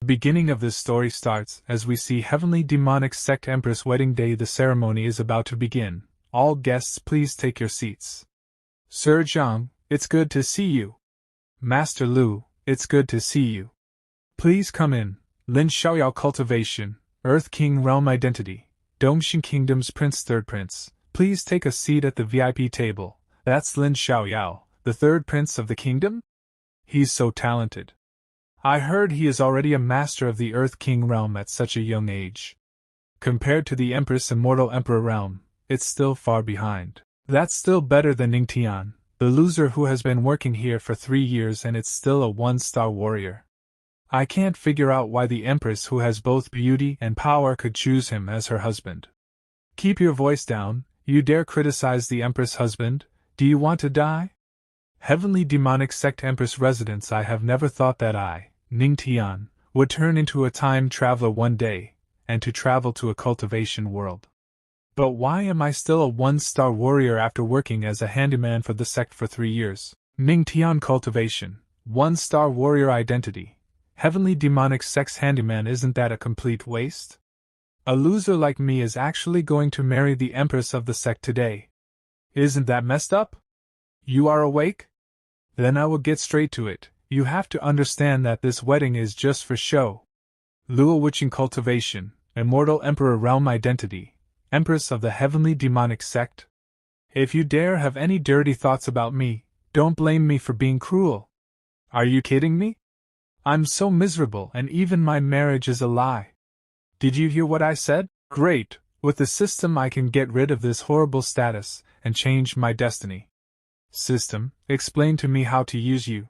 The beginning of this story starts as we see Heavenly Demonic Sect Empress wedding day. The ceremony is about to begin. All guests please take your seats. Sir Zhang, it's good to see you. Master Lu, it's good to see you. Please come in. Lin Xiaoyao Cultivation, Earth King Realm Identity, Dongxing Kingdom's Prince Third Prince, please take a seat at the VIP table. That's Lin Xiaoyao, the third prince of the kingdom? He's so talented. I heard he is already a master of the Earth King realm at such a young age. Compared to the Empress Immortal Emperor realm, it's still far behind. That's still better than Ning Tian, the loser who has been working here for 3 years and it's still a 1-star warrior. I can't figure out why the Empress who has both beauty and power could choose him as her husband. Keep your voice down, you dare criticize the Empress husband? Do you want to die? Heavenly Demonic Sect Empress Residence. I have never thought that I, Ning Tian, would turn into a time traveler one day, and to travel to a cultivation world. But why am I still a 1-star warrior after working as a handyman for the sect for 3 years? Ning Tian Cultivation, 1-star warrior identity. Heavenly Demonic Sect's handyman, isn't that a complete waste? A loser like me is actually going to marry the Empress of the sect today. Isn't that messed up? You are awake? Then I will get straight to it. You have to understand that this wedding is just for show. Luo Witching Cultivation, Immortal Emperor Realm Identity, Empress of the Heavenly Demonic Sect. If you dare have any dirty thoughts about me, don't blame me for being cruel. Are you kidding me? I'm so miserable and even my marriage is a lie. Did you hear what I said? Great, with the system I can get rid of this horrible status and change my destiny. System, explain to me how to use you.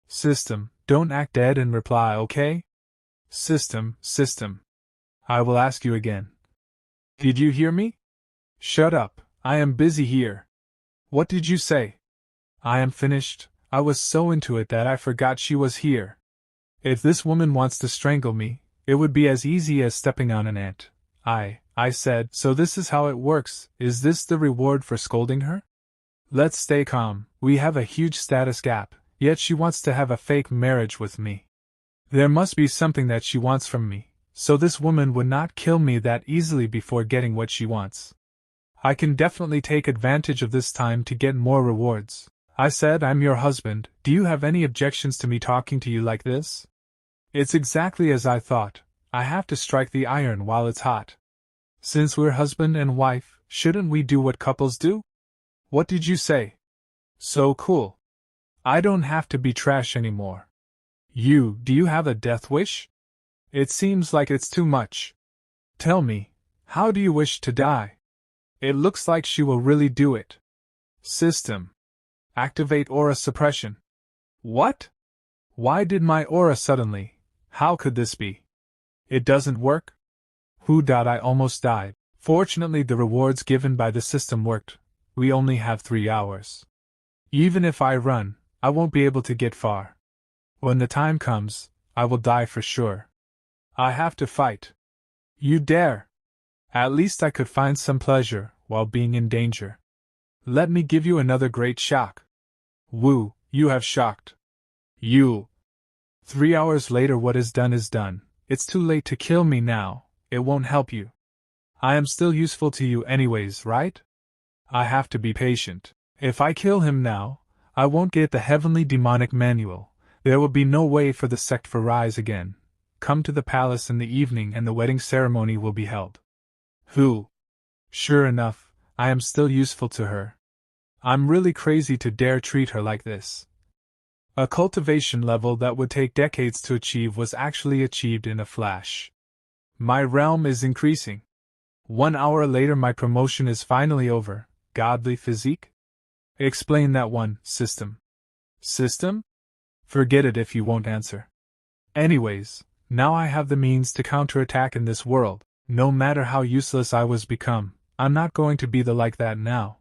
System, don't act dead and reply, okay? System. I will ask you again. Did you hear me? Shut up, I am busy here. What did you say? I am finished. I was so into it that I forgot she was here. If this woman wants to strangle me, it would be as easy as stepping on an ant. I said, so this is how it works. Is this the reward for scolding her? Let's stay calm. We have a huge status gap, yet she wants to have a fake marriage with me. There must be something that she wants from me, so this woman would not kill me that easily before getting what she wants. I can definitely take advantage of this time to get more rewards. I said, I'm your husband. Do you have any objections to me talking to you like this? It's exactly as I thought. I have to strike the iron while it's hot. Since we're husband and wife, shouldn't we do what couples do? What did you say? So cool. I don't have to be trash anymore. Do you have a death wish? It seems like it's too much. Tell me, how do you wish to die? It looks like she will really do it. System. Activate aura suppression. What? Why did my aura suddenly? How could this be? It doesn't work? I almost died. Fortunately, the rewards given by the system worked. We only have 3 hours. Even if I run, I won't be able to get far. When the time comes, I will die for sure. I have to fight. You dare? At least I could find some pleasure while being in danger. Let me give you another great shock. Woo, you have shocked. You. 3 hours later, what is done is done. It's too late to kill me now, it won't help you. I am still useful to you anyways, right? I have to be patient. If I kill him now, I won't get the Heavenly Demonic Manual. There will be no way for the sect to rise again. Come to the palace in the evening and the wedding ceremony will be held. Who? Sure enough, I am still useful to her. I'm really crazy to dare treat her like this. A cultivation level that would take decades to achieve was actually achieved in a flash. My realm is increasing. 1 hour later, my promotion is finally over. Godly physique? Explain that one, system. System? Forget it if you won't answer. Anyways, now I have the means to counterattack in this world. No matter how useless I was become, I'm not going to be like that now.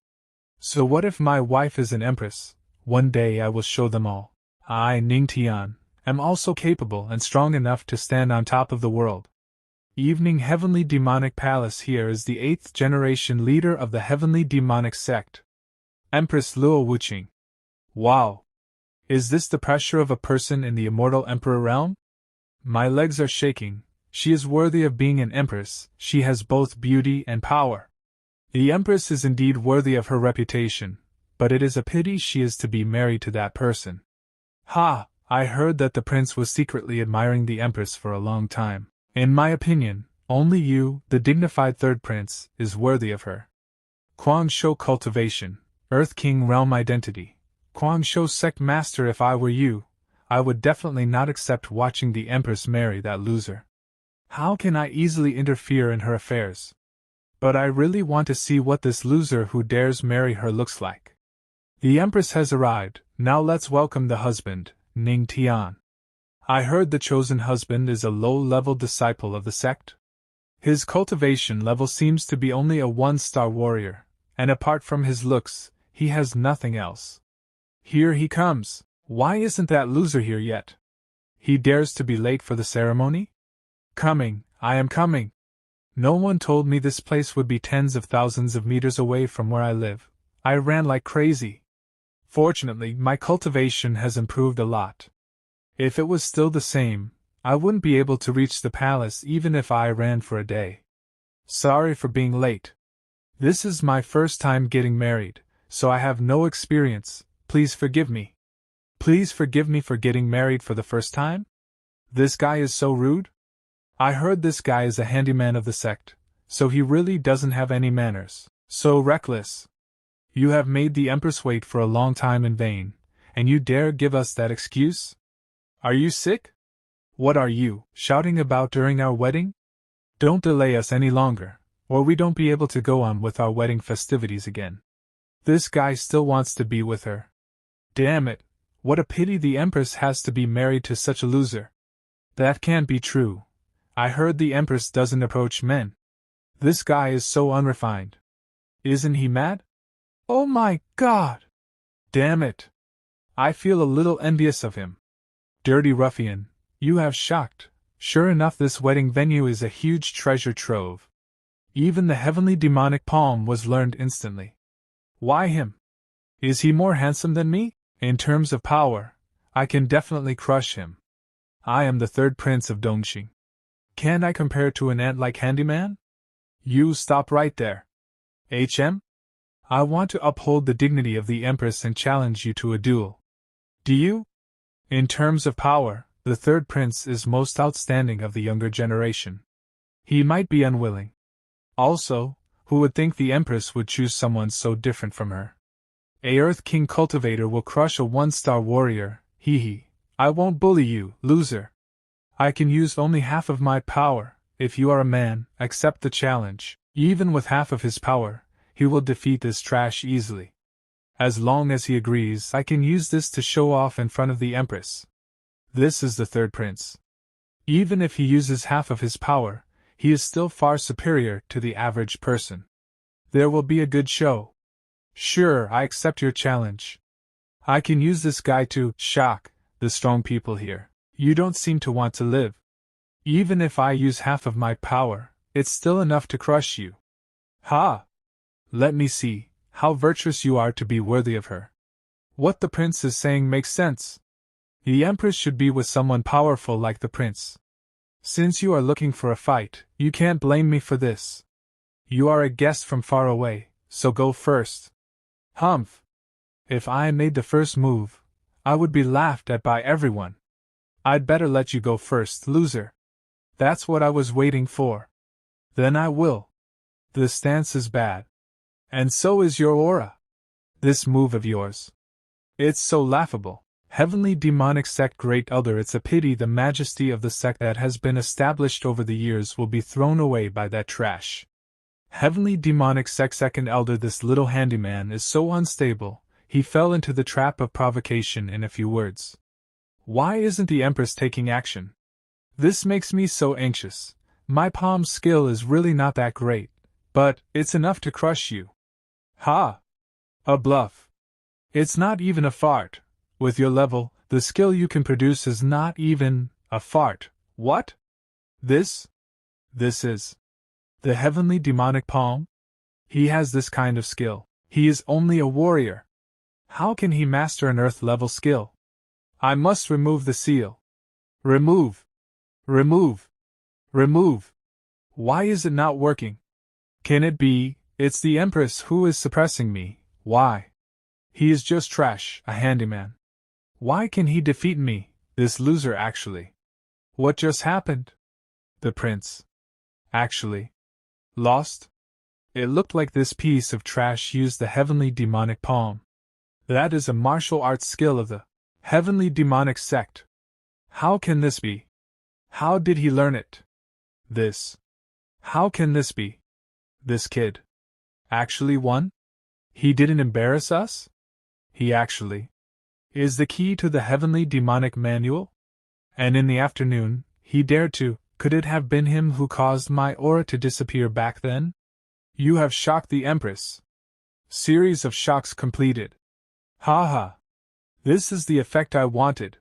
So what if my wife is an empress? One day I will show them all. I, Ning Tian, am also capable and strong enough to stand on top of the world. Evening Heavenly Demonic Palace. Here is the 8th generation leader of the Heavenly Demonic Sect. Empress Luo Wuqing. Wow! Is this the pressure of a person in the Immortal Emperor realm? My legs are shaking. She is worthy of being an empress, she has both beauty and power. The empress is indeed worthy of her reputation, but it is a pity she is to be married to that person. Ha! I heard that the prince was secretly admiring the empress for a long time. In my opinion, only you, the dignified third prince, is worthy of her. Kwangsho cultivation, Earth King realm identity. Kwangsho sect master. If I were you, I would definitely not accept watching the empress marry that loser. How can I easily interfere in her affairs? But I really want to see what this loser who dares marry her looks like. The empress has arrived, now let's welcome the husband, Ning Tian. I heard the chosen husband is a low-level disciple of the sect. His cultivation level seems to be only a 1-star warrior, and apart from his looks, he has nothing else. Here he comes. Why isn't that loser here yet? He dares to be late for the ceremony? Coming, I am coming. No one told me this place would be tens of thousands of meters away from where I live. I ran like crazy. Fortunately, my cultivation has improved a lot. If it was still the same, I wouldn't be able to reach the palace even if I ran for a day. Sorry for being late. This is my first time getting married, so I have no experience. Please forgive me. Please forgive me for getting married for the first time? This guy is so rude? I heard this guy is a handyman of the sect, so he really doesn't have any manners. So reckless. You have made the empress wait for a long time in vain, and you dare give us that excuse? Are you sick? What are you shouting about during our wedding? Don't delay us any longer, or we don't be able to go on with our wedding festivities again. This guy still wants to be with her. Damn it, what a pity the empress has to be married to such a loser. That can't be true. I heard the empress doesn't approach men. This guy is so unrefined. Isn't he mad? Oh my God! Damn it! I feel a little envious of him. Dirty ruffian, you have shocked. Sure enough, this wedding venue is a huge treasure trove. Even the heavenly demonic palm was learned instantly. Why him? Is he more handsome than me? In terms of power, I can definitely crush him. I am the third prince of Dongxing. Can I compare to an ant-like handyman? You stop right there. I want to uphold the dignity of the empress and challenge you to a duel. Do you? In terms of power, the third prince is most outstanding of the younger generation. He might be unwilling. Also, who would think the empress would choose someone so different from her? A Earth King cultivator will crush a 1-star warrior, hee hee. I won't bully you, loser. I can use only half of my power. If you are a man, accept the challenge. Even with half of his power, he will defeat this trash easily. As long as he agrees, I can use this to show off in front of the empress. This is the third prince. Even if he uses half of his power, he is still far superior to the average person. There will be a good show. Sure, I accept your challenge. I can use this guy to shock the strong people here. You don't seem to want to live. Even if I use half of my power, it's still enough to crush you. Ha! Let me see how virtuous you are to be worthy of her. What the prince is saying makes sense. The empress should be with someone powerful like the prince. Since you are looking for a fight, you can't blame me for this. You are a guest from far away, so go first. Humph! If I made the first move, I would be laughed at by everyone. I'd better let you go first, loser. That's what I was waiting for. Then I will. The stance is bad. And so is your aura. This move of yours. It's so laughable. Heavenly demonic sect great elder, it's a pity the majesty of the sect that has been established over the years will be thrown away by that trash. Heavenly demonic sect second elder, this little handyman is so unstable, he fell into the trap of provocation in a few words. Why isn't the empress taking action? This makes me so anxious. My palm skill is really not that great, but it's enough to crush you. Ha! A bluff. It's not even a fart. With your level, the skill you can produce is not even a fart. What? This is the heavenly demonic palm? He has this kind of skill. He is only a warrior. How can he master an earth-level skill? I must remove the seal. Remove. Remove! Remove! Why is it not working? Can it be, it's the Empress who is suppressing me? Why? He is just trash, a handyman. Why can he defeat me, this loser actually? What just happened? The prince. Actually. Lost? It looked like this piece of trash used the heavenly demonic palm. That is a martial arts skill of the heavenly demonic sect. How can this be? How did he learn it? This. How can this be? This kid. Actually won? He didn't embarrass us? He actually is the key to the heavenly demonic manual? And in the afternoon, he dared to, could it have been him who caused my aura to disappear back then? You have shocked the Empress. Series of shocks completed. Ha ha. This is the effect I wanted.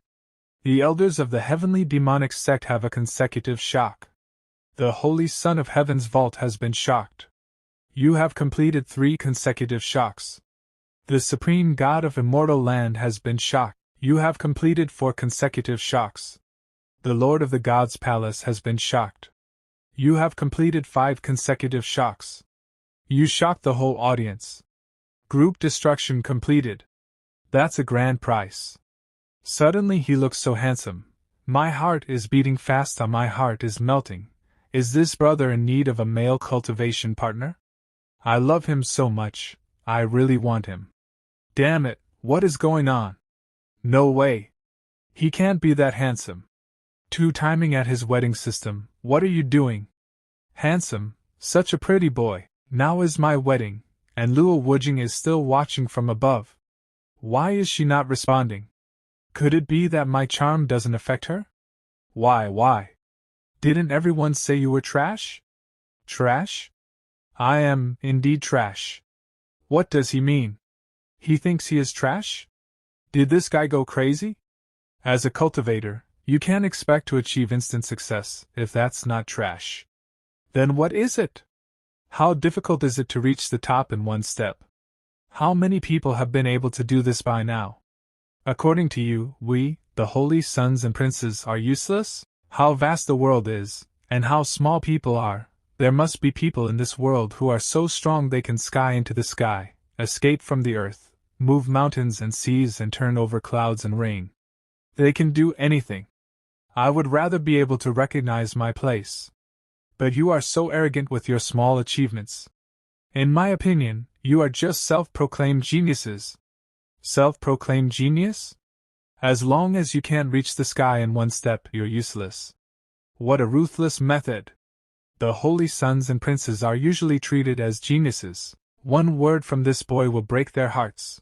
The elders of the heavenly demonic sect have a consecutive shock. The Holy Son of Heaven's vault has been shocked. You have completed 3 consecutive shocks. The Supreme God of Immortal Land has been shocked. You have completed 4 consecutive shocks. The Lord of the Gods' Palace has been shocked. You have completed 5 consecutive shocks. You shocked the whole audience. Group destruction completed. That's a grand price. Suddenly he looks so handsome. My heart is beating fast, my heart is melting. Is this brother in need of a male cultivation partner? I love him so much, I really want him. Damn it, what is going on? No way. He can't be that handsome. 2 timing at his wedding system, what are you doing? Handsome, such a pretty boy, now is my wedding, and Luo Wujing is still watching from above. Why is she not responding? Could it be that my charm doesn't affect her? Why? Didn't everyone say you were trash? Trash? I am, indeed, trash. What does he mean? He thinks he is trash? Did this guy go crazy? As a cultivator, you can't expect to achieve instant success if that's not trash. Then what is it? How difficult is it to reach the top in one step? How many people have been able to do this by now? According to you, we, the holy sons and princes, are useless? How vast the world is, and how small people are. There must be people in this world who are so strong they can sky into the sky, escape from the earth, move mountains and seas and turn over clouds and rain. They can do anything. I would rather be able to recognize my place. But you are so arrogant with your small achievements. In my opinion, you are just self-proclaimed geniuses. Self-proclaimed genius? As long as you can't reach the sky in one step, you're useless. What a ruthless method! The holy sons and princes are usually treated as geniuses. One word from this boy will break their hearts.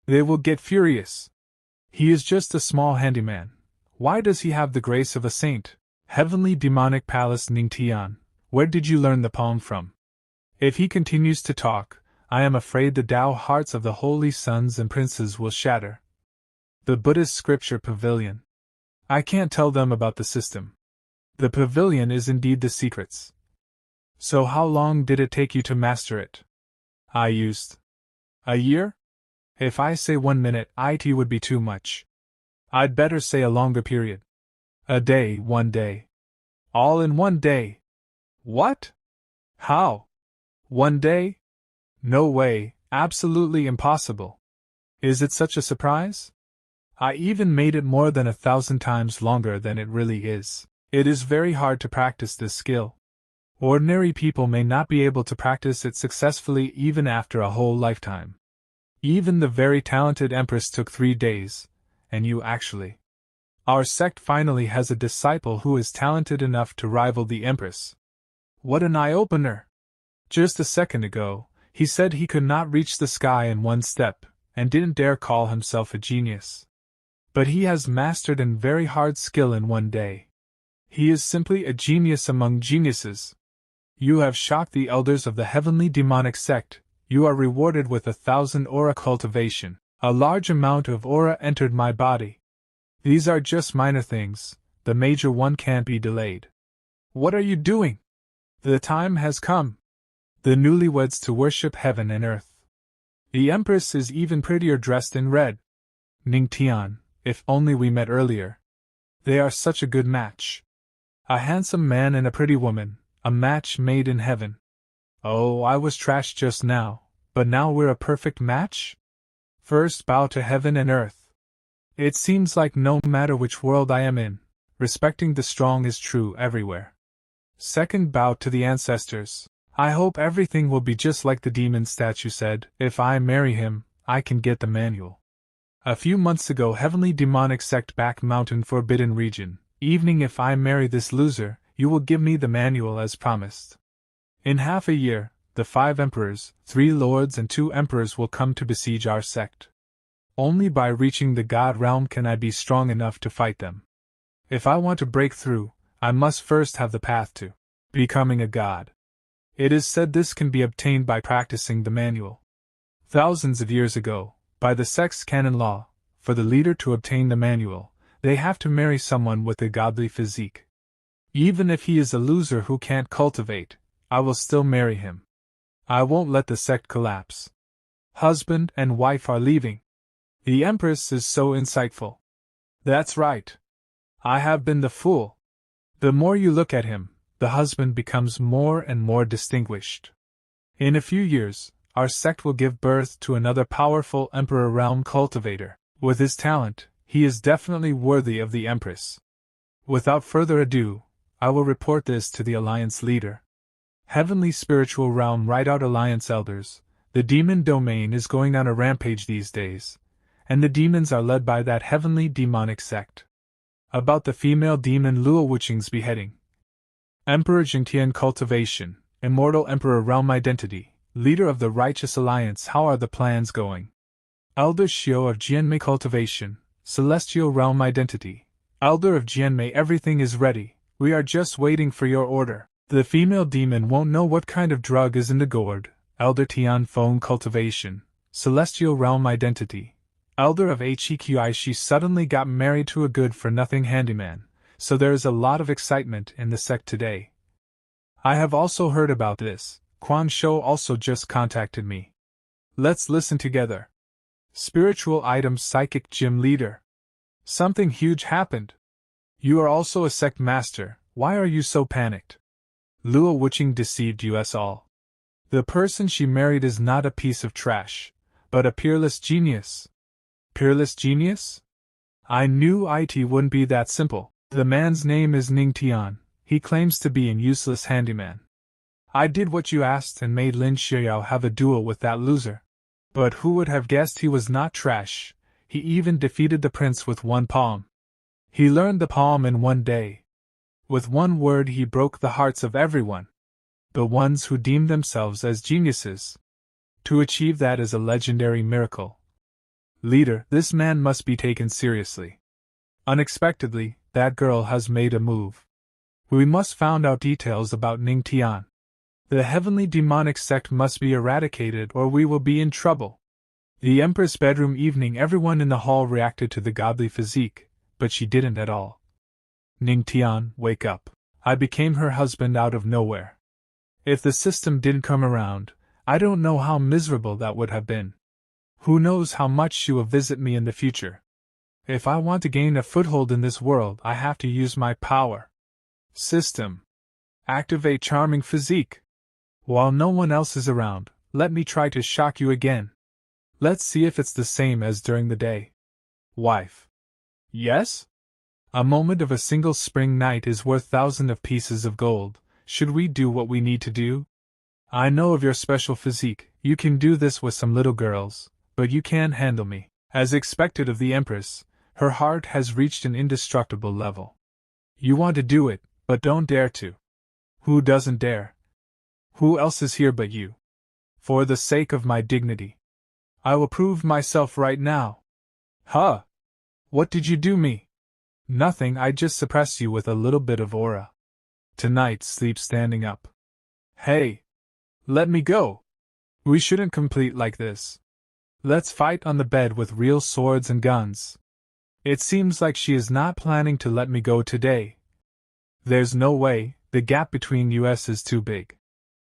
They will get furious. He is just a small handyman. Why does he have the grace of a saint? Heavenly demonic palace Ningtian, where did you learn the poem from? If he continues to talk, I am afraid the Tao hearts of the holy sons and princes will shatter. The Buddhist scripture pavilion. I can't tell them about the system. The pavilion is indeed the secrets. So how long did it take you to master it? I used a year? If I say 1 minute, it would be too much. I'd better say a longer period. A day, 1 day. All in 1 day. What? How? 1 day? No way, absolutely impossible. Is it such a surprise? I even made it more than 1,000 times longer than it really is. It is very hard to practice this skill. Ordinary people may not be able to practice it successfully even after a whole lifetime. Even the very talented Empress took 3 days, and you actually. Our sect finally has a disciple who is talented enough to rival the Empress. What an eye-opener! Just a second ago, he said he could not reach the sky in 1 step, and didn't dare call himself a genius. But he has mastered a very hard skill in 1 day. He is simply a genius among geniuses. You have shocked the elders of the heavenly demonic sect. You are rewarded with 1,000 aura cultivation. A large amount of aura entered my body. These are just minor things, the major one can't be delayed. What are you doing? The time has come. The newlyweds to worship heaven and earth. The Empress is even prettier dressed in red. Ningtian, if only we met earlier. They are such a good match. A handsome man and a pretty woman, a match made in heaven. Oh, I was trashed just now, but now we're a perfect match? First bow to heaven and earth. It seems like no matter which world I am in, respecting the strong is true everywhere. Second bow to the ancestors. I hope everything will be just like the demon statue said. If I marry him, I can get the manual. A few months ago, heavenly demonic sect back mountain forbidden region. Evening, if I marry this loser, you will give me the manual as promised. In half a year, the 5 emperors, 3 lords and 2 emperors will come to besiege our sect. Only by reaching the god realm can I be strong enough to fight them. If I want to break through, I must first have the path to becoming a god. It is said this can be obtained by practicing the manual. Thousands of years ago, by the sect's canon law, for the leader to obtain the manual, they have to marry someone with a godly physique. Even if he is a loser who can't cultivate, I will still marry him. I won't let the sect collapse. Husband and wife are leaving. The Empress is so insightful. That's right. I have been the fool. The more you look at him, the husband becomes more and more distinguished. In a few years, our sect will give birth to another powerful Emperor realm cultivator. With his talent, he is definitely worthy of the Empress. Without further ado, I will report this to the Alliance leader. Heavenly Spiritual Realm Rideout Alliance Elders, the demon domain is going on a rampage these days, and the demons are led by that heavenly demonic sect. About the female demon Luo Wuqing's beheading. Emperor Jingtian Cultivation, Immortal Emperor Realm Identity, Leader of the Righteous Alliance. How are the plans going? Elder Xiao of Jianmei Cultivation, Celestial Realm Identity, Elder of Jianmei. Everything is ready, we are just waiting for your order. The female demon won't know what kind of drug is in the gourd. Elder Tian Feng Cultivation, Celestial Realm Identity, Elder of Heqi. She suddenly got married to a good-for-nothing handyman, so there is a lot of excitement in the sect today. I have also heard about this. Quan Shou also just contacted me. Let's listen together. Spiritual Items Psychic Gym Leader. Something huge happened. You are also a sect master, why are you so panicked? Luo Wuqing deceived us all. The person she married is not a piece of trash, but a peerless genius. Peerless genius? I knew it wouldn't be that simple. The man's name is Ning Tian. He claims to be an useless handyman. I did what you asked and made Lin Xiao have a duel with that loser. But who would have guessed he was not trash? He even defeated the prince with one palm. He learned the palm in one day. With one word he broke the hearts of everyone. The ones who deemed themselves as geniuses. To achieve that is a legendary miracle. Leader, this man must be taken seriously. Unexpectedly, that girl has made a move. We must find out details about Ning Tian. The heavenly demonic sect must be eradicated or we will be in trouble. The Empress' bedroom evening. Everyone in the hall reacted to the godly physique, but she didn't at all. Ning Tian, wake up. I became her husband out of nowhere. If the system didn't come around, I don't know how miserable that would have been. Who knows how much she will visit me in the future. If I want to gain a foothold in this world, I have to use my power. System. Activate charming physique. While no one else is around, let me try to shock you again. Let's see if it's the same as during the day. Wife. Yes? A moment of a single spring night is worth thousands of pieces of gold. Should we do what we need to do? I know of your special physique, you can do this with some little girls, but you can't handle me. As expected of the Empress, her heart has reached an indestructible level. You want to do it, but don't dare to. Who doesn't dare? Who else is here but you? For the sake of my dignity, I will prove myself right now. Huh? What did you do me? Nothing, I just suppress you with a little bit of aura. Tonight sleep standing up. Hey! Let me go! We shouldn't complete like this. Let's fight on the bed with real swords and guns. It seems like she is not planning to let me go today. There's no way, the gap between us is too big.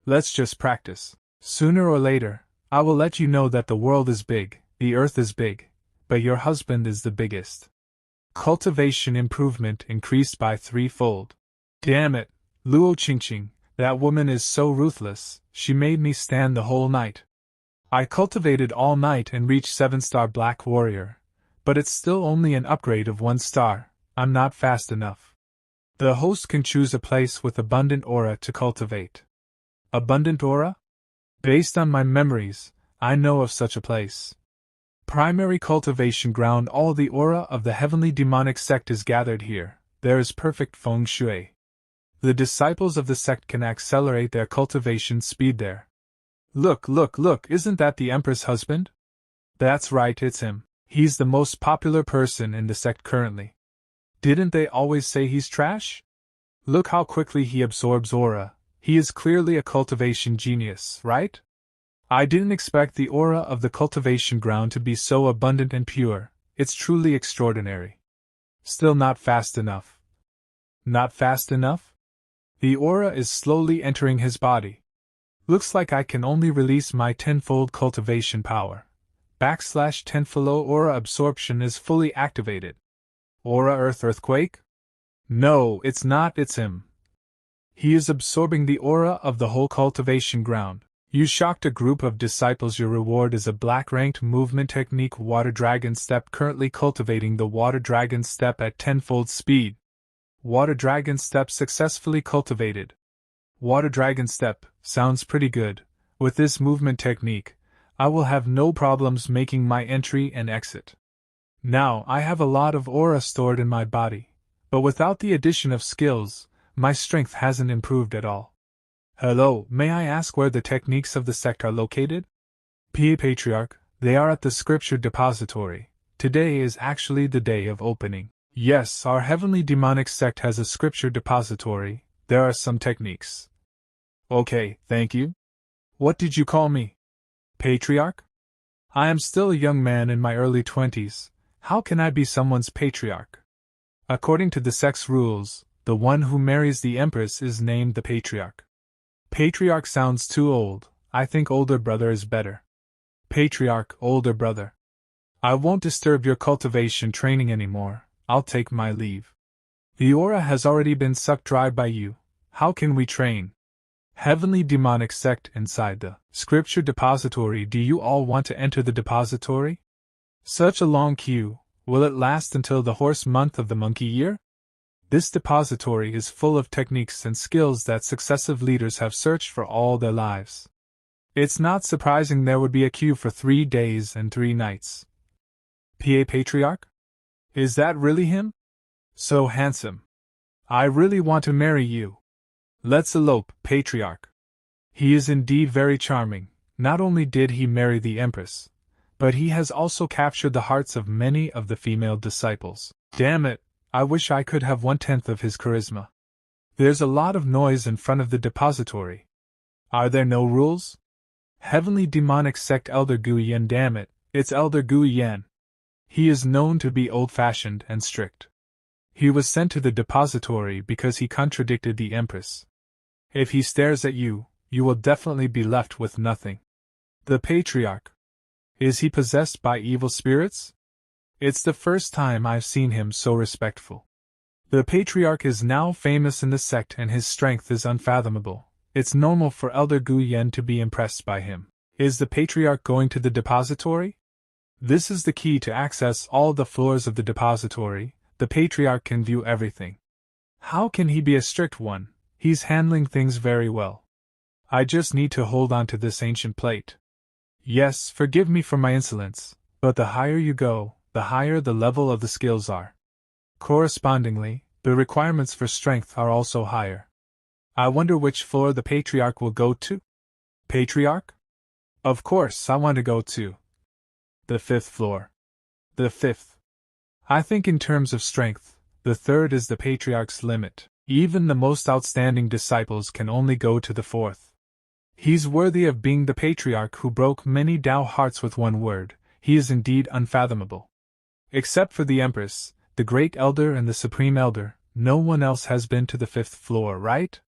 Let's just practice. Sooner or later, I will let you know that the world is big, the earth is big, but your husband is the biggest. Cultivation improvement increased by 3-fold. Damn it, Luo Qingqing, that woman is so ruthless, she made me stand the whole night. I cultivated all night and reached 7-star Black Warrior, but it's still only an upgrade of 1 star, I'm not fast enough. The host can choose a place with abundant aura to cultivate. Abundant aura? Based on my memories, I know of such a place. Primary cultivation ground. All the aura of the heavenly demonic sect is gathered here. There is perfect feng shui. The disciples of the sect can accelerate their cultivation speed there. Look, isn't that the Empress' husband? That's right, it's him. He's the most popular person in the sect currently. Didn't they always say he's trash? Look how quickly he absorbs aura. He is clearly a cultivation genius, right? I didn't expect the aura of the cultivation ground to be so abundant and pure. It's truly extraordinary. Still not fast enough. Not fast enough? The aura is slowly entering his body. Looks like I can only release my tenfold cultivation power. /10 aura absorption is fully activated. Aura Earth Earthquake? No, it's not, it's him. He is absorbing the aura of the whole cultivation ground. You shocked a group of disciples. Your reward is a black-ranked movement technique Water Dragon Step, currently cultivating the Water Dragon Step at tenfold speed. Water Dragon Step successfully cultivated. Water Dragon Step sounds pretty good. With this movement technique, I will have no problems making my entry and exit. Now I have a lot of aura stored in my body, but without the addition of skills, my strength hasn't improved at all. Hello, may I ask where the techniques of the sect are located? PA Patriarch, they are at the Scripture Depository. Today is actually the day of opening. Yes, our heavenly demonic sect has a Scripture Depository. There are some techniques. Okay, thank you. What did you call me? Patriarch? I am still a young man in my early 20s. How can I be someone's patriarch? According to the sect's rules, the one who marries the Empress is named the Patriarch. Patriarch sounds too old. I think older brother is better. Patriarch, older brother. I won't disturb your cultivation training anymore. I'll take my leave. The aura has already been sucked dry by you. How can we train? Heavenly demonic sect inside the Scripture Depository. Do you all want to enter the depository? Such a long queue. Will it last until the horse month of the monkey year? This depository is full of techniques and skills that successive leaders have searched for all their lives. It's not surprising there would be a queue for 3 days and 3 nights. PA Patriarch? Is that really him? So handsome. I really want to marry you. Let's elope, Patriarch. He is indeed very charming. Not only did he marry the Empress, but he has also captured the hearts of many of the female disciples. Damn it, I wish I could have 1/10 of his charisma. There's a lot of noise in front of the depository. Are there no rules? Heavenly demonic sect Elder Gu Yan. Damn it, it's Elder Gu Yan. He is known to be old-fashioned and strict. He was sent to the depository because he contradicted the Empress. If he stares at you, you will definitely be left with nothing. The Patriarch. Is he possessed by evil spirits? It's the first time I've seen him so respectful. The Patriarch is now famous in the sect and his strength is unfathomable. It's normal for Elder Gu Yan to be impressed by him. Is the Patriarch going to the depository? This is the key to access all the floors of the depository. The Patriarch can view everything. How can he be a strict one? He's handling things very well. I just need to hold on to this ancient plate. Yes, forgive me for my insolence, but the higher you go, the higher the level of the skills are. Correspondingly, the requirements for strength are also higher. I wonder which floor the Patriarch will go to? Patriarch? Of course, I want to go to the 5th floor. The 5th. I think in terms of strength, the 3rd is the Patriarch's limit. Even the most outstanding disciples can only go to the 4th. He's worthy of being the Patriarch who broke many Tao hearts with one word. He is indeed unfathomable. Except for the Empress, the Great Elder and the Supreme Elder, no one else has been to the 5th floor, right?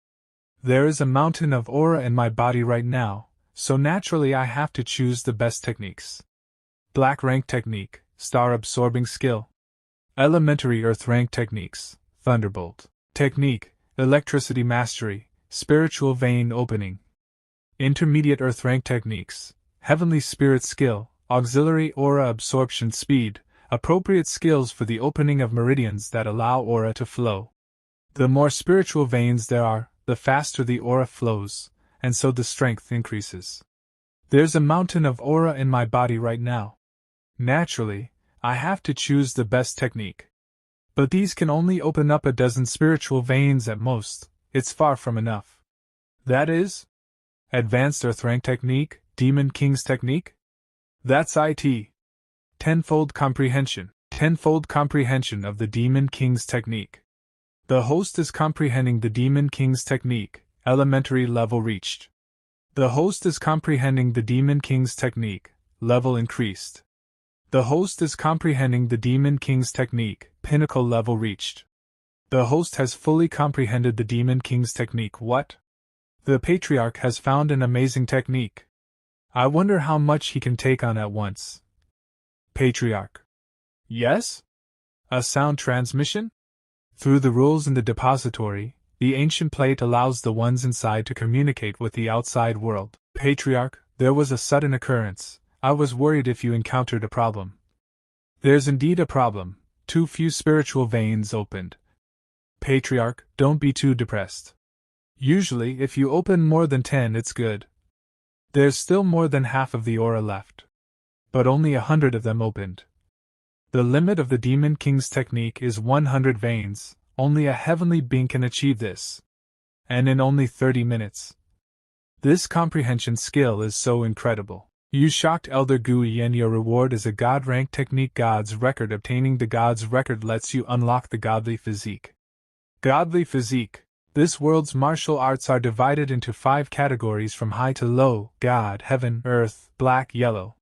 There is a mountain of aura in my body right now, so naturally I have to choose the best techniques. Black rank technique, star absorbing skill. Elementary earth rank techniques, Thunderbolt technique, Electricity Mastery, Spiritual Vein Opening. Intermediate Earth Rank Techniques, Heavenly Spirit Skill, Auxiliary Aura Absorption Speed, appropriate skills for the opening of meridians that allow aura to flow. The more spiritual veins there are, the faster the aura flows, and so the strength increases. There's a mountain of aura in my body right now. Naturally, I have to choose the best technique. But these can only open up a dozen spiritual veins at most. It's far from enough. That is? Advanced Earth Rank Technique, Demon King's Technique? That's it. Tenfold Comprehension. Tenfold Comprehension of the Demon King's Technique. The host is comprehending the Demon King's Technique, elementary level reached. The host is comprehending the Demon King's Technique, level increased. The host is comprehending the Demon King's Technique, pinnacle level reached. The host has fully comprehended the Demon King's Technique. What? The Patriarch has found an amazing technique. I wonder how much he can take on at once. Patriarch. Yes? A sound transmission? Through the rules in the depository, the ancient plate allows the ones inside to communicate with the outside world. Patriarch, there was a sudden occurrence. I was worried if you encountered a problem. There's indeed a problem. Too few spiritual veins opened. Patriarch, don't be too depressed. Usually, if you open more than 10, it's good. There's still more than half of the aura left. But only 100 of them opened. The limit of the Demon King's technique is 100 veins. Only a heavenly being can achieve this. And in only 30 minutes. This comprehension skill is so incredible. You shocked Elder Gui, and your reward is a God rank technique, God's Record. Obtaining the God's Record lets you unlock the Godly Physique. Godly Physique. This world's martial arts are divided into 5 categories from high to low: God, Heaven, Earth, Black, Yellow.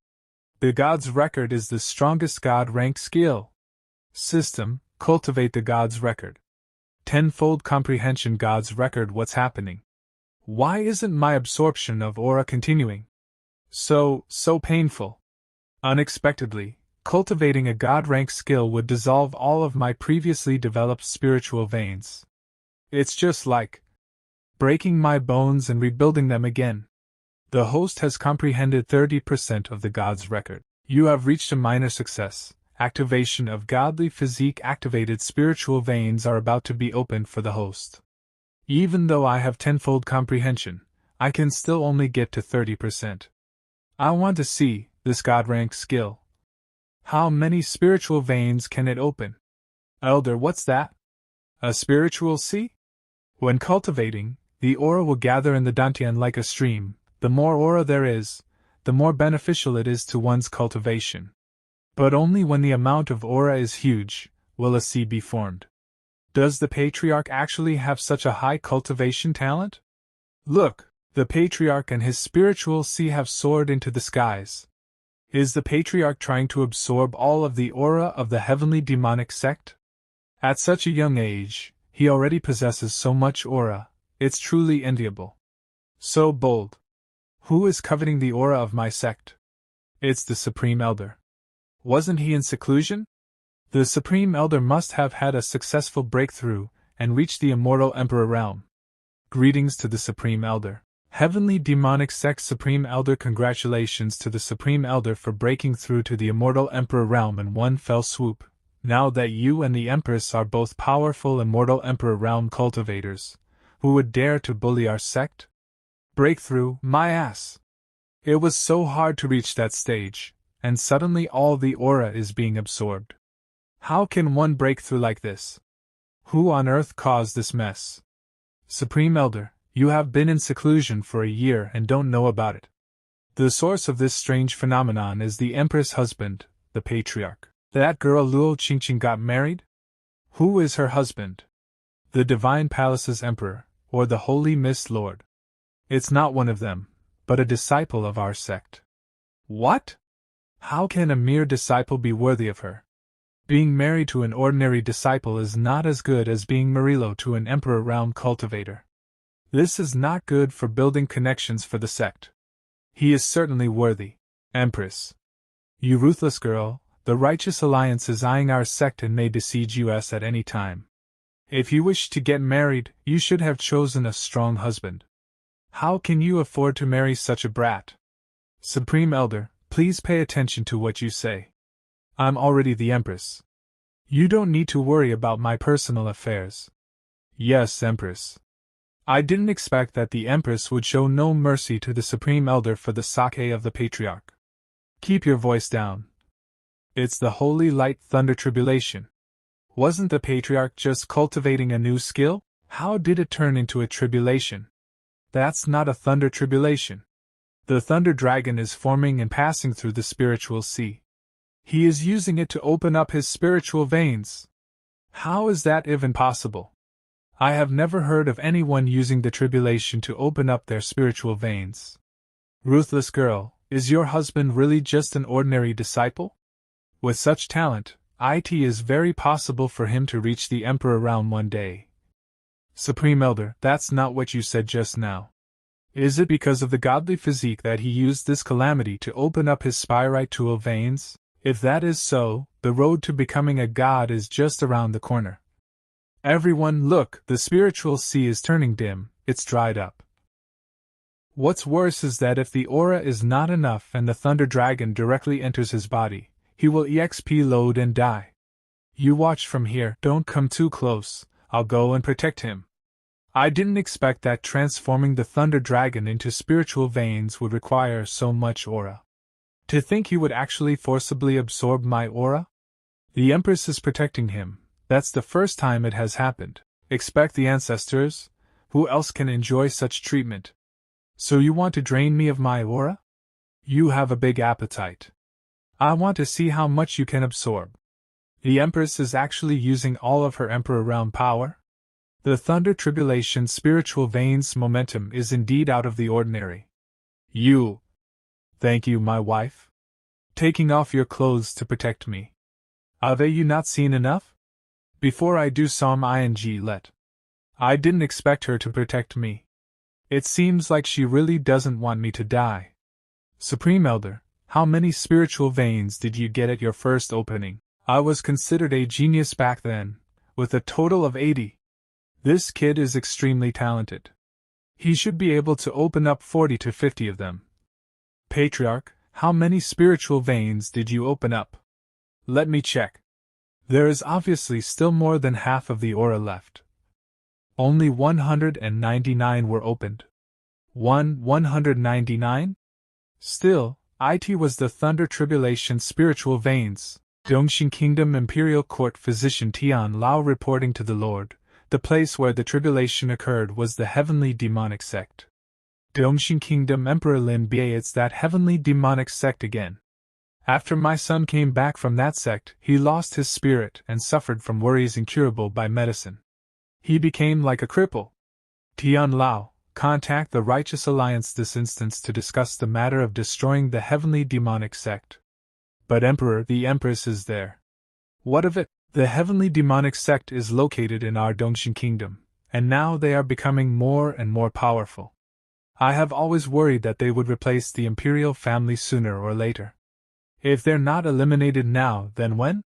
The God's Record is the strongest God rank skill. System: cultivate the God's Record. Tenfold comprehension. God's Record. What's happening? Why isn't my absorption of aura continuing? So painful. Unexpectedly, cultivating a God rank skill would dissolve all of my previously developed spiritual veins. It's just like breaking my bones and rebuilding them again. The host has comprehended 30% of the God's Record. You have reached a minor success. Activation of Godly Physique. Activated spiritual veins are about to be opened for the host. Even though I have tenfold comprehension, I can still only get to 30%. I want to see this God rank skill. How many spiritual veins can it open? Elder, what's that? A spiritual sea? When cultivating, the aura will gather in the Dantian like a stream. The more aura there is, the more beneficial it is to one's cultivation. But only when the amount of aura is huge will a sea be formed. Does the Patriarch actually have such a high cultivation talent? Look! The Patriarch and his spiritual sea have soared into the skies. Is the Patriarch trying to absorb all of the aura of the heavenly demonic sect? At such a young age, he already possesses so much aura. It's truly enviable. So bold. Who is coveting the aura of my sect? It's the Supreme Elder. Wasn't he in seclusion? The Supreme Elder must have had a successful breakthrough and reached the immortal Emperor realm. Greetings to the Supreme Elder. Heavenly Demonic Sect Supreme Elder. Congratulations to the Supreme Elder for breaking through to the Immortal Emperor realm in one fell swoop. Now that you and the Empress are both powerful Immortal Emperor realm cultivators, who would dare to bully our sect? Breakthrough, my ass! It was so hard to reach that stage, and suddenly all the aura is being absorbed. How can one break through like this? Who on earth caused this mess? Supreme Elder, you have been in seclusion for a year and don't know about it. The source of this strange phenomenon is the Empress' husband, the Patriarch. That girl Luo Qingqing got married? Who is her husband? The Divine Palace's Emperor, or the Holy Mist Lord. It's not one of them, but a disciple of our sect. What? How can a mere disciple be worthy of her? Being married to an ordinary disciple is not as good as being Marilo to an Emperor realm cultivator. This is not good for building connections for the sect. He is certainly worthy. Empress. You ruthless girl, the Righteous Alliance is eyeing our sect and may besiege us at any time. If you wish to get married, you should have chosen a strong husband. How can you afford to marry such a brat? Supreme Elder, please pay attention to what you say. I'm already the Empress. You don't need to worry about my personal affairs. Yes, Empress. I didn't expect that the Empress would show no mercy to the Supreme Elder for the sake of the Patriarch. Keep your voice down. It's the Holy Light Thunder Tribulation. Wasn't the Patriarch just cultivating a new skill? How did it turn into a tribulation? That's not a thunder tribulation. The Thunder Dragon is forming and passing through the spiritual sea. He is using it to open up his spiritual veins. How is that even possible? I have never heard of anyone using the tribulation to open up their spiritual veins. Ruthless girl, is your husband really just an ordinary disciple? With such talent, it is very possible for him to reach the Emperor realm one day. Supreme Elder, that's not what you said just now. Is it because of the godly physique that he used this calamity to open up his spiritual veins? If that is so, the road to becoming a god is just around the corner. Everyone, look, the spiritual sea is turning dim, it's dried up. What's worse is that if the aura is not enough and the Thunder Dragon directly enters his body, he will EXP load and die. You watch from here, don't come too close, I'll go and protect him. I didn't expect that transforming the Thunder Dragon into spiritual veins would require so much aura. To think he would actually forcibly absorb my aura? The Empress is protecting him. That's the first time it has happened. Expect the ancestors? Who else can enjoy such treatment? So you want to drain me of my aura? You have a big appetite. I want to see how much you can absorb. The Empress is actually using all of her Emperor realm power? The Thunder Tribulation spiritual veins momentum is indeed out of the ordinary. You. Thank you, my wife. Taking off your clothes to protect me. Have you not seen enough? Before I do some ing let. I didn't expect her to protect me. It seems like she really doesn't want me to die. Supreme Elder, how many spiritual veins did you get at your first opening? I was considered a genius back then, with a total of 80. This kid is extremely talented. He should be able to open up 40 to 50 of them. Patriarch, how many spiritual veins did you open up? Let me check. There is obviously still more than half of the aura left. Only 199 were opened. 199? Still, it was the Thunder Tribulation spiritual veins. Dongxing Kingdom Imperial Court Physician Tian Lao reporting to the Lord. The place where the tribulation occurred was the Heavenly Demonic Sect. Dongxing Kingdom Emperor Lin Bie, it's that Heavenly Demonic Sect again. After my son came back from that sect, he lost his spirit and suffered from worries incurable by medicine. He became like a cripple. Tian Lao, contact the Righteous Alliance this instance to discuss the matter of destroying the Heavenly Demonic Sect. But Emperor, the Empress is there. What of it? The Heavenly Demonic Sect is located in our Dongxing Kingdom, and now they are becoming more and more powerful. I have always worried that they would replace the Imperial family sooner or later. If they're not eliminated now, then when?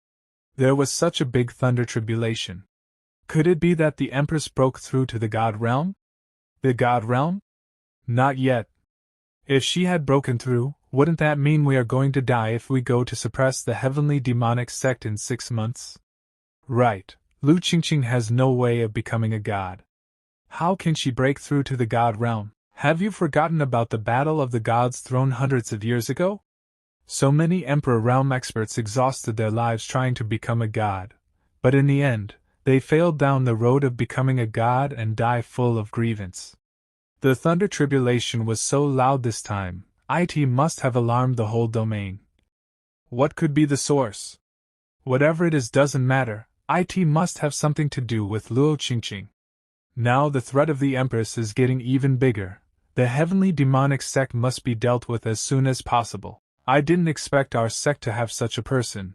There was such a big thunder tribulation. Could it be that the Empress broke through to the God Realm? The God Realm? Not yet. If she had broken through, wouldn't that mean we are going to die if we go to suppress the Heavenly Demonic Sect in 6 months? Right, Lu Qingqing has no way of becoming a god. How can she break through to the God Realm? Have you forgotten about the Battle of the Gods thrown hundreds of years ago? So many Emperor Realm experts exhausted their lives trying to become a god, but in the end, they failed down the road of becoming a god and die full of grievance. The Thunder Tribulation was so loud this time, it must have alarmed the whole domain. What could be the source? Whatever it is doesn't matter, it must have something to do with Luo Qingqing. Now the threat of the Empress is getting even bigger. The Heavenly Demonic Sect must be dealt with as soon as possible. I didn't expect our sect to have such a person.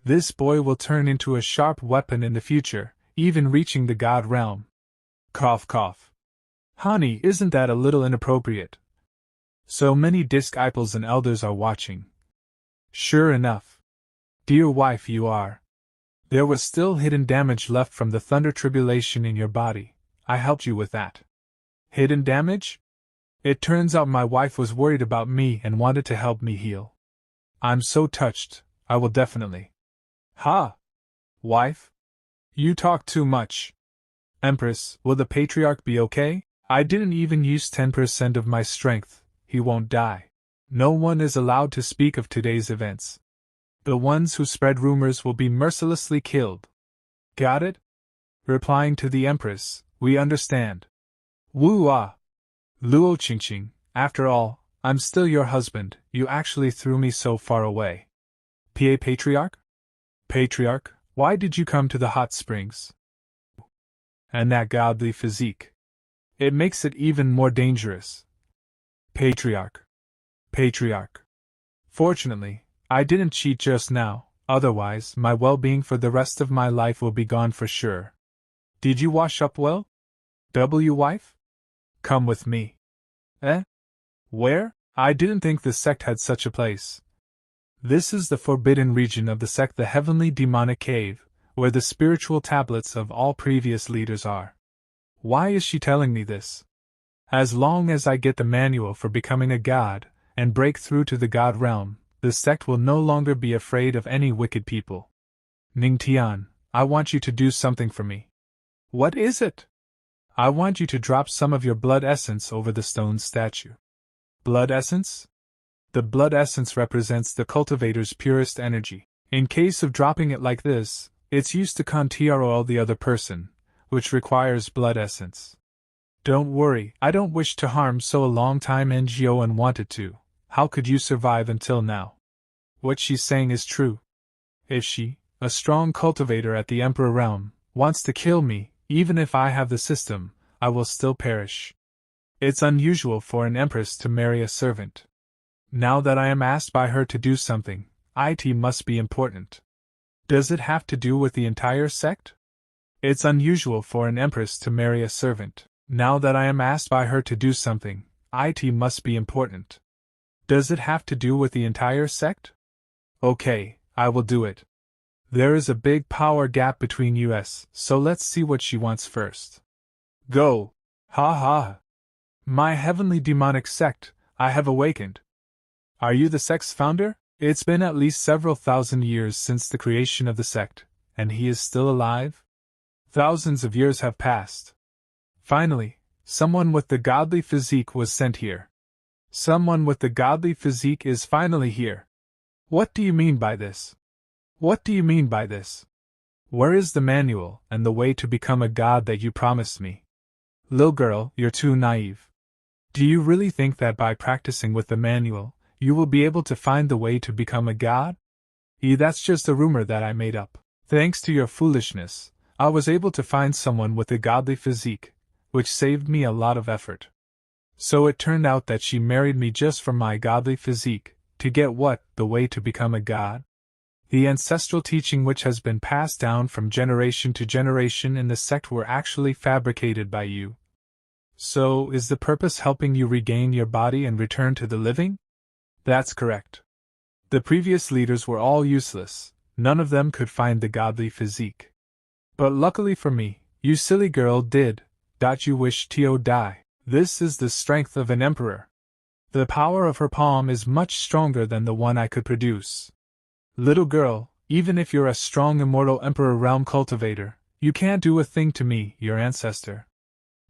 This boy will turn into a sharp weapon in the future, even reaching the God Realm. Cough cough. Honey, isn't that a little inappropriate? So many disciples and elders are watching. Sure enough. Dear wife, you are. There was still hidden damage left from the thunder tribulation in your body. I helped you with that. Hidden damage? It turns out my wife was worried about me and wanted to help me heal. I'm so touched, I will definitely. Ha! Wife? You talk too much. Empress, will the patriarch be okay? I didn't even use 10% of my strength, he won't die. No one is allowed to speak of today's events. The ones who spread rumors will be mercilessly killed. Got it? Replying to the Empress, we understand. Woo-ah! Luo Qingqing, after all, I'm still your husband, you actually threw me so far away. PA Patriarch? Patriarch, why did you come to the hot springs? And that godly physique. It makes it even more dangerous. Patriarch. Patriarch. Fortunately, I didn't cheat just now, otherwise my well-being for the rest of my life will be gone for sure. Did you wash up well? Wife? Come with me. Eh? Where? I didn't think the sect had such a place. This is the forbidden region of the sect, the heavenly demonic cave, where the spiritual tablets of all previous leaders are. Why is she telling me this? As long as I get the manual for becoming a god, and break through to the god realm, the sect will no longer be afraid of any wicked people. Ningtian, I want you to do something for me. What is it? I want you to drop some of your blood essence over the stone statue. Blood essence? The blood essence represents the cultivator's purest energy. In case of dropping it like this, it's used to control the other person, which requires blood essence. Don't worry, I don't wish to harm so a long time NGO and wanted to. How could you survive until now? What she's saying is true. If she, a strong cultivator at the Emperor realm, wants to kill me, even if I have the system, I will still perish. It's unusual for an empress to marry a servant. Now that I am asked by her to do something, it must be important. Does it have to do with the entire sect? It's unusual for an empress to marry a servant. Now that I am asked by her to do something, it must be important. Does it have to do with the entire sect? Okay, I will do it. There is a big power gap between us, so let's see what she wants first. Go! Ha ha! My heavenly demonic sect, I have awakened. Are you the sect's founder? It's been at least several thousand years since the creation of the sect, and he is still alive? Thousands of years have passed. Finally, someone with the godly physique was sent here. Someone with the godly physique is finally here. What do you mean by this? What do you mean by this? Where is the manual and the way to become a god that you promised me? Little girl, you're too naive. Do you really think that by practicing with the manual, you will be able to find the way to become a god? That's just a rumor that I made up. Thanks to your foolishness, I was able to find someone with a godly physique, which saved me a lot of effort. So it turned out that she married me just for my godly physique, to get what? The way to become a god? The ancestral teaching which has been passed down from generation to generation in the sect were actually fabricated by you. So, is the purpose helping you regain your body and return to the living? That's correct. The previous leaders were all useless, none of them could find the godly physique. But luckily for me, you silly girl did. You wish to die. This is the strength of an emperor. The power of her palm is much stronger than the one I could produce. Little girl, even if you're a strong immortal emperor realm cultivator, you can't do a thing to me, your ancestor.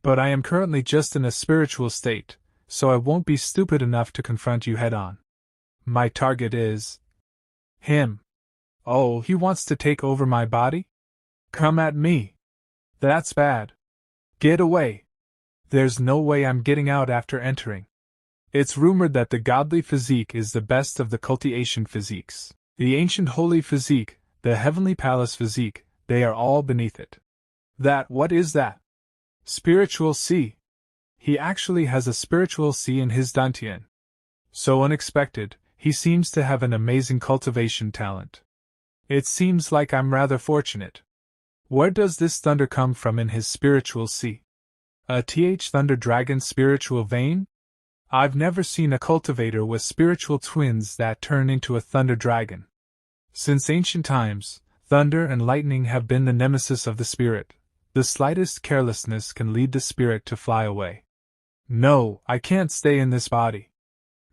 But I am currently just in a spiritual state, so I won't be stupid enough to confront you head-on. My target is him. Oh, he wants to take over my body? Come at me. That's bad. Get away. There's no way I'm getting out after entering. It's rumored that the godly physique is the best of the cultivation physiques. The ancient holy physique, the heavenly palace physique, they are all beneath it. What is that? Spiritual C. He actually has a spiritual C in his dantian. So unexpected, he seems to have an amazing cultivation talent. It seems like I'm rather fortunate. Where does this thunder come from in his spiritual C? A thunder dragon spiritual vein? I've never seen a cultivator with spiritual twins that turn into a thunder dragon. Since ancient times, Thunder and lightning have been the nemesis of the spirit. The slightest carelessness can lead the spirit to fly away. No, I can't stay in this body.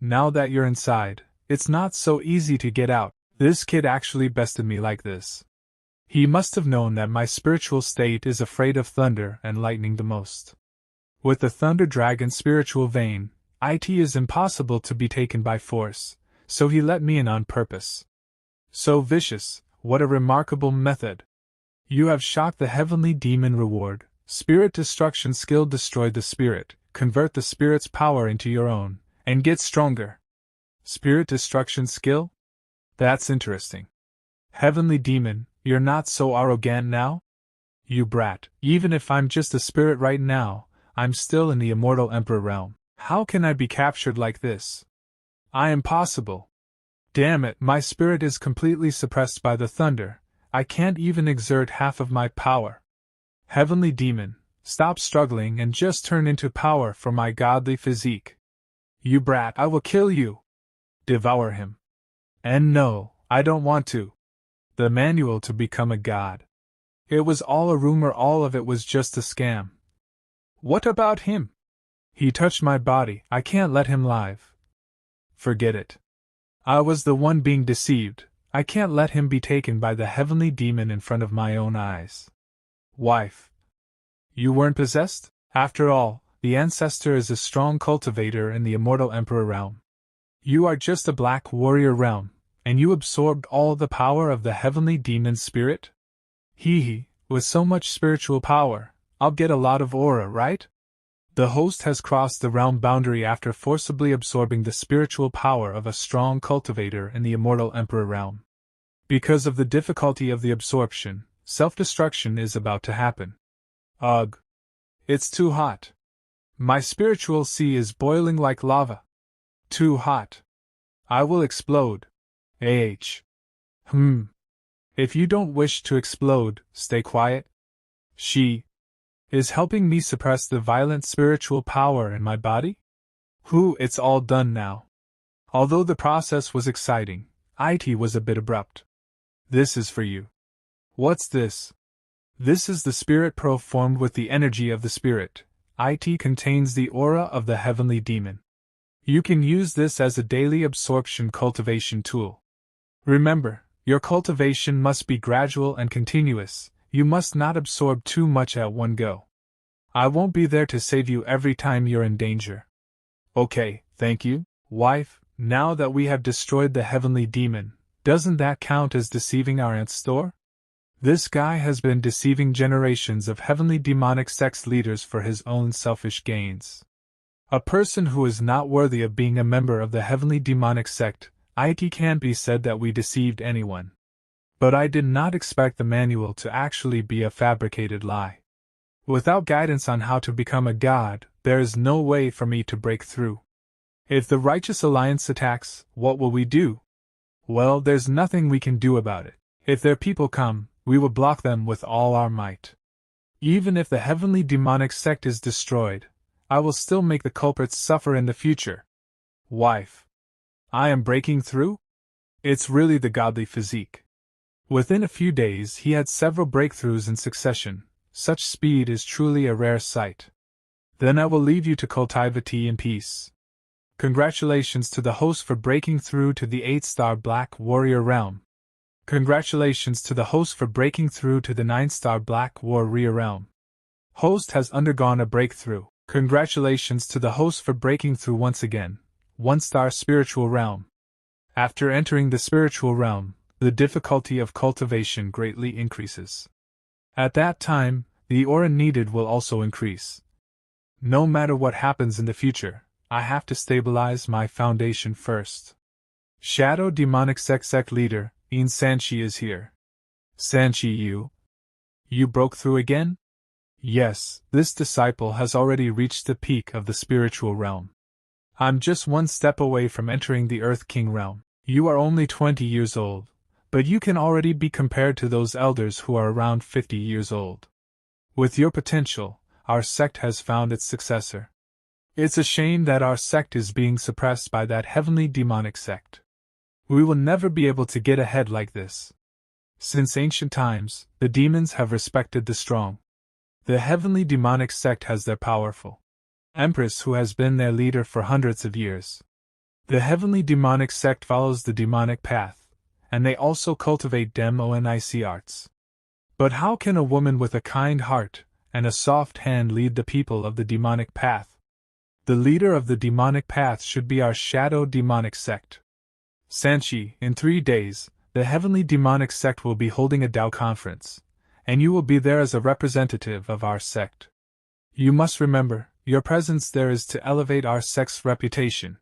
Now that you're inside, it's not so easy to get out. This kid actually bested me like this. He must have known that my spiritual state is afraid of thunder and lightning the most. With the Thunder Dragon spiritual vein, it is impossible to be taken by force, so he let me in on purpose. So vicious, what a remarkable method! You have shocked the heavenly demon reward. Spirit destruction skill: destroy the spirit, convert the spirit's power into your own, and get stronger. Spirit destruction skill? That's interesting. Heavenly demon, you're not so arrogant now? You brat, even if I'm just a spirit right now, I'm still in the immortal emperor realm. How can I be captured like this? I am possible. Damn it, my spirit is completely suppressed by the thunder. I can't even exert half of my power. Heavenly demon, stop struggling and just turn into power for my godly physique. You brat, I will kill you. Devour him. And no, I don't want to. The manual to become a god. It was all a rumor, all of it was just a scam. What about him? He touched my body, I can't let him live. Forget it. I was the one being deceived, I can't let him be taken by the heavenly demon in front of my own eyes. Wife. You weren't possessed? After all, the ancestor is a strong cultivator in the immortal emperor realm. You are just a black warrior realm, and you absorbed all the power of the heavenly demon spirit? Hee, with so much spiritual power, I'll get a lot of aura, right? The host has crossed the realm boundary after forcibly absorbing the spiritual power of a strong cultivator in the immortal emperor realm. Because of the difficulty of the absorption, self-destruction is about to happen. Ugh. It's too hot. My spiritual sea is boiling like lava. Too hot. I will explode. If you don't wish to explode, stay quiet. She is helping me suppress the violent spiritual power in my body? It's all done now. Although the process was exciting, it was a bit abrupt. This is for you. What's this? This is the Spirit Pearl formed with the energy of the Spirit. It contains the aura of the heavenly demon. You can use this as a daily absorption cultivation tool. Remember, your cultivation must be gradual and continuous. You must not absorb too much at one go. I won't be there to save you every time you're in danger. Okay, thank you, wife. Now that we have destroyed the heavenly demon, doesn't that count as deceiving our aunt's store? This guy has been deceiving generations of heavenly demonic sex leaders for his own selfish gains. A person who is not worthy of being a member of the heavenly demonic sect, it can't be said that we deceived anyone. But I did not expect the manual to actually be a fabricated lie. Without guidance on how to become a god, there is no way for me to break through. If the Righteous Alliance attacks, what will we do? Well, there's nothing we can do about it. If their people come, we will block them with all our might. Even if the heavenly demonic sect is destroyed, I will still make the culprits suffer in the future. Wife. I am breaking through? It's really the godly physique. Within a few days he had several breakthroughs in succession. Such speed is truly a rare sight. Then I will leave you to cultivate in peace. Congratulations to the host for breaking through to the 8-star Black Warrior realm. Congratulations to the host for breaking through to the 9-star Black Warrior realm. Host has undergone a breakthrough. Congratulations to the host for breaking through once again. 1-star Spiritual realm. After entering the spiritual realm, the difficulty of cultivation greatly increases. At that time, the aura needed will also increase. No matter what happens in the future, I have to stabilize my foundation first. Shadow Demonic Sect leader, Ian Sanchi is here. Sanchi, you broke through again? Yes, this disciple has already reached the peak of the spiritual realm. I'm just one step away from entering the Earth King realm. You are only 20 years old, but you can already be compared to those elders who are around 50 years old. With your potential, our sect has found its successor. It's a shame that our sect is being suppressed by that heavenly demonic sect. We will never be able to get ahead like this. Since ancient times, the demons have respected the strong. The heavenly demonic sect has their powerful empress who has been their leader for hundreds of years. The heavenly demonic sect follows the demonic path, and they also cultivate demonic arts. But how can a woman with a kind heart and a soft hand lead the people of the demonic path? The leader of the demonic path should be our shadow demonic sect. Sanchi, in 3 days, the heavenly demonic sect will be holding a Tao conference, and you will be there as a representative of our sect. You must remember, your presence there is to elevate our sect's reputation.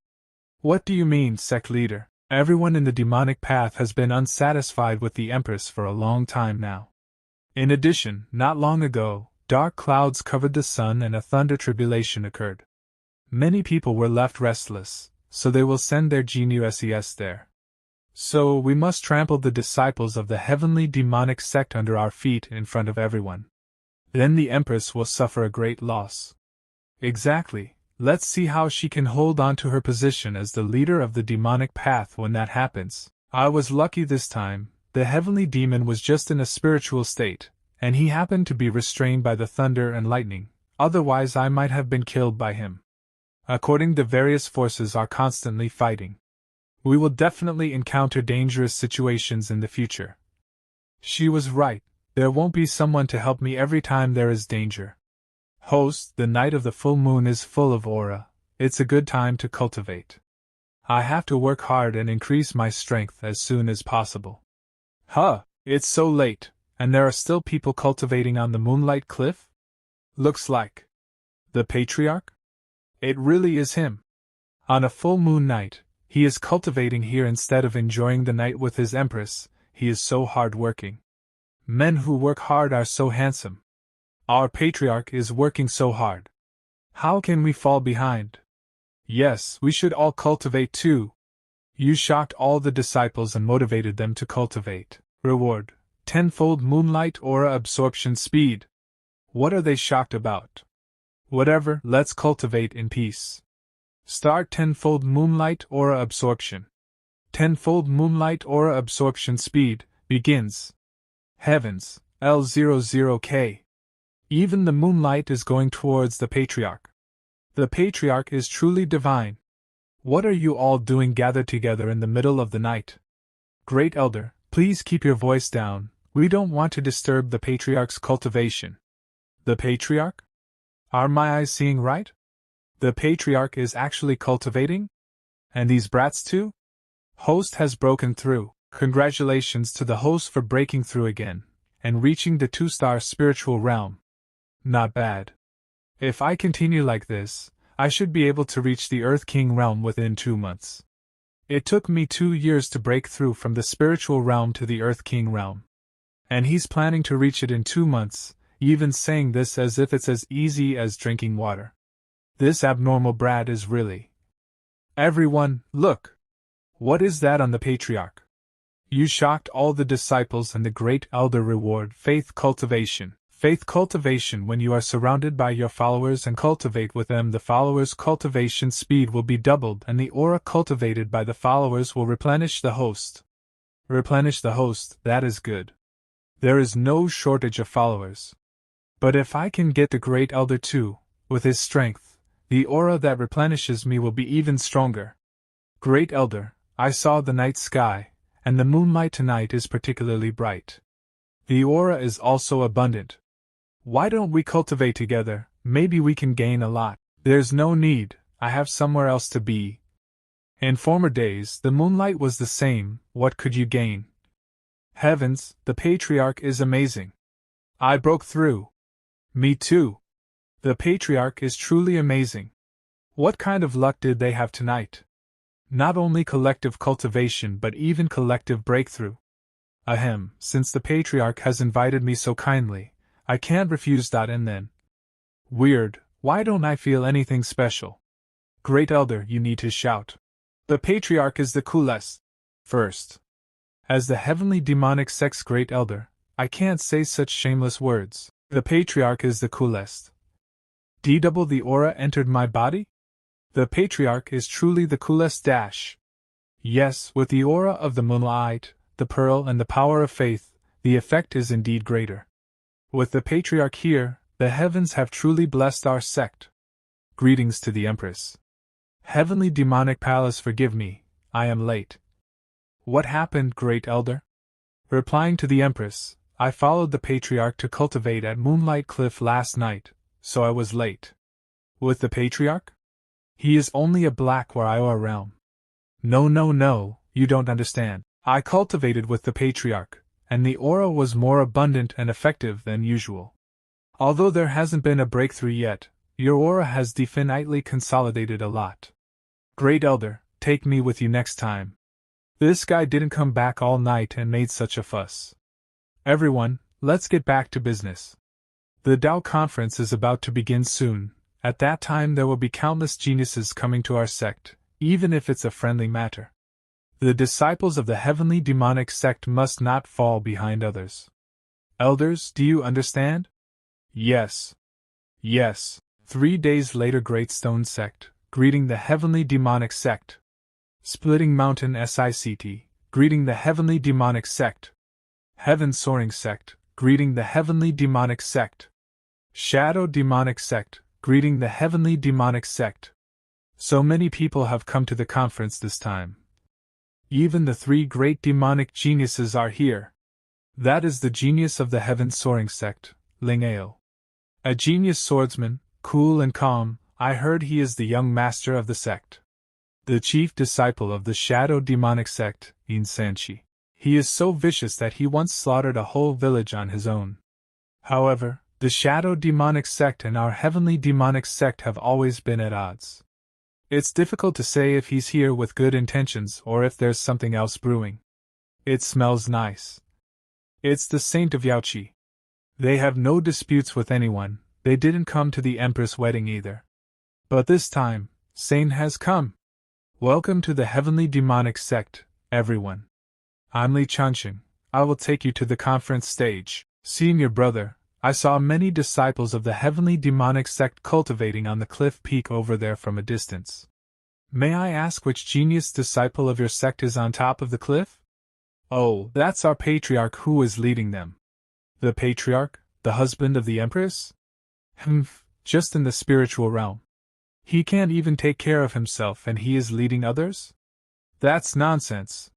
What do you mean, sect leader? Everyone in the demonic path has been unsatisfied with the Empress for a long time now. In addition, not long ago, dark clouds covered the sun and a thunder tribulation occurred. Many people were left restless, so they will send their geniuses there. So we must trample the disciples of the heavenly demonic sect under our feet in front of everyone. Then the Empress will suffer a great loss. Exactly. Let's see how she can hold on to her position as the leader of the demonic path when that happens. I was lucky this time. The heavenly demon was just in a spiritual state, and he happened to be restrained by the thunder and lightning, otherwise I might have been killed by him. According the various forces are constantly fighting. We will definitely encounter dangerous situations in the future. She was right, there won't be someone to help me every time there is danger. Host, the night of the full moon is full of aura, it's a good time to cultivate. I have to work hard and increase my strength as soon as possible. Huh, it's so late, and there are still people cultivating on the Moonlight Cliff? Looks like the Patriarch? It really is him. On a full moon night, he is cultivating here instead of enjoying the night with his Empress. He is so hard-working. Men who work hard are so handsome. Our Patriarch is working so hard. How can we fall behind? Yes, we should all cultivate too. You shocked all the disciples and motivated them to cultivate. Reward: 10-fold moonlight aura absorption speed. What are they shocked about? Whatever, let's cultivate in peace. Start 10-fold moonlight aura absorption. 10-fold moonlight aura absorption speed begins. Heavens, L00K. Even the moonlight is going towards the Patriarch. The Patriarch is truly divine. What are you all doing gathered together in the middle of the night? Great Elder, please keep your voice down, we don't want to disturb the Patriarch's cultivation. The Patriarch? Are my eyes seeing right? The Patriarch is actually cultivating? And these brats too? Host has broken through. Congratulations to the host for breaking through again, and reaching the 2-star spiritual realm. Not bad. If I continue like this, I should be able to reach the Earth King realm within 2 months. It took me 2 years to break through from the spiritual realm to the Earth King realm. And he's planning to reach it in 2 months, even saying this as if it's as easy as drinking water. This abnormal brat is really... Everyone, look! What is that on the Patriarch? You shocked all the disciples and the Great Elder reward faith cultivation. Faith cultivation: when you are surrounded by your followers and cultivate with them, the followers' cultivation speed will be doubled and the aura cultivated by the followers will replenish the host. Replenish the host, that is good. There is no shortage of followers. But if I can get the Great Elder too, with his strength, the aura that replenishes me will be even stronger. Great Elder, I saw the night sky, and the moonlight tonight is particularly bright. The aura is also abundant. Why don't we cultivate together? Maybe we can gain a lot. There's no need, I have somewhere else to be. In former days, the moonlight was the same, what could you gain? Heavens, the Patriarch is amazing. I broke through. Me too. The Patriarch is truly amazing. What kind of luck did they have tonight? Not only collective cultivation but even collective breakthrough. Ahem, since the Patriarch has invited me so kindly, I can't refuse. And then. Weird, why don't I feel anything special? Great Elder, you need to shout. The Patriarch is the coolest. First. As the heavenly demonic sect's Great Elder, I can't say such shameless words. The Patriarch is the coolest. Double the aura entered my body? The Patriarch is truly the coolest dash. Yes, with the aura of the moonlight, the pearl and the power of faith, the effect is indeed greater. With the Patriarch here, the heavens have truly blessed our sect. Greetings to the Empress. Heavenly Demonic Palace, forgive me, I am late. What happened, Great Elder? Replying to the Empress, I followed the Patriarch to cultivate at Moonlight Cliff last night, so I was late. With the Patriarch? He is only a Black Warrior realm. No, you don't understand. I cultivated with the Patriarch, and the aura was more abundant and effective than usual. Although there hasn't been a breakthrough yet, your aura has definitely consolidated a lot. Great Elder, take me with you next time. This guy didn't come back all night and made such a fuss. Everyone, let's get back to business. The Tao conference is about to begin soon. At that time there will be countless geniuses coming to our sect, even if it's a friendly matter. The disciples of the heavenly demonic sect must not fall behind others. Elders, do you understand? Yes. 3 days later, Great Stone Sect, greeting the heavenly demonic sect. Splitting Mountain SICT, greeting the heavenly demonic sect. Heaven Soaring Sect, greeting the heavenly demonic sect. Shadow Demonic Sect, greeting the heavenly demonic sect. So many people have come to the conference this time. Even the 3 great demonic geniuses are here. That is the genius of the Heaven Soaring Sect, Ling Ao. A genius swordsman, cool and calm. I heard he is the young master of the sect. The chief disciple of the Shadow Demonic Sect, Yin Sanchi. He is so vicious that he once slaughtered a whole village on his own. However, the Shadow Demonic Sect and our Heavenly Demonic Sect have always been at odds. It's difficult to say if he's here with good intentions or if there's something else brewing. It smells nice. It's the Saint of Yaoqi. They have no disputes with anyone, they didn't come to the Empress wedding either. But this time, Saint has come. Welcome to the Heavenly Demonic Sect, everyone. I'm Li Changqing. I will take you to the conference stage. Senior brother, I saw many disciples of the Heavenly Demonic Sect cultivating on the cliff peak over there from a distance. May I ask which genius disciple of your sect is on top of the cliff? Oh, that's our Patriarch who is leading them. The Patriarch, the husband of the Empress? Just in the spiritual realm. He can't even take care of himself and he is leading others? That's nonsense.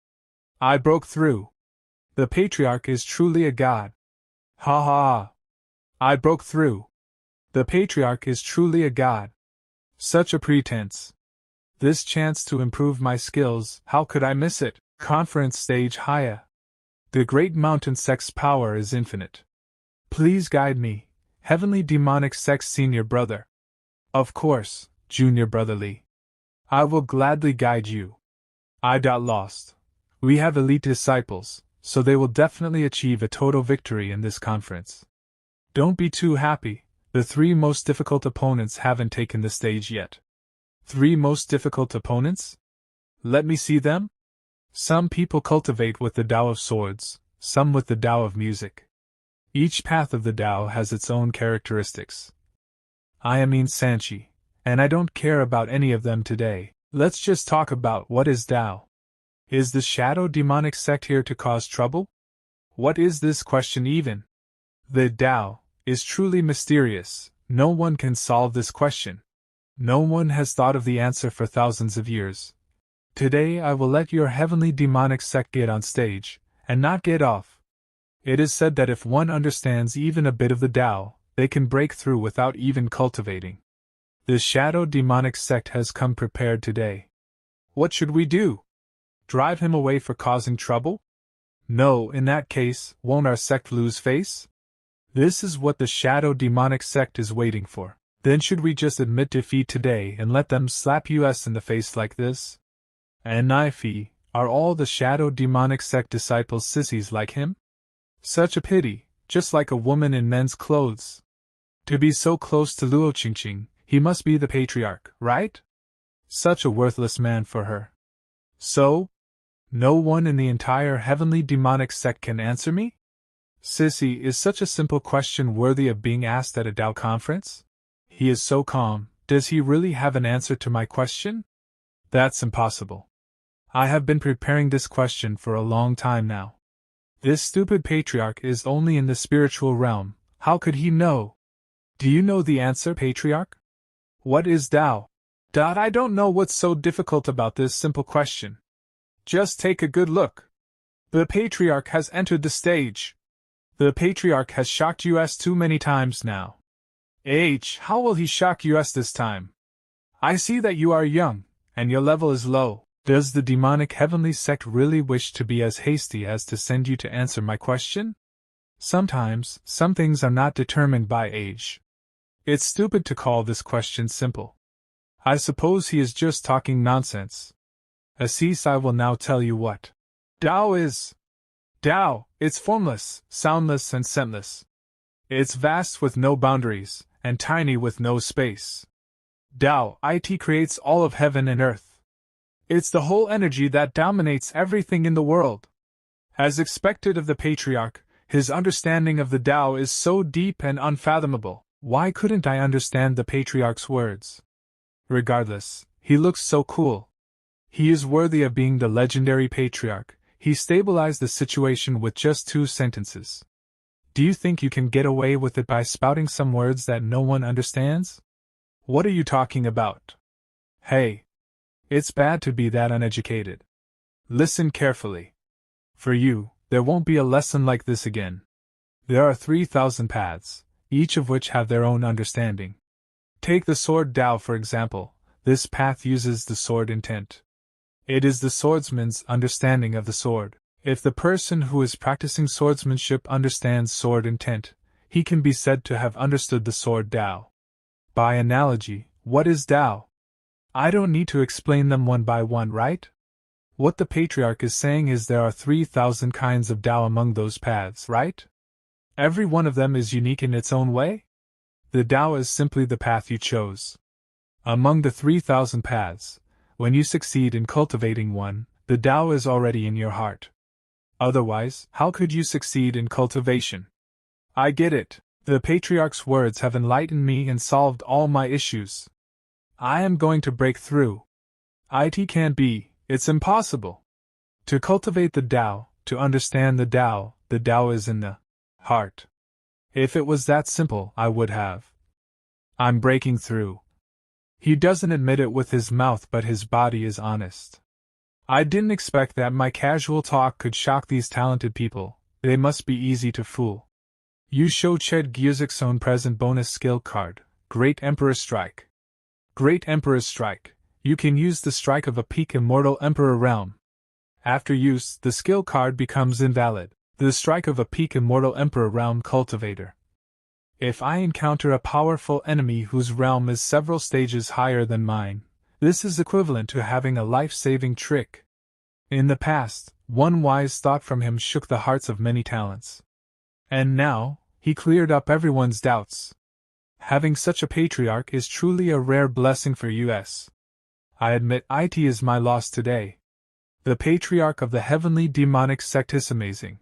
I broke through. The Patriarch is truly a god. Ha ha. I broke through. The Patriarch is truly a god. Such a pretense. This chance to improve my skills, how could I miss it? Conference stage Haya. The Great Mountain Sect's power is infinite. Please guide me, Heavenly Demonic Sect Senior Brother. Of course, Junior Brother Li. I will gladly guide you. I got lost. We have elite disciples, so they will definitely achieve a total victory in this conference. Don't be too happy, the 3 most difficult opponents haven't taken the stage yet. 3 most difficult opponents? Let me see them? Some people cultivate with the Tao of Swords, some with the Tao of Music. Each path of the Tao has its own characteristics. I am Yin Sanchi, and I don't care about any of them today. Let's just talk about what is Tao. Is the Shadow Demonic Sect here to cause trouble? What is this question even? The Tao is truly mysterious. No one can solve this question. No one has thought of the answer for thousands of years. Today I will let your Heavenly Demonic Sect get on stage, and not get off. It is said that if one understands even a bit of the Tao, they can break through without even cultivating. The Shadow Demonic Sect has come prepared today. What should we do? Drive him away for causing trouble? No, in that case, won't our sect lose face? This is what the Shadow Demonic Sect is waiting for. Then should we just admit defeat today and let them slap us in the face like this? And Naifi, are all the Shadow Demonic Sect disciples sissies like him? Such a pity, just like a woman in men's clothes. To be so close to Luo Qingqing, he must be the Patriarch, right? Such a worthless man for her. So? No one in the entire Heavenly Demonic Sect can answer me? Sissy, is such a simple question worthy of being asked at a Tao conference? He is so calm, does he really have an answer to my question? That's impossible. I have been preparing this question for a long time now. This stupid patriarch is only in the spiritual realm. How could he know? Do you know the answer, patriarch? What is Tao? I don't know what's so difficult about this simple question. Just take a good look. The patriarch has entered the stage. The patriarch has shocked us too many times now. How will he shock us this time? I see that you are young, and your level is low. Does the demonic heavenly sect really wish to be as hasty as to send you to answer my question? Sometimes, some things are not determined by age. It's stupid to call this question simple. I suppose he is just talking nonsense. Assis, I will now tell you what Tao is. Tao, it's formless, soundless and scentless. It's vast with no boundaries, and tiny with no space. Tao, it creates all of heaven and earth. It's the whole energy that dominates everything in the world. As expected of the patriarch, his understanding of the Tao is so deep and unfathomable. Why couldn't I understand the patriarch's words? Regardless, he looks so cool. He is worthy of being the legendary patriarch. He stabilized the situation with just 2 sentences. Do you think you can get away with it by spouting some words that no one understands? What are you talking about? Hey! It's bad to be that uneducated. Listen carefully. For you, there won't be a lesson like this again. There are 3,000 paths, each of which have their own understanding. Take the sword Tao for example. This path uses the sword intent. It is the swordsman's understanding of the sword. If the person who is practicing swordsmanship understands sword intent, he can be said to have understood the sword Tao. By analogy, what is Tao? I don't need to explain them one by one, right? What the patriarch is saying is there are 3,000 kinds of Tao among those paths, right? Every one of them is unique in its own way? The Tao is simply the path you chose. Among the 3,000 paths, when you succeed in cultivating one, the Tao is already in your heart. Otherwise, how could you succeed in cultivation? I get it. The patriarch's words have enlightened me and solved all my issues. I am going to break through. It can't be, it's impossible. To cultivate the Tao, to understand the Tao is in the heart. If it was that simple, I would have. I'm breaking through. He doesn't admit it with his mouth, but his body is honest. I didn't expect that my casual talk could shock these talented people. They must be easy to fool. You show Ched Gyuzik's own present bonus skill card, Great Emperor's Strike. Great Emperor's Strike. You can use the strike of a peak Immortal Emperor realm. After use, the skill card becomes invalid. The strike of a peak Immortal Emperor realm cultivator. If I encounter a powerful enemy whose realm is several stages higher than mine, this is equivalent to having a life-saving trick. In the past, one wise thought from him shook the hearts of many talents. And now, he cleared up everyone's doubts. Having such a patriarch is truly a rare blessing for us. I admit it is my loss today. The patriarch of the heavenly demonic sect is amazing.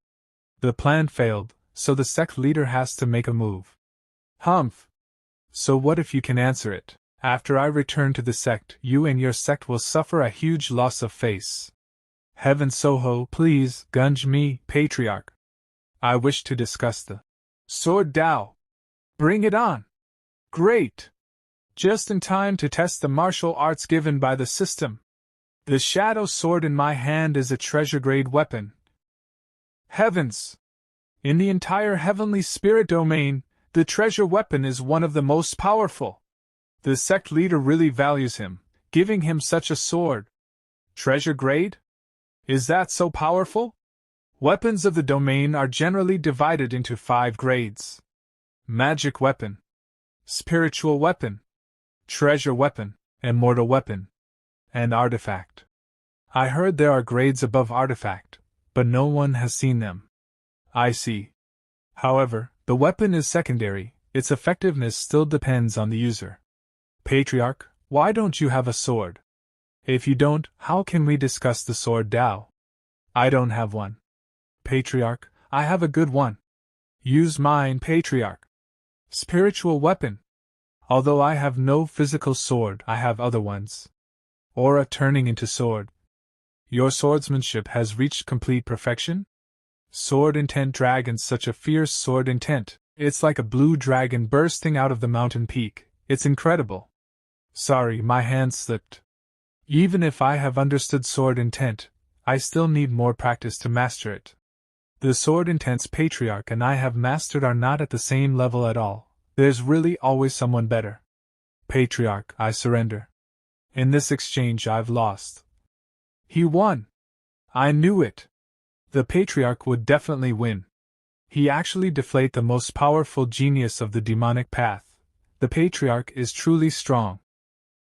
The plan failed, so the sect leader has to make a move. Humph! So what if you can answer it? After I return to the sect, you and your sect will suffer a huge loss of face. Heaven Soho, please, gunge me, patriarch. I wish to discuss the sword Tao. Bring it on! Great! Just in time to test the martial arts given by the system. The shadow sword in my hand is a treasure-grade weapon. Heavens! In the entire heavenly spirit domain, the treasure weapon is one of the most powerful. The sect leader really values him, giving him such a sword. Treasure grade? Is that so powerful? Weapons of the domain are generally divided into 5 grades. Magic weapon, spiritual weapon, treasure weapon, immortal weapon, and artifact. I heard there are grades above artifact, but no one has seen them. I see. However, the weapon is secondary, its effectiveness still depends on the user. Patriarch, why don't you have a sword? If you don't, how can we discuss the sword Tao? I don't have one. Patriarch, I have a good one. Use mine, Patriarch. Spiritual weapon. Although I have no physical sword, I have other ones. Aura turning into sword. Your swordsmanship has reached complete perfection? Sword intent dragon, such a fierce sword intent. It's like a blue dragon bursting out of the mountain peak. It's incredible. Sorry, my hand slipped. Even if I have understood sword intent, I still need more practice to master it. The sword intent's patriarch and I have mastered are not at the same level at all. There's really always someone better. Patriarch, I surrender. In this exchange I've lost. He won. I knew it. The patriarch would definitely win. He actually deflated the most powerful genius of the demonic path. The patriarch is truly strong.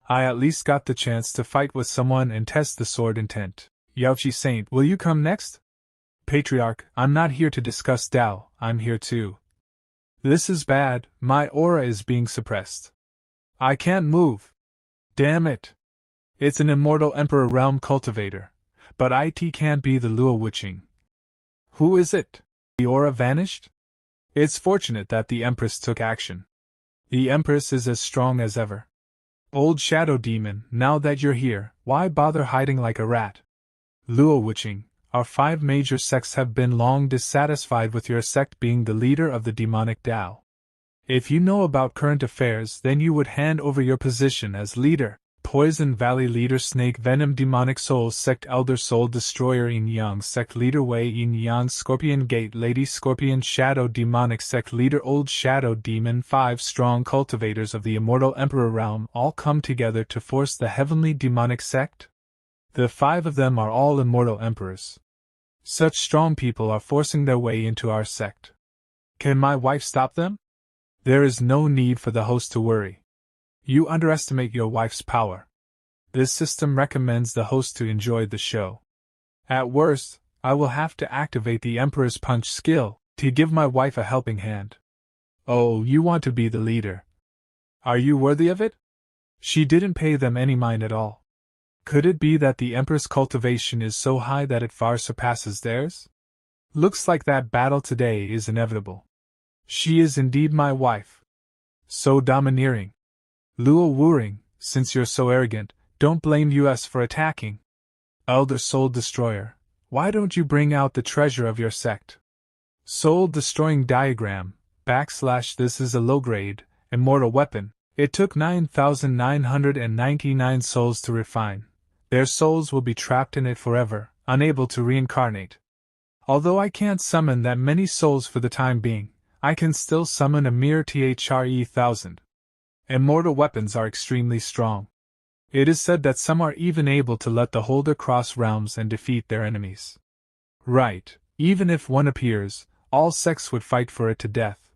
I at least got the chance to fight with someone and test the sword intent. Yaochi Saint, will you come next? Patriarch, I'm not here to discuss Tao, I'm here to. This is bad, my aura is being suppressed. I can't move. Damn it. It's an immortal Emperor Realm cultivator, but it can't be the Luo Wuqing. Who is it? The aura vanished? It's fortunate that the Empress took action. The Empress is as strong as ever. Old Shadow Demon, now that you're here, why bother hiding like a rat? Luo Wuqing, our 5 major sects have been long dissatisfied with your sect being the leader of the demonic Tao. If you know about current affairs, then you would hand over your position as leader. Poison Valley Leader Snake Venom Demonic Souls Sect Elder Soul Destroyer Yin Yang Sect Leader Wei Yin Yang Scorpion Gate Lady Scorpion Shadow Demonic Sect Leader Old Shadow Demon 5 strong cultivators of the Immortal Emperor Realm all come together to force the Heavenly Demonic Sect? The 5 of them are all Immortal Emperors. Such strong people are forcing their way into our sect. Can my wife stop them? There is no need for the host to worry. You underestimate your wife's power. This system recommends the host to enjoy the show. At worst, I will have to activate the Emperor's Punch skill to give my wife a helping hand. Oh, you want to be the leader. Are you worthy of it? She didn't pay them any mind at all. Could it be that the Emperor's cultivation is so high that it far surpasses theirs? Looks like that battle today is inevitable. She is indeed my wife. So domineering. Luo Wuring, since you're so arrogant, don't blame us for attacking. Elder Soul Destroyer, why don't you bring out the treasure of your sect? Soul Destroying Diagram, / this is a low-grade, immortal weapon. It took 9,999 souls to refine. Their souls will be trapped in it forever, unable to reincarnate. Although I can't summon that many souls for the time being, I can still summon a mere THRE-1,000. Immortal weapons are extremely strong. It is said that some are even able to let the holder cross realms and defeat their enemies. Right, even if one appears, all sects would fight for it to death.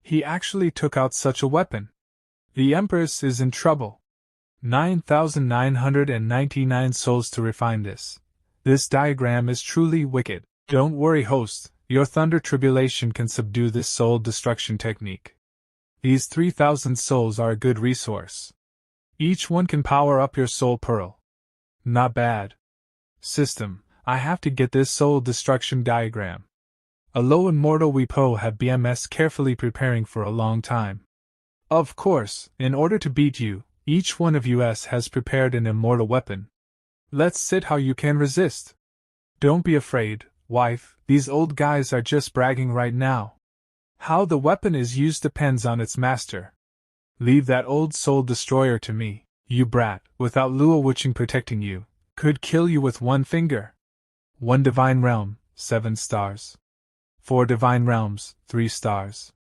He actually took out such a weapon. The Empress is in trouble. 9,999 souls to refine this. This diagram is truly wicked. Don't worry, host, your Thunder Tribulation can subdue this soul destruction technique. These 3,000 souls are a good resource. Each one can power up your soul pearl. Not bad. System, I have to get this soul destruction diagram. A low immortal Weepo have BMS carefully preparing for a long time. Of course, in order to beat you, each one of us has prepared an immortal weapon. Let's see how you can resist. Don't be afraid, wife, these old guys are just bragging right now. How the weapon is used depends on its master. Leave that old soul destroyer to me, you brat, without Luo Wuqing protecting you, could kill you with one finger. 1 Divine Realm, 7 stars. 4 Divine Realms, 3 stars.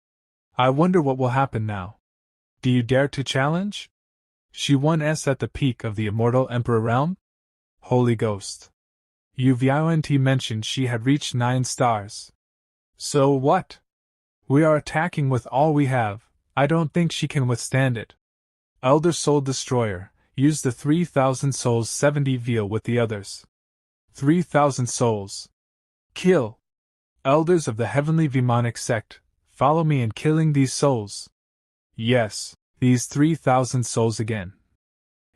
I wonder what will happen now. Do you dare to challenge? She won S at the peak of the Immortal Emperor Realm? Holy Ghost. Yuviant mentioned she had reached 9 stars. So what? We are attacking with all we have. I don't think she can withstand it. Elder Soul Destroyer, use the 3,000 souls 70 veal with the others. 3,000 souls. Kill. Elders of the Heavenly Demonic Sect, follow me in killing these souls. Yes, these 3,000 souls again.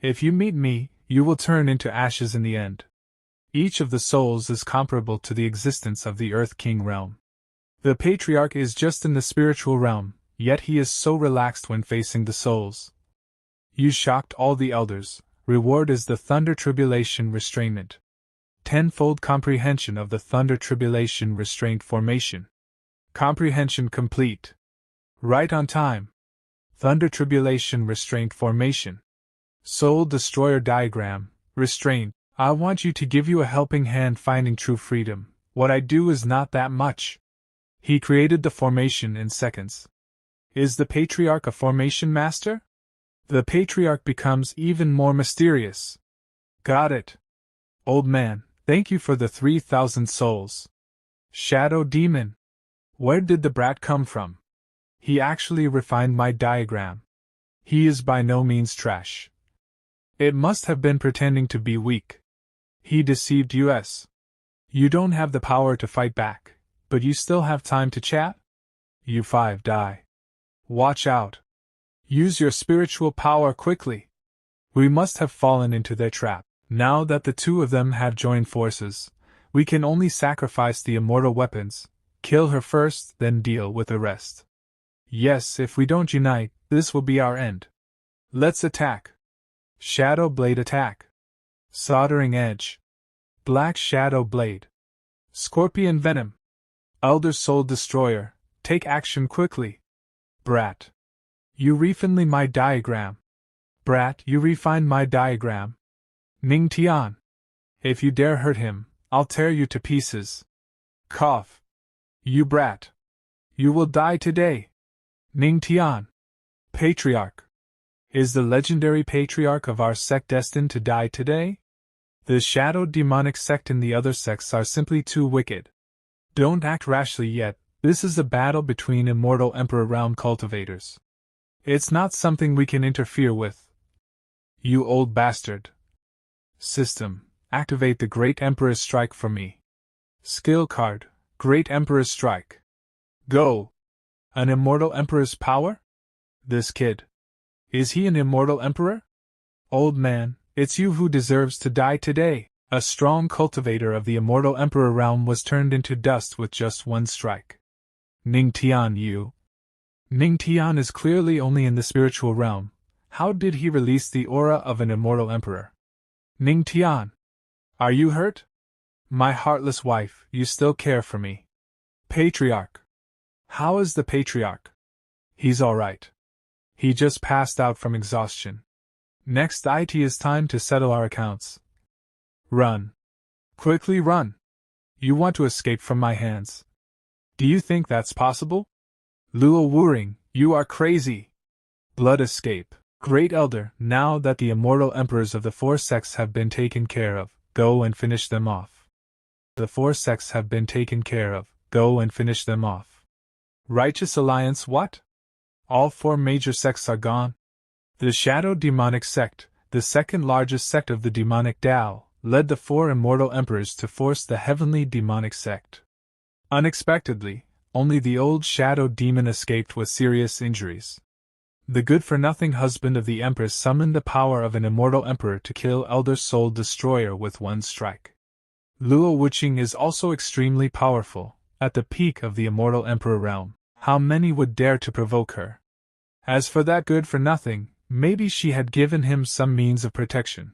If you meet me, you will turn into ashes in the end. Each of the souls is comparable to the existence of the Earth King realm. The Patriarch is just in the spiritual realm, yet he is so relaxed when facing the souls. You shocked all the elders. Reward is the Thunder Tribulation Restrainment. tenfold comprehension of the Thunder Tribulation Restraint Formation. Comprehension complete. Right on time. Thunder Tribulation Restraint Formation. Soul Destroyer Diagram. Restraint. I want you to give you a helping hand finding true freedom. What I do is not that much. He created the formation in seconds. Is the Patriarch a formation master? The Patriarch becomes even more mysterious. Got it. Old man, thank you for the 3,000 souls. Shadow Demon. Where did the brat come from? He actually refined my diagram. He is by no means trash. It must have been pretending to be weak. He deceived us. You don't have the power to fight back, but you still have time to chat? You 5 die. Watch out. Use your spiritual power quickly. We must have fallen into their trap. Now that the two of them have joined forces, we can only sacrifice the immortal weapons, kill her first, then deal with the rest. Yes, if we don't unite, this will be our end. Let's attack. Shadow Blade attack. Soldering Edge. Black Shadow Blade. Scorpion Venom. Elder Soul Destroyer, take action quickly. Brat. You refined my diagram. Brat, you refined my diagram. Ning Tian. If you dare hurt him, I'll tear you to pieces. Cough. You brat. You will die today. Ning Tian. Patriarch. Is the legendary patriarch of our sect destined to die today? The shadow demonic sect and the other sects are simply too wicked. Don't act rashly yet, this is a battle between immortal Emperor Realm cultivators. It's not something we can interfere with. You old bastard. System, activate the Great Emperor's Strike for me. Skill card, Great Emperor's Strike. Go! An immortal Emperor's power? This kid. Is he an immortal Emperor? Old man, it's you who deserves to die today. A strong cultivator of the immortal Emperor realm was turned into dust with just one strike. Ning Tian, you. Ning Tian is clearly only in the spiritual realm. How did he release the aura of an immortal Emperor? Ning Tian. Are you hurt? My heartless wife, you still care for me. Patriarch. How is the Patriarch? He's alright. He just passed out from exhaustion. Next it is time to settle our accounts. Run. Quickly run. You want to escape from my hands. Do you think that's possible? Luo Wuring, you are crazy. Blood escape. Great Elder, now that the immortal emperors of the 4 sects have been taken care of, go and finish them off. The 4 sects have been taken care of, go and finish them off. Righteous Alliance what? All 4 major sects are gone? The Shadow Demonic Sect, the second largest sect of the demonic Tao, led the 4 immortal emperors to force the Heavenly Demonic Sect. Unexpectedly, only the old Shadow Demon escaped with serious injuries. The good-for-nothing husband of the Empress summoned the power of an immortal emperor to kill Elder Soul Destroyer with one strike. Luo Wuqing is also extremely powerful, at the peak of the immortal emperor realm. How many would dare to provoke her? As for that good-for-nothing, maybe she had given him some means of protection.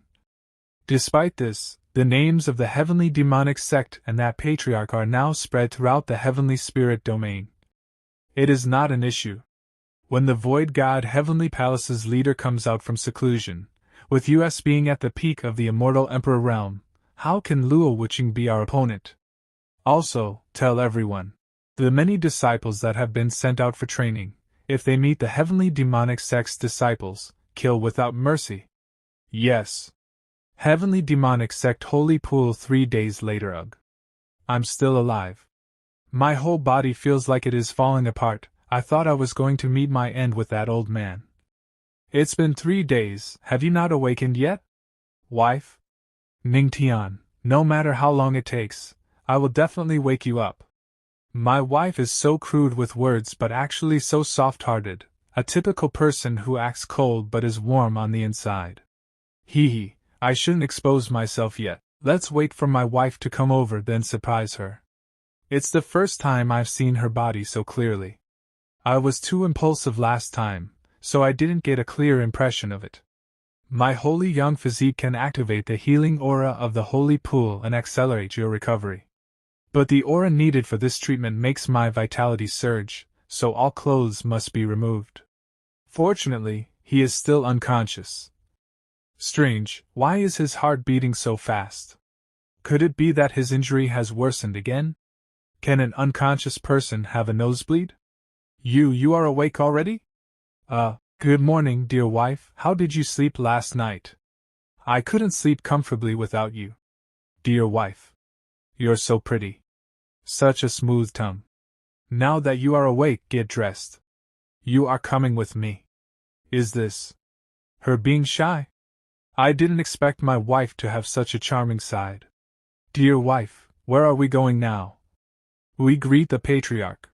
Despite this, the names of the Heavenly Demonic Sect and that Patriarch are now spread throughout the Heavenly Spirit domain. It is not an issue. When the Void God Heavenly Palace's leader comes out from seclusion, with us being at the peak of the Immortal Emperor realm, how can Luo Wuqing be our opponent? Also, tell everyone, the many disciples that have been sent out for training, if they meet the Heavenly Demonic Sect's disciples, kill without mercy. Yes. Heavenly Demonic Sect Holy Pool 3 days later. Ugh. I'm still alive. My whole body feels like it is falling apart. I thought I was going to meet my end with that old man. It's been 3 days, have you not awakened yet? Wife? Ning Tian, no matter how long it takes, I will definitely wake you up. My wife is so crude with words but actually so soft-hearted, a typical person who acts cold but is warm on the inside. Hee hee, I shouldn't expose myself yet. Let's wait for my wife to come over then surprise her. It's the first time I've seen her body so clearly. I was too impulsive last time, so I didn't get a clear impression of it. My holy young physique can activate the healing aura of the holy pool and accelerate your recovery. But the aura needed for this treatment makes my vitality surge, so all clothes must be removed. Fortunately, he is still unconscious. Strange, why is his heart beating so fast? Could it be that his injury has worsened again? Can an unconscious person have a nosebleed? You are awake already? Good morning, dear wife. How did you sleep last night? I couldn't sleep comfortably without you. Dear wife. You're so pretty. Such a smooth tongue. Now that you are awake, get dressed. You are coming with me. Is this her being shy? I didn't expect my wife to have such a charming side. Dear wife, where are we going now? We greet the patriarch.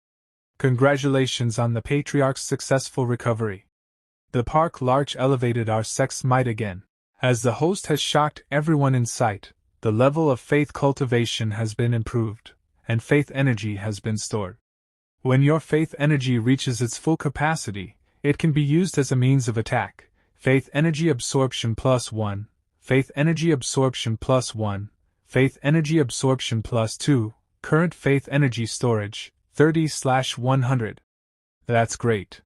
Congratulations on the patriarch's successful recovery. The park larch elevated our sex might again. As the host has shocked everyone in sight, the level of faith cultivation has been improved, and faith energy has been stored. When your faith energy reaches its full capacity, it can be used as a means of attack. Faith energy absorption +1, faith energy absorption +1, faith energy absorption +2, current faith energy storage, 30/100. That's great.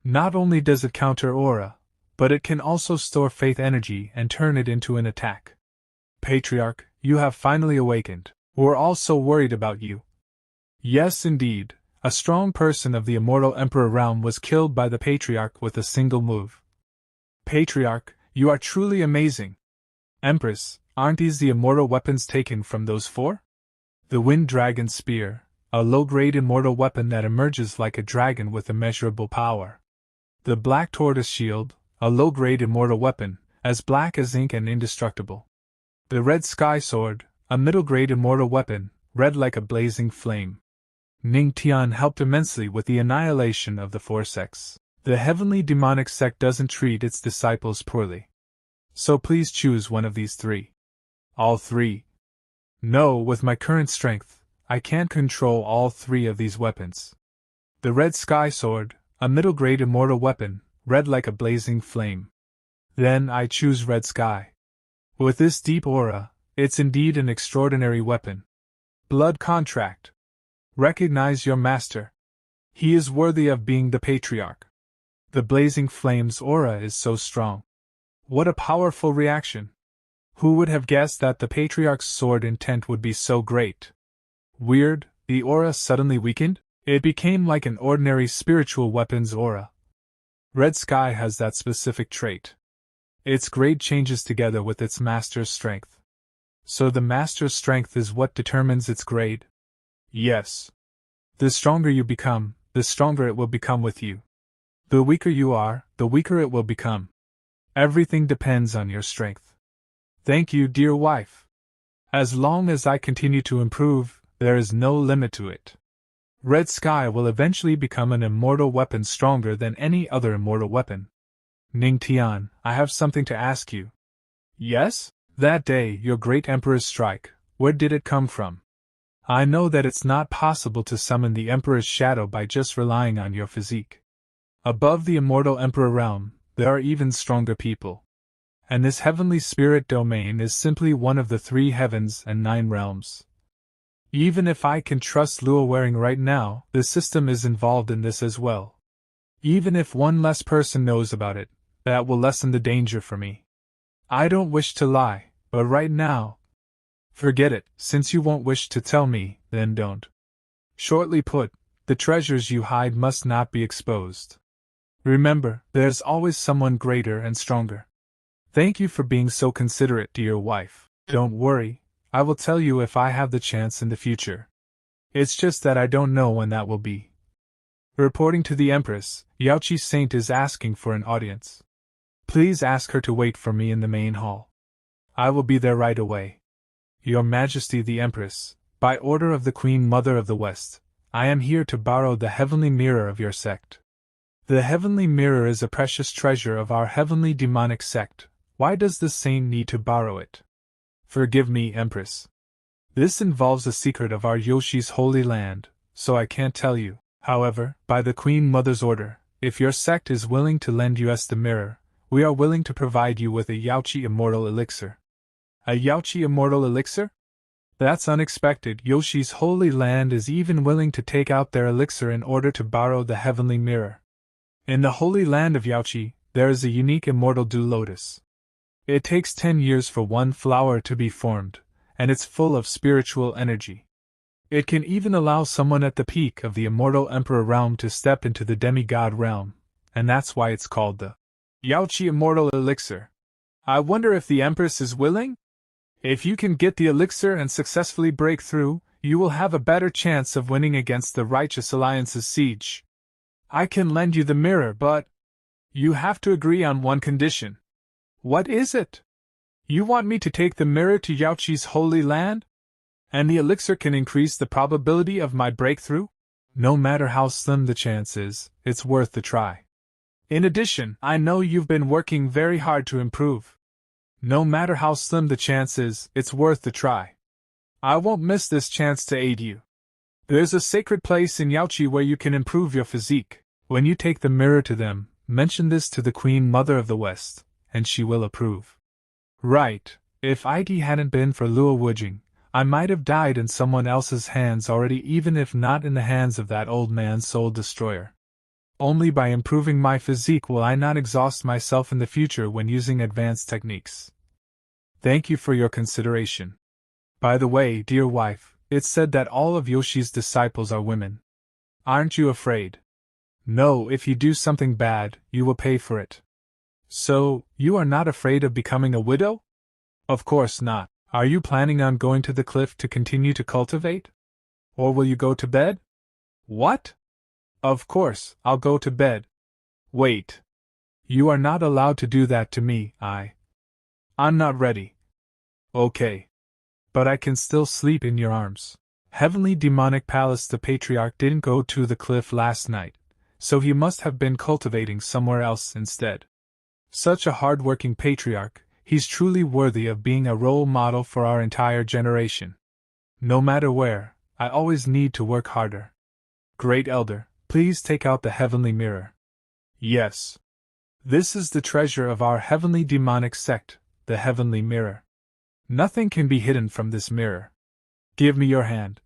Not only does it counter aura, but it can also store faith energy and turn it into an attack. Patriarch, you have finally awakened. We're all so worried about you. Yes, indeed, a strong person of the immortal Emperor realm was killed by the Patriarch with a single move. Patriarch, you are truly amazing. Empress, aren't these the immortal weapons taken from those four? The Wind Dragon Spear, a low-grade immortal weapon that emerges like a dragon with immeasurable power. The Black Tortoise Shield, a low-grade immortal weapon, as black as ink and indestructible. The Red Sky Sword, a middle-grade immortal weapon, red like a blazing flame. Ning Tian helped immensely with the annihilation of the four sects. The heavenly demonic sect doesn't treat its disciples poorly. So please choose one of these three. All three. No, with my current strength, I can't control all three of these weapons. The Red Sky Sword, a middle-grade immortal weapon, red like a blazing flame. Then I choose Red Sky. With this deep aura, it's indeed an extraordinary weapon. Blood contract. Recognize your master. He is worthy of being the Patriarch. The blazing flame's aura is so strong. What a powerful reaction. Who would have guessed that the Patriarch's sword intent would be so great? Weird, the aura suddenly weakened? It became like an ordinary spiritual weapon's aura. Red Sky has that specific trait. Its grade changes together with its master's strength. So the master's strength is what determines its grade? Yes. The stronger you become, the stronger it will become with you. The weaker you are, the weaker it will become. Everything depends on your strength. Thank you, dear wife. As long as I continue to improve, there is no limit to it. Red Sky will eventually become an immortal weapon stronger than any other immortal weapon. Ning Tian, I have something to ask you. Yes? That day, your great Emperor's strike, where did it come from? I know that it's not possible to summon the Emperor's shadow by just relying on your physique. Above the immortal Emperor realm, there are even stronger people. And this heavenly spirit domain is simply one of the 3 heavens and 9 realms. Even if I can trust Luo Waring right now, the system is involved in this as well. Even if one less person knows about it, that will lessen the danger for me. I don't wish to lie, but right now, forget it. Since you won't wish to tell me, then don't. Shortly put, the treasures you hide must not be exposed. Remember, there's always someone greater and stronger. Thank you for being so considerate, dear wife. Don't worry, I will tell you if I have the chance in the future. It's just that I don't know when that will be. Reporting to the Empress, Yaoqi Saint is asking for an audience. Please ask her to wait for me in the main hall. I will be there right away. Your Majesty the Empress, by order of the Queen Mother of the West, I am here to borrow the heavenly mirror of your sect. The heavenly mirror is a precious treasure of our heavenly demonic sect. Why does the saint need to borrow it? Forgive me, Empress. This involves a secret of our Yoshi's holy land, so I can't tell you. However, by the Queen Mother's order, if your sect is willing to lend us the mirror, we are willing to provide you with a Yaoqi Immortal Elixir. A Yaoqi Immortal Elixir? That's unexpected. Yoshi's Holy Land is even willing to take out their elixir in order to borrow the Heavenly Mirror. In the Holy Land of Yaoqi, there is a unique immortal dew lotus. It takes 10 years for one flower to be formed, and it's full of spiritual energy. It can even allow someone at the peak of the Immortal Emperor realm to step into the demigod realm, and that's why it's called the Yaoqi Immortal Elixir. I wonder if the Empress is willing? If you can get the elixir and successfully break through, you will have a better chance of winning against the Righteous Alliance's siege. I can lend you the mirror, but you have to agree on one condition. What is it? You want me to take the mirror to Yaoqi's Holy Land? And the elixir can increase the probability of my breakthrough? No matter how slim the chance is, it's worth the try. In addition, I know you've been working very hard to improve. No matter how slim the chance is, it's worth the try. I won't miss this chance to aid you. There's a sacred place in Yaoqi where you can improve your physique. When you take the mirror to them, mention this to the Queen Mother of the West, and she will approve. Right, if it hadn't been for Luo Wujing, I might have died in someone else's hands already, even if not in the hands of that old man's soul destroyer. Only by improving my physique will I not exhaust myself in the future when using advanced techniques. Thank you for your consideration. By the way, dear wife, it's said that all of Yoshi's disciples are women. Aren't you afraid? No, if you do something bad, you will pay for it. So, you are not afraid of becoming a widow? Of course not. Are you planning on going to the cliff to continue to cultivate? Or will you go to bed? What? Of course, I'll go to bed. Wait. You are not allowed to do that to me, I'm not ready. Okay. But I can still sleep in your arms. Heavenly Demonic Palace. The Patriarch didn't go to the cliff last night, so he must have been cultivating somewhere else instead. Such a hard-working Patriarch, he's truly worthy of being a role model for our entire generation. No matter where, I always need to work harder. Great Elder, please take out the Heavenly Mirror. Yes. This is the treasure of our Heavenly Demonic Sect, the Heavenly Mirror. Nothing can be hidden from this mirror. Give me your hand.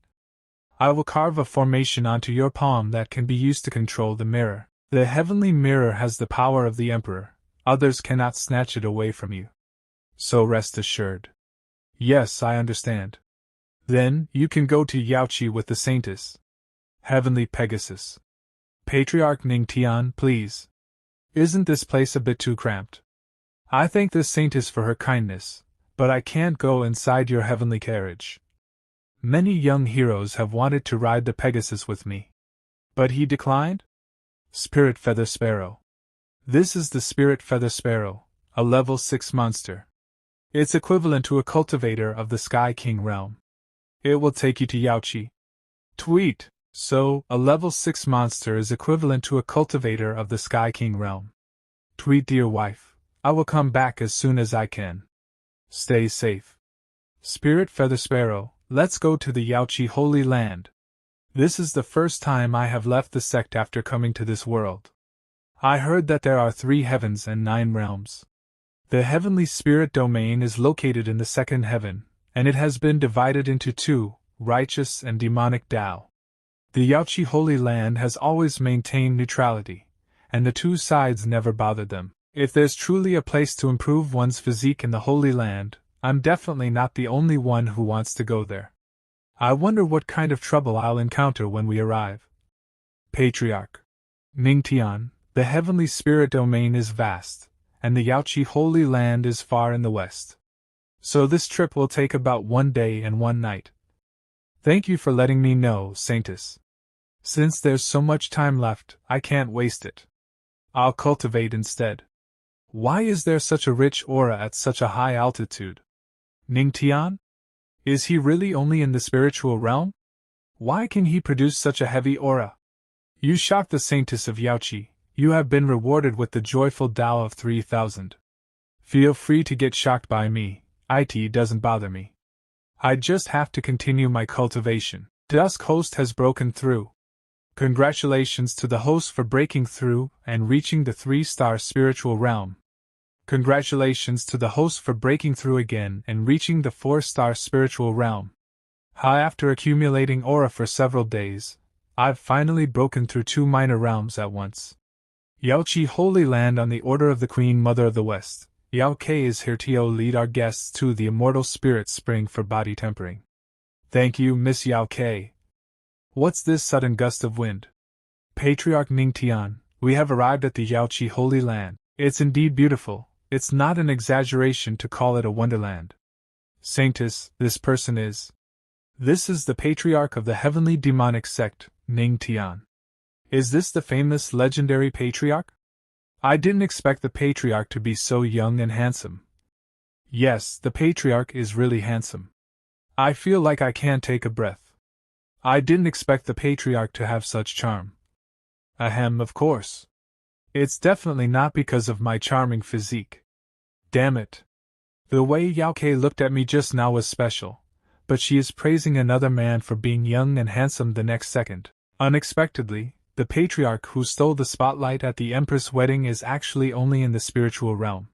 I will carve a formation onto your palm that can be used to control the mirror. The Heavenly Mirror has the power of the Emperor. Others cannot snatch it away from you. So rest assured. Yes, I understand. Then, you can go to Yaoqi with the Saintess. Heavenly Pegasus. Patriarch Ningtian, please. Isn't this place a bit too cramped? I thank the Saintess for her kindness, but I can't go inside your heavenly carriage. Many young heroes have wanted to ride the Pegasus with me. But he declined? Spirit Feather Sparrow. This is the Spirit Feather Sparrow, a level 6 monster. It's equivalent to a cultivator of the Sky King realm. It will take you to Yaoqi. Tweet. So, a level 6 monster is equivalent to a cultivator of the Sky King realm. Tweet, dear wife. I will come back as soon as I can. Stay safe. Spirit Feather Sparrow, let's go to the Yaoqi Holy Land. This is the first time I have left the sect after coming to this world. I heard that there are 3 heavens and 9 realms. The Heavenly Spirit Domain is located in the 2nd heaven, and it has been divided into 2, righteous and demonic Tao. The Yaoqi Holy Land has always maintained neutrality, and the 2 sides never bothered them. If there's truly a place to improve one's physique in the Holy Land, I'm definitely not the only one who wants to go there. I wonder what kind of trouble I'll encounter when we arrive. Patriarch Ningtian, the Heavenly Spirit Domain is vast, and the Yaoqi Holy Land is far in the west. So this trip will take about 1 day and 1 night. Thank you for letting me know, Saintess. Since there's so much time left, I can't waste it. I'll cultivate instead. Why is there such a rich aura at such a high altitude? Ningtian? Is he really only in the spiritual realm? Why can he produce such a heavy aura? You shocked the Saintess of Yaoqi. You have been rewarded with the joyful Tao of 3000. Feel free to get shocked by me, it doesn't bother me. I just have to continue my cultivation. Dusk Host has broken through. Congratulations to the host for breaking through and reaching the 3-star spiritual realm. Congratulations to the host for breaking through again and reaching the 4-star spiritual realm. How after accumulating aura for several days, I've finally broken through 2 minor realms at once. Yaoqi Holy Land on the order of the Queen Mother of the West. Yao Ke is here to lead our guests to the immortal spirit spring for body tempering. Thank you, Miss Yao Ke. What's this sudden gust of wind? Patriarch Ningtian, we have arrived at the Yaoqi Holy Land. It's indeed beautiful. It's not an exaggeration to call it a wonderland. Saintess, this person is. This is the patriarch of the heavenly demonic sect, Ningtian. Is this the famous legendary patriarch? I didn't expect the patriarch to be so young and handsome. Yes, the patriarch is really handsome. I feel like I can't take a breath. I didn't expect the patriarch to have such charm. Ahem, of course. It's definitely not because of my charming physique. Damn it. The way Yao Ke looked at me just now was special, but she is praising another man for being young and handsome the next second. Unexpectedly, the patriarch who stole the spotlight at the Empress' wedding is actually only in the spiritual realm.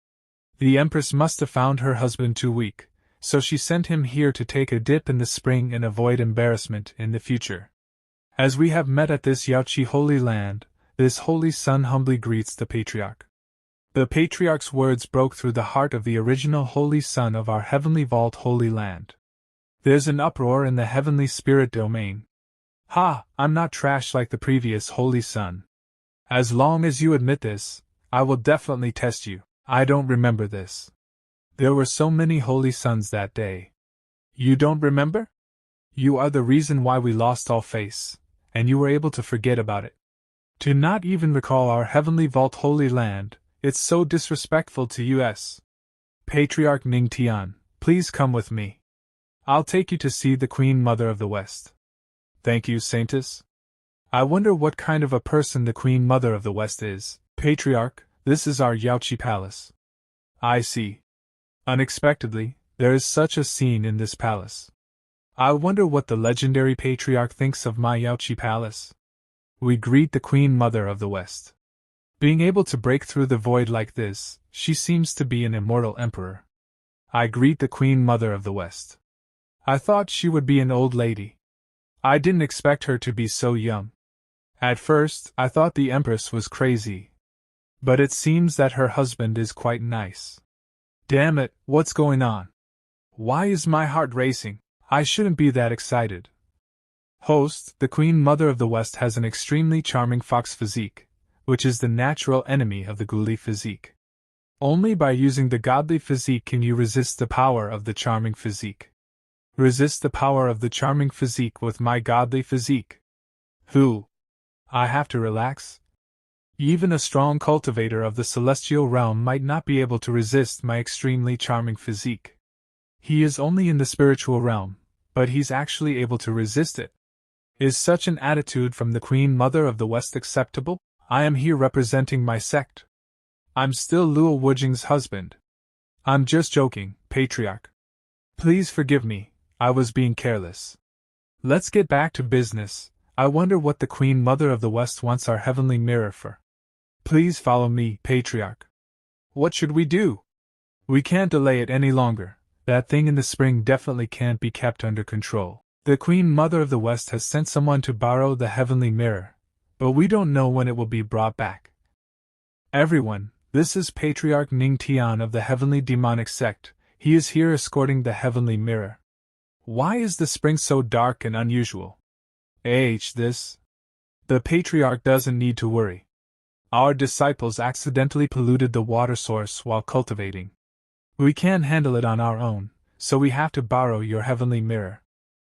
The Empress must have found her husband too weak, so she sent him here to take a dip in the spring and avoid embarrassment in the future. As we have met at this Yaoqi Holy Land, this holy son humbly greets the patriarch. The patriarch's words broke through the heart of the original holy son of our heavenly vault Holy Land. There's an uproar in the heavenly spirit domain. Ha, I'm not trash like the previous holy son. As long as you admit this, I will definitely test you. I don't remember this. There were so many holy sons that day. You don't remember? You are the reason why we lost all face, and you were able to forget about it. To not even recall our heavenly vault Holy Land, it's so disrespectful to us. Patriarch Ningtian, please come with me. I'll take you to see the Queen Mother of the West. Thank you, Saintess. I wonder what kind of a person the Queen Mother of the West is. Patriarch, this is our Yaoqi Palace. I see. Unexpectedly, there is such a scene in this palace. I wonder what the legendary patriarch thinks of my Yaoqi Palace. We greet the Queen Mother of the West. Being able to break through the void like this, she seems to be an immortal emperor. I greet the Queen Mother of the West. I thought she would be an old lady. I didn't expect her to be so young. At first, I thought the Empress was crazy. But it seems that her husband is quite nice. Damn it, what's going on? Why is my heart racing? I shouldn't be that excited. Host, the Queen Mother of the West has an extremely charming fox physique, which is the natural enemy of the ghoulie physique. Only by using the godly physique can you resist the power of the charming physique. Resist the power of the charming physique with my godly physique. Who? I have to relax? Even a strong cultivator of the celestial realm might not be able to resist my extremely charming physique. He is only in the spiritual realm, but he's actually able to resist it. Is such an attitude from the Queen Mother of the West acceptable? I am here representing my sect. I'm still Luo Wujing's husband. I'm just joking, Patriarch. Please forgive me, I was being careless. Let's get back to business. I wonder what the Queen Mother of the West wants our heavenly mirror for. Please follow me, Patriarch. What should we do? We can't delay it any longer. That thing in the spring definitely can't be kept under control. The Queen Mother of the West has sent someone to borrow the heavenly mirror, but we don't know when it will be brought back. Everyone, this is Patriarch Ningtian of the Heavenly Demonic Sect. He is here escorting the heavenly mirror. Why is the spring so dark and unusual? This. The Patriarch doesn't need to worry. Our disciples accidentally polluted the water source while cultivating. We can't handle it on our own, so we have to borrow your heavenly mirror.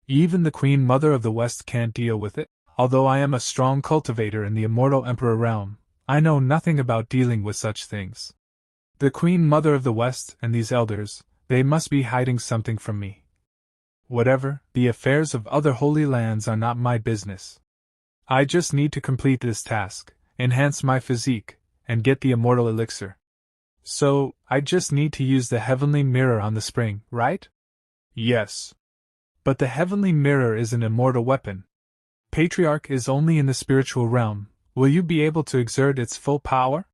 Even the Queen Mother of the West can't deal with it. Although I am a strong cultivator in the immortal Emperor realm, I know nothing about dealing with such things. The Queen Mother of the West and these elders, they must be hiding something from me. Whatever, the affairs of other holy lands are not my business. I just need to complete this task, enhance my physique, and get the immortal elixir. So, I just need to use the heavenly mirror on the spring, right? Yes. But the heavenly mirror is an immortal weapon. Patriarch is only in the spiritual realm. Will you be able to exert its full power?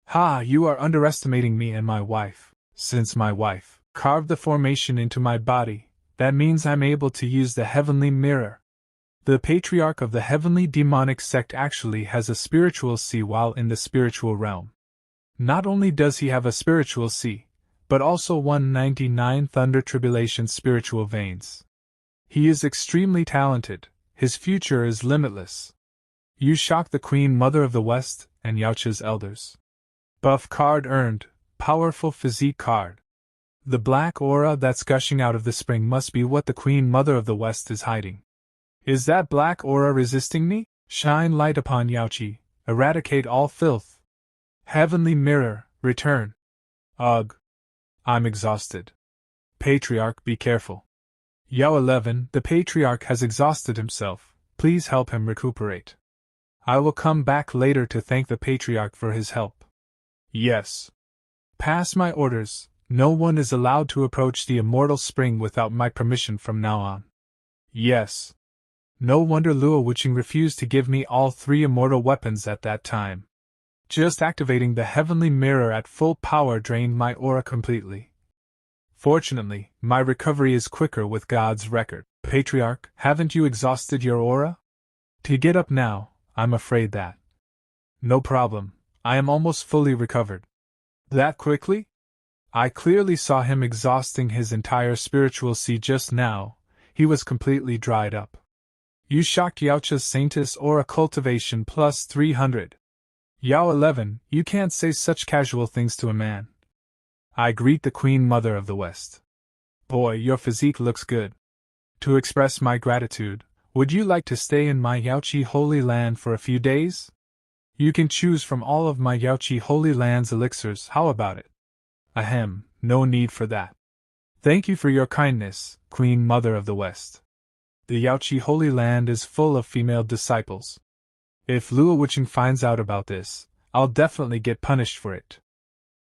Ha, you are underestimating me and my wife. Since my wife carved the formation into my body, that means I'm able to use the heavenly mirror. The patriarch of the heavenly demonic sect actually has a spiritual sea while in the spiritual realm. Not only does he have a spiritual sea, but also 199 thunder tribulation spiritual veins. He is extremely talented, his future is limitless. You shock the Queen Mother of the West and Yaocha's elders. Buff card earned, powerful physique card. The black aura that's gushing out of the spring must be what the Queen Mother of the West is hiding. Is that black aura resisting me? Shine light upon Yaochi, eradicate all filth. Heavenly mirror, return. Ugh. I'm exhausted. Patriarch, be careful. Yao 11, the Patriarch has exhausted himself, please help him recuperate. I will come back later to thank the Patriarch for his help. Yes. Pass my orders, no one is allowed to approach the immortal spring without my permission from now on. Yes. No wonder Luo Wuqing refused to give me all 3 immortal weapons at that time. Just activating the heavenly mirror at full power drained my aura completely. Fortunately, my recovery is quicker with God's record. Patriarch, haven't you exhausted your aura? To get up now, I'm afraid that. No problem, I am almost fully recovered. That quickly? I clearly saw him exhausting his entire spiritual sea just now, he was completely dried up. You shocked Yaocha's Saintess aura cultivation plus 300. Yao 11, you can't say such casual things to a man. I greet the Queen Mother of the West. Boy, your physique looks good. To express my gratitude, would you like to stay in my Yaochi Holy Land for a few days? You can choose from all of my Yaochi Holy Land's elixirs, how about it? Ahem, no need for that. Thank you for your kindness, Queen Mother of the West. The Yaochi Holy Land is full of female disciples. If Luo Wuqing finds out about this, I'll definitely get punished for it.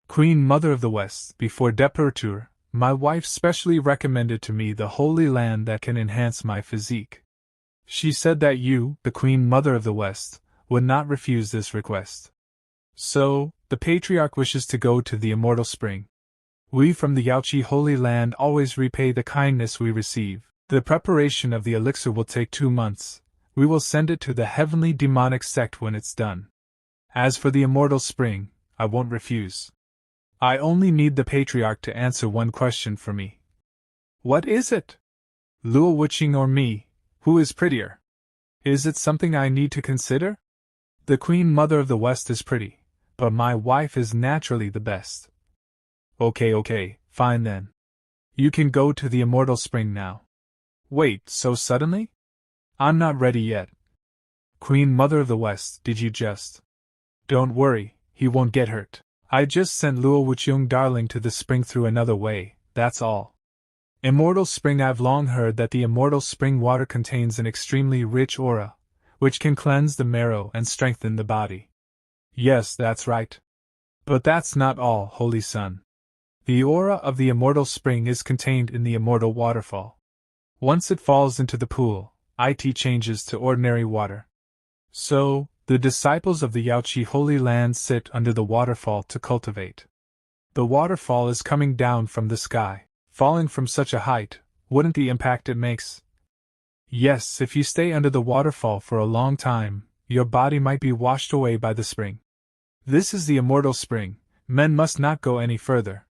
Queen Mother of the West, before departure, my wife specially recommended to me the Holy Land that can enhance my physique. She said that you, the Queen Mother of the West, would not refuse this request. So, the Patriarch wishes to go to the Immortal Spring. We from the Yaochi Holy Land always repay the kindness we receive. The preparation of the elixir will take 2 months. We will send it to the heavenly demonic sect when it's done. As for the Immortal Spring, I won't refuse. I only need the Patriarch to answer one question for me. What is it? Luo Wuqing or me, who is prettier? Is it something I need to consider? The Queen Mother of the West is pretty, but my wife is naturally the best. Okay, fine then. You can go to the Immortal Spring now. Wait, so suddenly? I'm not ready yet. Queen Mother of the West, did you just? Don't worry, he won't get hurt. I just sent Luo Wuqing darling to the spring through another way, that's all. Immortal Spring, I've long heard that the Immortal Spring water contains an extremely rich aura, which can cleanse the marrow and strengthen the body. Yes, that's right. But that's not all, Holy Son. The aura of the Immortal Spring is contained in the Immortal Waterfall. Once it falls into the pool, it changes to ordinary water. So, the disciples of the Yaochi Holy Land sit under the waterfall to cultivate. The waterfall is coming down from the sky. Falling from such a height, wouldn't the impact it makes? Yes, if you stay under the waterfall for a long time, your body might be washed away by the spring. This is the Immortal Spring, men must not go any further.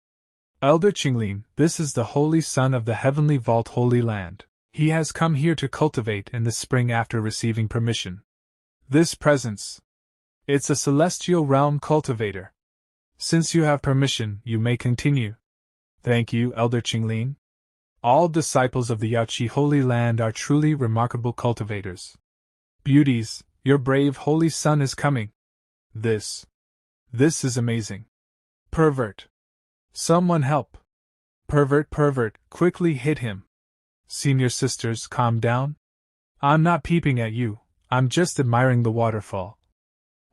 Elder Qinglin, this is the Holy Son of the Heavenly Vault Holy Land. He has come here to cultivate in the spring after receiving permission. This presence. It's a celestial realm cultivator. Since you have permission, you may continue. Thank you, Elder Qinglin. All disciples of the Yaochi Holy Land are truly remarkable cultivators. Beauties, your brave Holy Son is coming. This is amazing. Pervert. Someone help. Pervert, quickly hit him. Senior sisters, calm down. I'm not peeping at you, I'm just admiring the waterfall.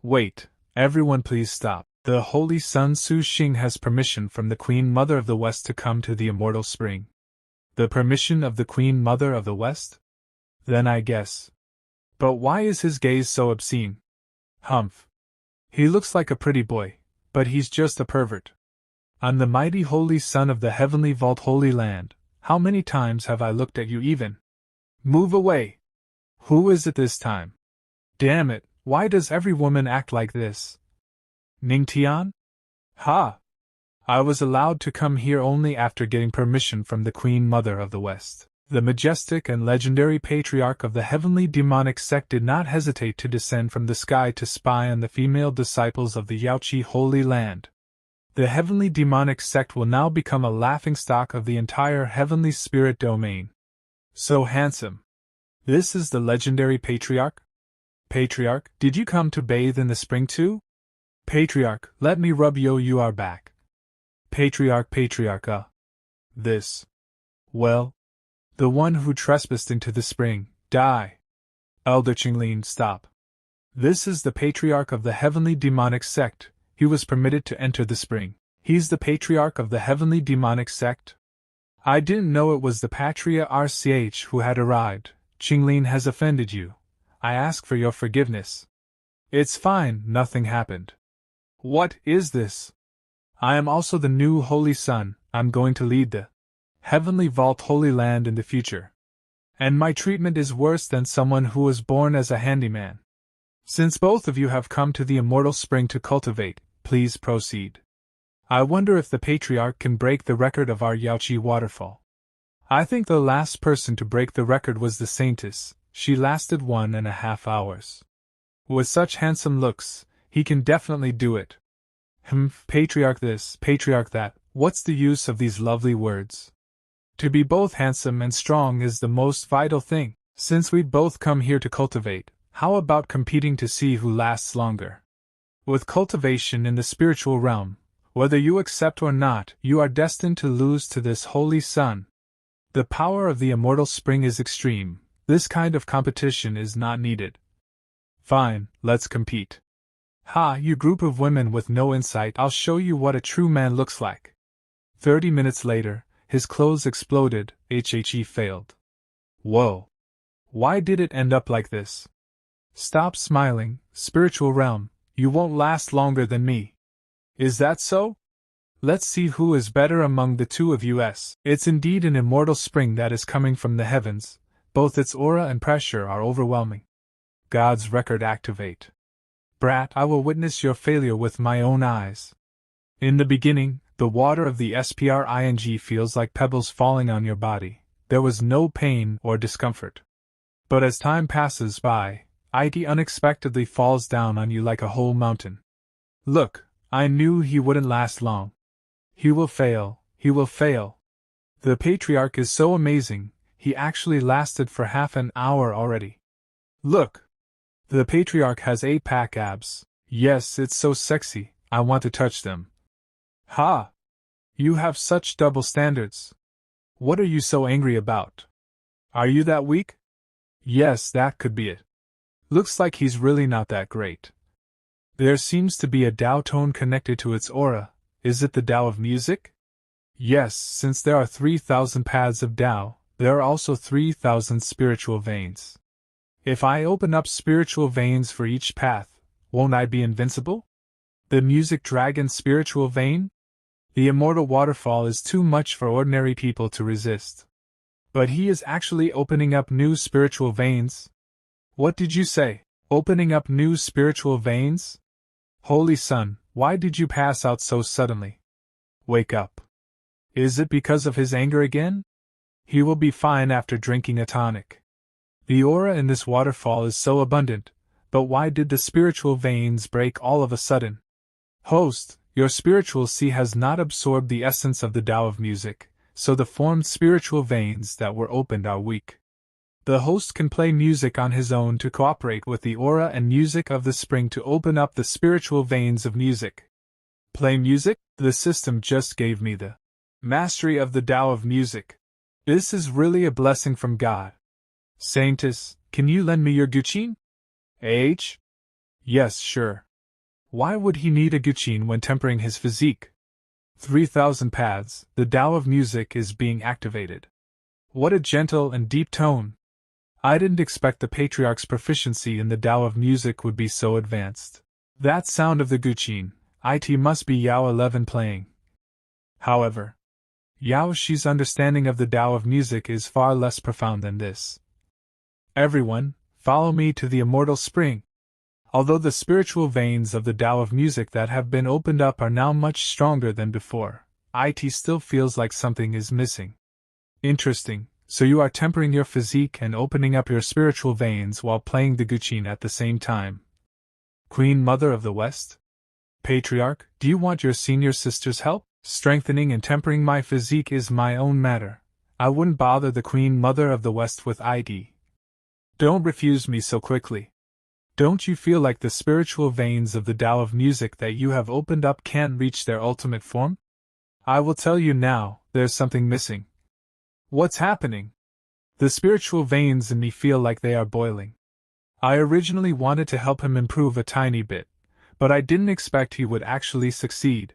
Wait, everyone please stop. The Holy Son Su Xing has permission from the Queen Mother of the West to come to the Immortal Spring. The permission of the Queen Mother of the West? Then I guess. But why is his gaze so obscene? Humph. He looks like a pretty boy, But he's just a pervert. I'm the mighty holy son of the heavenly vault holy land. How many times have I looked at you even? Move away! Who is it this time? Damn it, why does every woman act like this? Ningtian? Ha! I was allowed to come here only after getting permission from the Queen Mother of the West. The majestic and legendary patriarch of the heavenly demonic sect did not hesitate to descend from the sky to spy on the female disciples of the Yaoqi Holy Land. The heavenly demonic sect will now become a laughingstock of the entire heavenly spirit domain. So handsome. This is the legendary patriarch? Patriarch, did you come to bathe in the spring too? Patriarch, let me rub you are back. Patriarch, this. Well, the one who trespassed into the spring, die. Elder Qinglin, stop. This is the patriarch of the heavenly demonic sect. He was permitted to enter the spring. He's the patriarch of the heavenly demonic sect? I didn't know it was the Patria RCH who had arrived. Qinglin has offended you. I ask for your forgiveness. It's fine, nothing happened. What is this? I am also the new Holy Son. I'm going to lead the Heavenly Vault Holy Land in the future. And my treatment is worse than someone who was born as a handyman. Since both of you have come to the immortal spring to cultivate, please proceed. I wonder if the Patriarch can break the record of our Yaoqi waterfall. I think the last person to break the record was the Saintess. She lasted 1.5 hours. With such handsome looks, he can definitely do it. Patriarch this, Patriarch that, what's the use of these lovely words? To be both handsome and strong is the most vital thing. Since we'd both come here to cultivate, how about competing to see who lasts longer? With cultivation in the spiritual realm, whether you accept or not, you are destined to lose to this holy sun. The power of the immortal spring is extreme. This kind of competition is not needed. Fine, let's compete. Ha, you group of women with no insight, I'll show you what a true man looks like. 30 minutes later, his clothes exploded, he failed. Whoa. Why did it end up like this? Stop smiling, spiritual realm, you won't last longer than me. Is that so? Let's see who is better among the two of us. It's indeed an immortal spring that is coming from the heavens, both its aura and pressure are overwhelming. God's record activate. Brat, I will witness your failure with my own eyes. In the beginning, the water of the spring feels like pebbles falling on your body. There was no pain or discomfort. But as time passes by, it unexpectedly falls down on you like a whole mountain. Look, I knew he wouldn't last long. He will fail, he will fail. The Patriarch is so amazing, he actually lasted for half an hour already. Look! The Patriarch has 8-pack abs. Yes, it's so sexy, I want to touch them. Ha! You have such double standards. What are you so angry about? Are you that weak? Yes, that could be it. Looks like he's really not that great. There seems to be a Tao tone connected to its aura. Is it the Tao of music? Yes, since there are 3,000 paths of Tao, there are also 3,000 spiritual veins. If I open up spiritual veins for each path, won't I be invincible? The music dragon spiritual vein? The immortal waterfall is too much for ordinary people to resist. But he is actually opening up new spiritual veins. What did you say? Opening up new spiritual veins? Holy Son, why did you pass out so suddenly? Wake up. Is it because of his anger again? He will be fine after drinking a tonic. The aura in this waterfall is so abundant, but why did the spiritual veins break all of a sudden? Host, your spiritual sea has not absorbed the essence of the Tao of music, so the formed spiritual veins that were opened are weak. The host can play music on his own to cooperate with the aura and music of the spring to open up the spiritual veins of music. Play music? The system just gave me the mastery of the Tao of music. This is really a blessing from God. Saintess, can you lend me your guqin? Yes, sure. Why would he need a guqin when tempering his physique? 3,000 paths, the Tao of music is being activated. What a gentle and deep tone. I didn't expect the Patriarch's proficiency in the Tao of music would be so advanced. That sound of the guqin, It must be Yao 11 playing. However, Yao Shi's understanding of the Tao of music is far less profound than this. Everyone, follow me to the immortal spring. Although the spiritual veins of the Tao of music that have been opened up are now much stronger than before, it still feels like something is missing. Interesting, so you are tempering your physique and opening up your spiritual veins while playing the guqin at the same time. Queen Mother of the West? Patriarch, do you want your senior sister's help? Strengthening and tempering my physique is my own matter. I wouldn't bother the Queen Mother of the West with it. Don't refuse me so quickly. Don't you feel like the spiritual veins of the Tao of music that you have opened up can't reach their ultimate form? I will tell you now, there's something missing. What's happening? The spiritual veins in me feel like they are boiling. I originally wanted to help him improve a tiny bit, but I didn't expect he would actually succeed.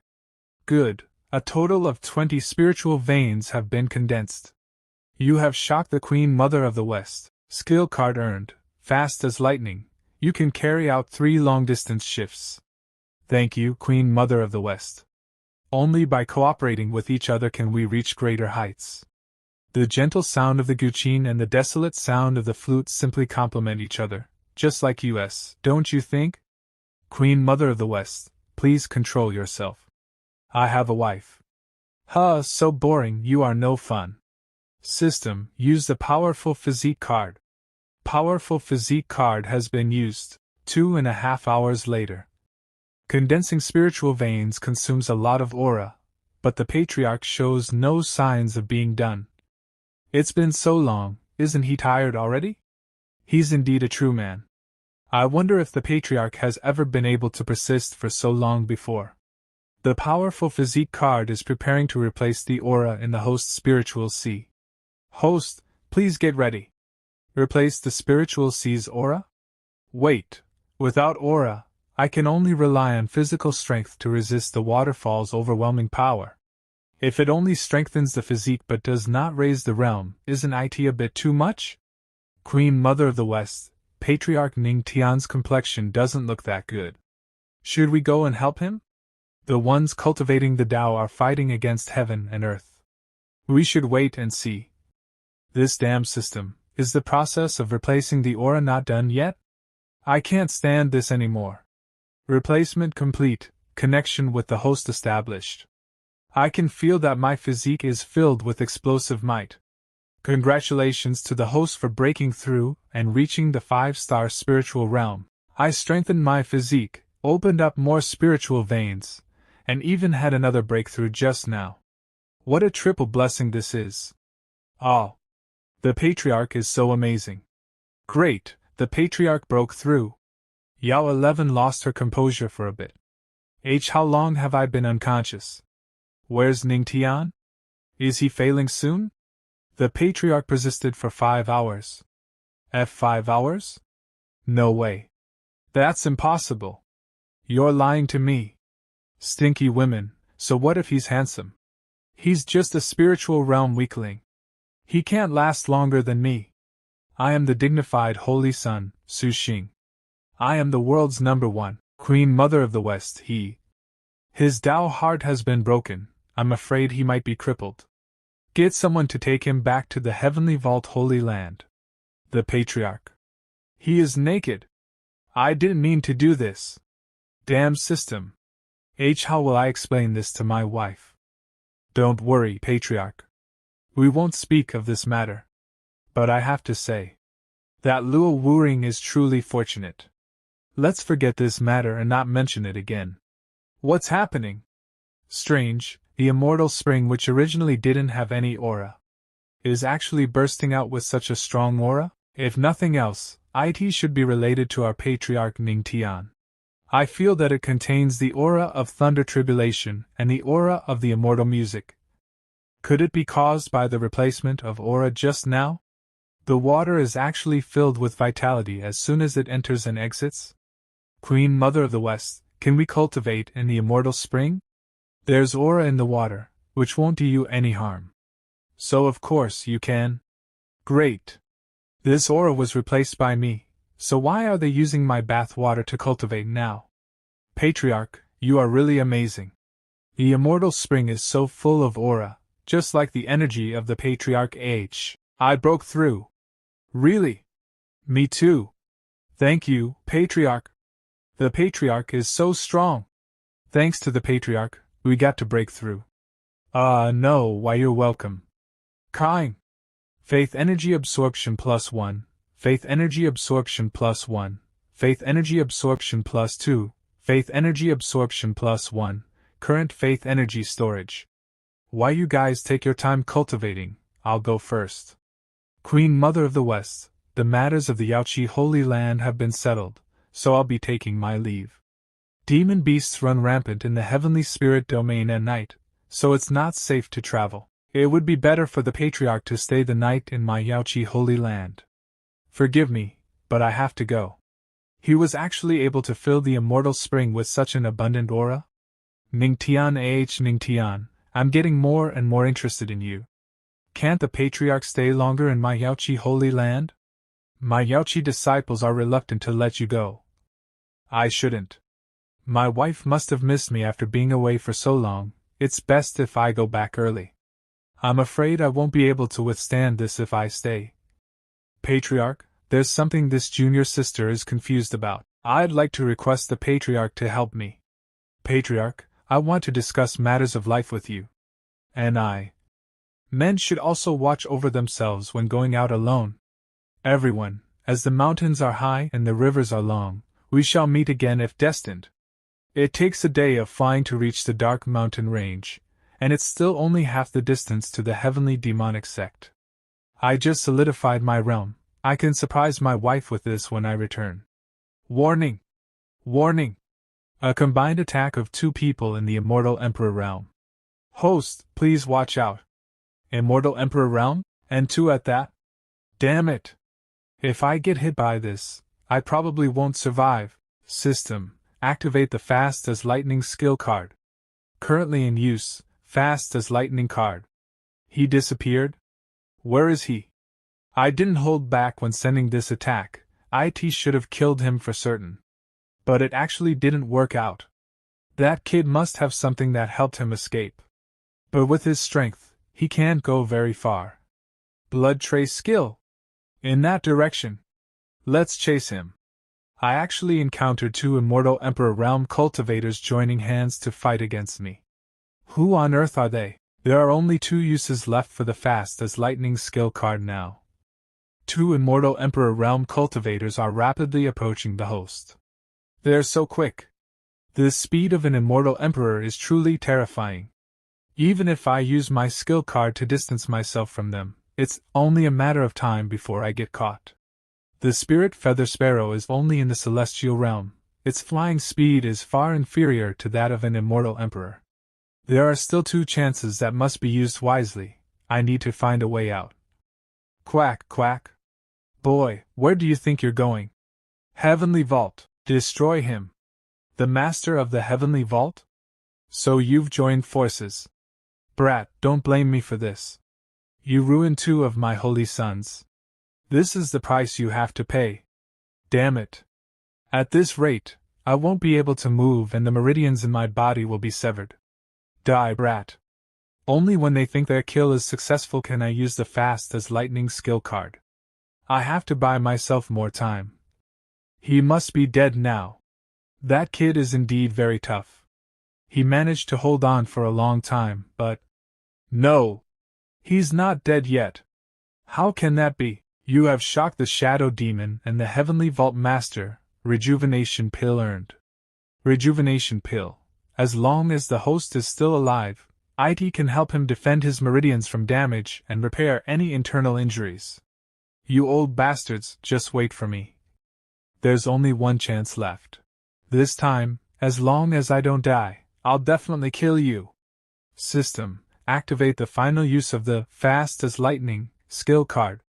Good. A total of 20 spiritual veins have been condensed. You have shocked the Queen Mother of the West. Skill card earned. Fast as lightning. You can carry out 3 long-distance shifts. Thank you, Queen Mother of the West. Only by cooperating with each other can we reach greater heights. The gentle sound of the guqin and the desolate sound of the flute simply complement each other, just like us, don't you think? Queen Mother of the West, please control yourself. I have a wife. Huh, so boring, you are no fun. System, use the powerful physique card. Powerful physique card has been used. 2.5 hours later. Condensing spiritual veins consumes a lot of aura, but the Patriarch shows no signs of being done. It's been so long, isn't he tired already? He's indeed a true man. I wonder if the Patriarch has ever been able to persist for so long before. The powerful physique card is preparing to replace the aura in the host's spiritual sea. Host, please get ready. Replace the spiritual sea's aura? Wait, without aura, I can only rely on physical strength to resist the waterfall's overwhelming power. If it only strengthens the physique but does not raise the realm, isn't it a bit too much? Queen Mother of the West, Patriarch Ning Tian's complexion doesn't look that good. Should we go and help him? The ones cultivating the Tao are fighting against heaven and earth. We should wait and see. This damn system, is the process of replacing the aura not done yet? I can't stand this anymore. Replacement complete, connection with the host established. I can feel that my physique is filled with explosive might. Congratulations to the host for breaking through and reaching the 5-star spiritual realm. I strengthened my physique, opened up more spiritual veins, and even had another breakthrough just now. What a triple blessing this is. Oh, the Patriarch is so amazing. Great, the Patriarch broke through. Yao 11 lost her composure for a bit. How long have I been unconscious? Where's Ning Tian? Is he failing soon? The Patriarch persisted for 5 hours. 5 hours? No way. That's impossible. You're lying to me. Stinky women, so what if he's handsome? He's just a spiritual realm weakling. He can't last longer than me. I am the dignified Holy Son, Su Xing. I am the world's #1, Queen Mother of the West. His Tao heart has been broken. I'm afraid he might be crippled. Get someone to take him back to the heavenly vault Holy Land. The Patriarch. He is naked. I didn't mean to do this. Damn system. How will I explain this to my wife? Don't worry, Patriarch. We won't speak of this matter. But I have to say that Luo Wuring is truly fortunate. Let's forget this matter and not mention it again. What's happening? Strange, the immortal spring, which originally didn't have any aura, is actually bursting out with such a strong aura? If nothing else, it should be related to our Patriarch Ning Tian. I feel that it contains the aura of thunder tribulation and the aura of the immortal music. Could it be caused by the replacement of aura just now? The water is actually filled with vitality as soon as it enters and exits. Queen Mother of the West, can we cultivate in the immortal spring? There's aura in the water, which won't do you any harm. So of course you can. Great. This aura was replaced by me, so why are they using my bath water to cultivate now? Patriarch, You are really amazing. The immortal spring is so full of aura, just like the energy of the Patriarch H. I broke through. Really? Me too. Thank you, Patriarch. The Patriarch is so strong. Thanks to the Patriarch, we got to break through. No, why you're welcome. Kind. Faith energy absorption +1, faith energy absorption +1, faith energy absorption +2, faith energy absorption +1, current faith energy storage. Why you guys take your time cultivating, I'll go first. Queen Mother of the West, the matters of the Yaoqi Holy Land have been settled, so I'll be taking my leave. Demon beasts run rampant in the heavenly spirit domain at night, so it's not safe to travel. It would be better for the Patriarch to stay the night in my Yaoqi Holy Land. Forgive me, but I have to go. He was actually able to fill the immortal spring with such an abundant aura? Ningtian Ningtian, I'm getting more and more interested in you. Can't the Patriarch stay longer in my Yaoqi Holy Land? My Yaoqi disciples are reluctant to let you go. I shouldn't. My wife must have missed me after being away for so long. It's best if I go back early. I'm afraid I won't be able to withstand this if I stay. Patriarch, there's something this junior sister is confused about. I'd like to request the Patriarch to help me. Patriarch, I want to discuss matters of life with you. And I. Men should also watch over themselves when going out alone. Everyone, as the mountains are high and the rivers are long, we shall meet again if destined. It takes a day of flying to reach the dark mountain range, and it's still only half the distance to the heavenly demonic sect. I just solidified my realm. I can surprise my wife with this when I return. Warning! Warning! A combined attack of 2 people in the Immortal Emperor realm. Host, please watch out. Immortal Emperor realm? And 2 at that? Damn it! If I get hit by this, I probably won't survive. System, activate the Fast as Lightning skill card. Currently in use, Fast as Lightning card. He disappeared? Where is he? I didn't hold back when sending this attack. IT should have killed him for certain. But it actually didn't work out. That kid must have something that helped him escape. But with his strength, he can't go very far. Blood trace skill. In that direction. Let's chase him. I actually encountered 2 Immortal Emperor realm cultivators joining hands to fight against me. Who on earth are they? There are only 2 uses left for the Fast as Lightning skill card now. 2 Immortal Emperor realm cultivators are rapidly approaching the host. They're so quick. The speed of an Immortal Emperor is truly terrifying. Even if I use my skill card to distance myself from them, it's only a matter of time before I get caught. The Spirit Feather Sparrow is only in the Celestial realm. Its flying speed is far inferior to that of an Immortal Emperor. There are still 2 chances that must be used wisely. I need to find a way out. Quack, quack. Boy, where do you think you're going? Heavenly Vault. Destroy him. The Master of the Heavenly Vault? So you've joined forces. Brat, don't blame me for this. You ruined 2 of my holy sons. This is the price you have to pay. Damn it. At this rate, I won't be able to move and the meridians in my body will be severed. Die, brat. Only when they think their kill is successful can I use the Fast as Lightning skill card. I have to buy myself more time. He must be dead now. That kid is indeed very tough. He managed to hold on for a long time, but... No! He's not dead yet. How can that be? You have shocked the Shadow Demon and the Heavenly Vault Master. Rejuvenation Pill earned. Rejuvenation Pill. As long as the host is still alive, IT can help him defend his meridians from damage and repair any internal injuries. You old bastards, just wait for me. There's only 1 chance left. This time, as long as I don't die, I'll definitely kill you. System, activate the final use of the Fast as Lightning skill card.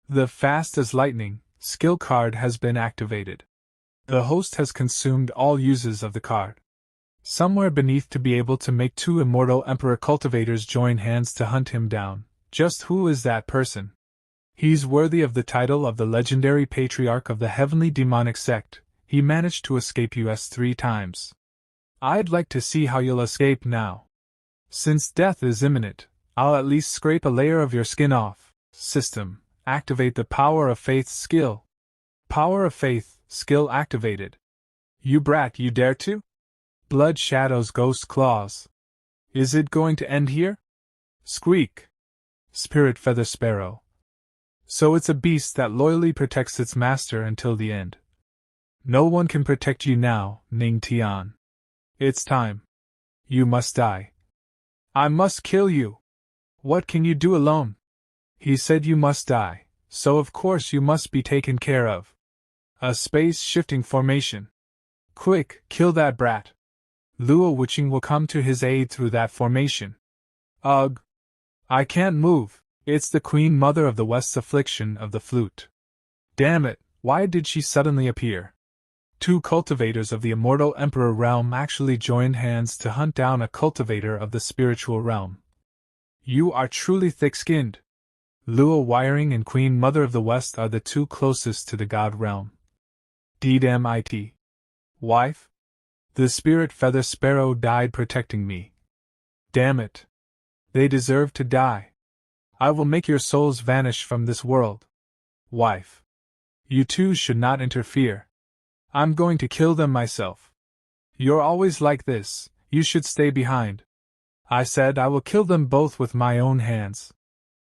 The Fast as Lightning skill card has been activated. The host has consumed all uses of the card. Somewhere beneath to be able to make 2 Immortal Emperor cultivators join hands to hunt him down. Just who is that person? He's worthy of the title of the legendary Patriarch of the Heavenly Demonic Sect. He managed to escape us 3 times. I'd like to see how you'll escape now. Since death is imminent, I'll at least scrape a layer of your skin off. System, activate the Power of Faith skill. Power of Faith skill activated. You brat, you dare to? Blood Shadows Ghost Claws. Is it going to end here? Squeak. Spirit Feather Sparrow. So it's a beast that loyally protects its master until the end. No one can protect you now, Ning Tian. It's time. You must die. I must kill you. What can you do alone? He said you must die, so of course you must be taken care of. A space-shifting formation. Quick, kill that brat. Luo Wuqing will come to his aid through that formation. Ugh. I can't move. It's the Queen Mother of the West's affliction of the flute. Damn it, why did she suddenly appear? Two cultivators of the immortal Emperor realm actually joined hands to hunt down a cultivator of the spiritual realm. You are truly thick-skinned. Luo Wiring and Queen Mother of the West are the two closest to the god realm. DDMIT. Wife? The Spirit Feather Sparrow died protecting me. Damn it. They deserve to die. I will make your souls vanish from this world. Wife. You two should not interfere. I'm going to kill them myself. You're always like this, you should stay behind. I said I will kill them both with my own hands.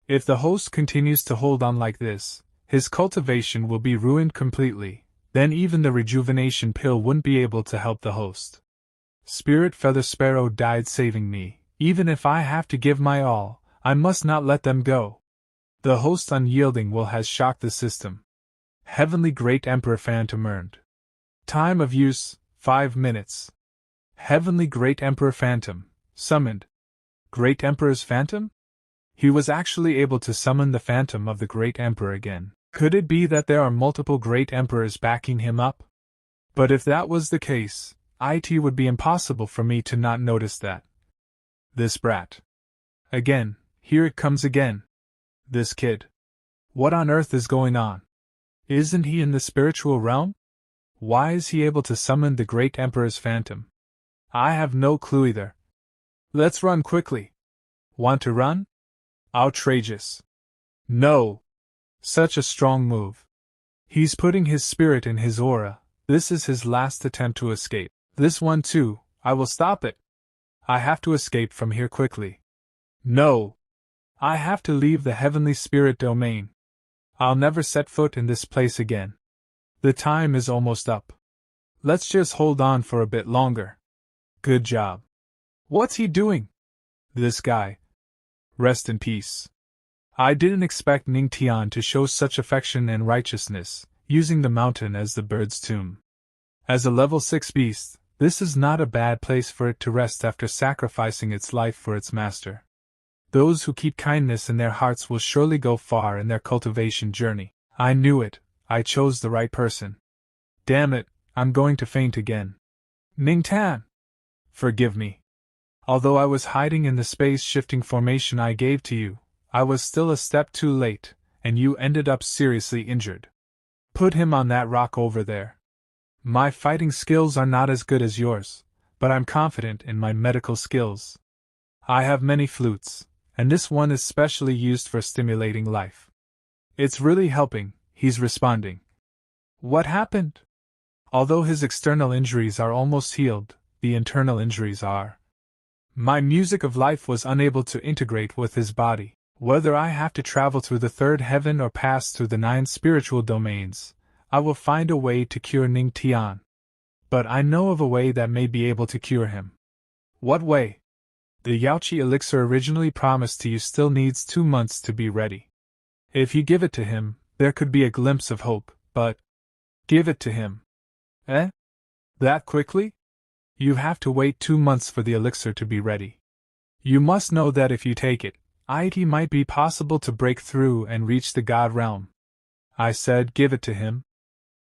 If the host continues to hold on like this, his cultivation will be ruined completely, then even the rejuvenation pill wouldn't be able to help the host. Spirit Feather Sparrow died saving me. Even if I have to give my all, I must not let them go. The host unyielding will has shocked the system. Heavenly Great Emperor Phantom earned. Time of use, 5 minutes. Heavenly Great Emperor Phantom, summoned. Great Emperor's Phantom? He was actually able to summon the Phantom of the Great Emperor again. Could it be that there are multiple Great Emperors backing him up? But if that was the case, it would be impossible for me to not notice that. This brat. Again, here it comes again. This kid. What on earth is going on? Isn't he in the spiritual realm? Why is he able to summon the Great Emperor's Phantom? I have no clue either. Let's run quickly. Want to run? Outrageous. No. Such a strong move. He's putting his spirit in his aura. This is his last attempt to escape. This one too, I will stop it. I have to escape from here quickly. No. I have to leave the heavenly spirit domain. I'll never set foot in this place again. The time is almost up. Let's just hold on for a bit longer. Good job. What's he doing? This guy. Rest in peace. I didn't expect Ning Tian to show such affection and righteousness, using the mountain as the bird's tomb. As a level 6 beast, this is not a bad place for it to rest after sacrificing its life for its master. Those who keep kindness in their hearts will surely go far in their cultivation journey. I knew it, I chose the right person. Damn it, I'm going to faint again. Ning Tian! Forgive me. Although I was hiding in the space-shifting formation I gave to you, I was still a step too late, and you ended up seriously injured. Put him on that rock over there. My fighting skills are not as good as yours, but I'm confident in my medical skills. I have many flutes, and this one is specially used for stimulating life. It's really helping, he's responding. What happened? Although his external injuries are almost healed, the internal injuries are. My music of life was unable to integrate with his body. Whether I have to travel through the third heaven or pass through the 9 spiritual domains, I will find a way to cure Ning Tian. But I know of a way that may be able to cure him. What way? The Yaoqi elixir originally promised to you still needs 2 months to be ready. If you give it to him, there could be a glimpse of hope, but... Give it to him. Eh? That quickly? You have to wait 2 months for the elixir to be ready. You must know that if you take it, it might be possible to break through and reach the god realm. I said give it to him.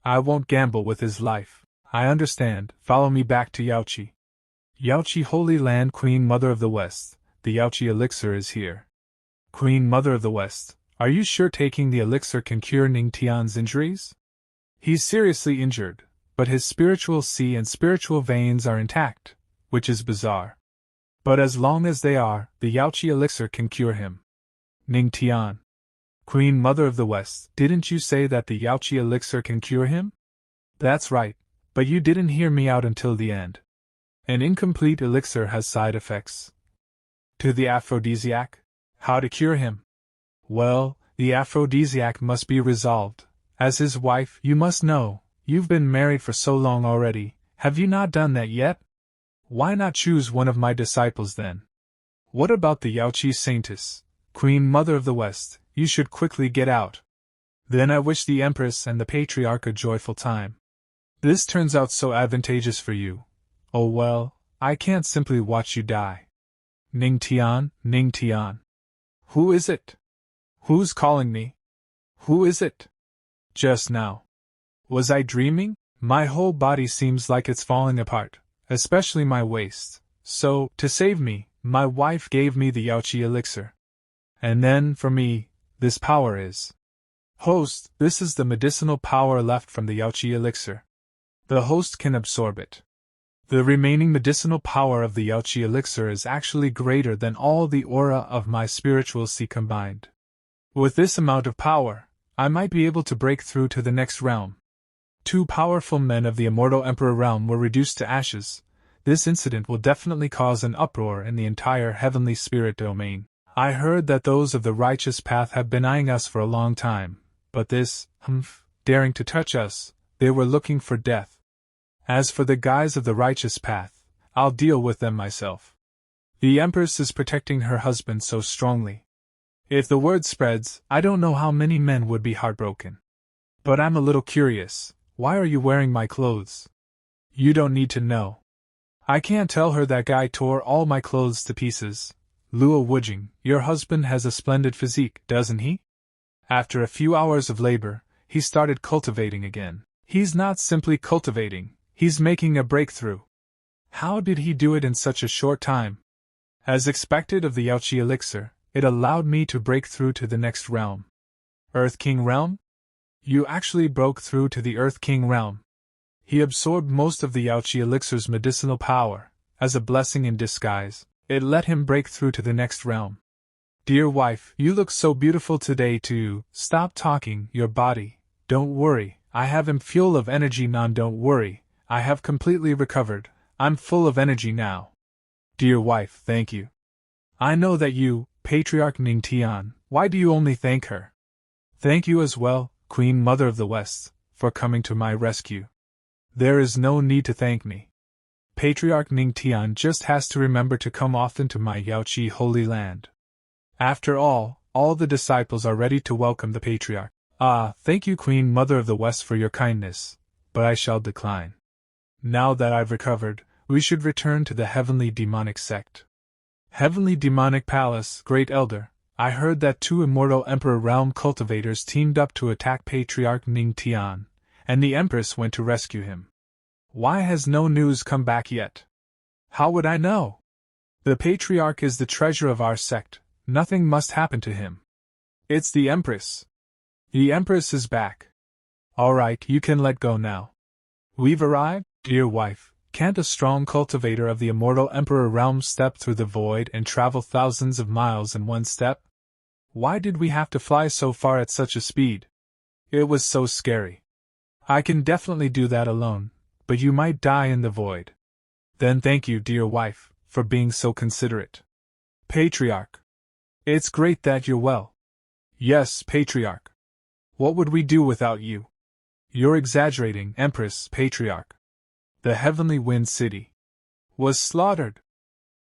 I won't gamble with his life. I understand, follow me back to Yaoqi. Yaoqi Holy Land Queen Mother of the West, the Yaoqi elixir is here. Queen Mother of the West, are you sure taking the elixir can cure Ning Tian's injuries? He's seriously injured, but his spiritual sea and spiritual veins are intact. which is bizarre. But as long as they are, the Yaoqi elixir can cure him. Ning Tian. Queen Mother of the West, didn't you say that the Yaoqi elixir can cure him? That's right, but you didn't hear me out until the end. An incomplete elixir has side effects. To the aphrodisiac? How to cure him? Well, the aphrodisiac must be resolved. As his wife, you must know, you've been married for so long already, have you not done that yet? Why not choose one of my disciples then? What about the Yaoqi Saintess, Queen Mother of the West, you should quickly get out. Then I wish the Empress and the Patriarch a joyful time. This turns out so advantageous for you. Oh well, I can't simply watch you die. Ning Tian, Ning Tian. Who is it? Who's calling me? Who is it? Just now. Was I dreaming? My whole body seems like it's falling apart, especially my waist. So, to save me, my wife gave me the Yaoqi elixir. And then, for me, this power is. Host, this is the medicinal power left from the Yaoqi elixir. The host can absorb it. The remaining medicinal power of the Yaoqi elixir is actually greater than all the aura of my spiritual sea combined. With this amount of power, I might be able to break through to the next realm. 2 powerful men of the Immortal Emperor realm were reduced to ashes. This incident will definitely cause an uproar in the entire heavenly spirit domain. I heard that those of the righteous path have been eyeing us for a long time, but this, daring to touch us, they were looking for death. As for the guys of the righteous path, I'll deal with them myself. The Empress is protecting her husband so strongly. If the word spreads, I don't know how many men would be heartbroken. But I'm a little curious, why are you wearing my clothes? You don't need to know. I can't tell her that guy tore all my clothes to pieces. Luo Wujing, your husband has a splendid physique, doesn't he? After a few hours of labor, he started cultivating again. He's not simply cultivating, he's making a breakthrough. How did he do it in such a short time? As expected of the Yaoqi elixir, it allowed me to break through to the next realm. Earth King realm? You actually broke through to the Earth King realm. He absorbed most of the Yaoqi elixir's medicinal power. As a blessing in disguise, it let him break through to the next realm. Dear wife, you look so beautiful today too. Stop talking, your body. Don't worry, I have him full of energy. Don't worry, I have completely recovered. I'm full of energy now. Dear wife, thank you. I know that you, Patriarch Ning Tian, why do you only thank her? Thank you as well, Queen Mother of the West, for coming to my rescue. There is no need to thank me. Patriarch Ning Tian just has to remember to come often to my Yaoqi holy land. After all the disciples are ready to welcome the Patriarch. Thank you Queen Mother of the West for your kindness, but I shall decline. Now that I've recovered, we should return to the Heavenly Demonic Sect. Heavenly Demonic Palace, Great Elder, I heard that 2 Immortal Emperor Realm cultivators teamed up to attack Patriarch Ning Tian, and the Empress went to rescue him. Why has no news come back yet? How would I know? The Patriarch is the treasure of our sect, nothing must happen to him. It's the Empress. The Empress is back. Alright, you can let go now. We've arrived, dear wife. Can't a strong cultivator of the Immortal Emperor realm step through the void and travel thousands of miles in one step? Why did we have to fly so far at such a speed? It was so scary. I can definitely do that alone, but you might die in the void. Then thank you, dear wife, for being so considerate. Patriarch. It's great that you're well. Yes, Patriarch. What would we do without you? You're exaggerating, Empress, Patriarch. The Heavenly Wind City was slaughtered.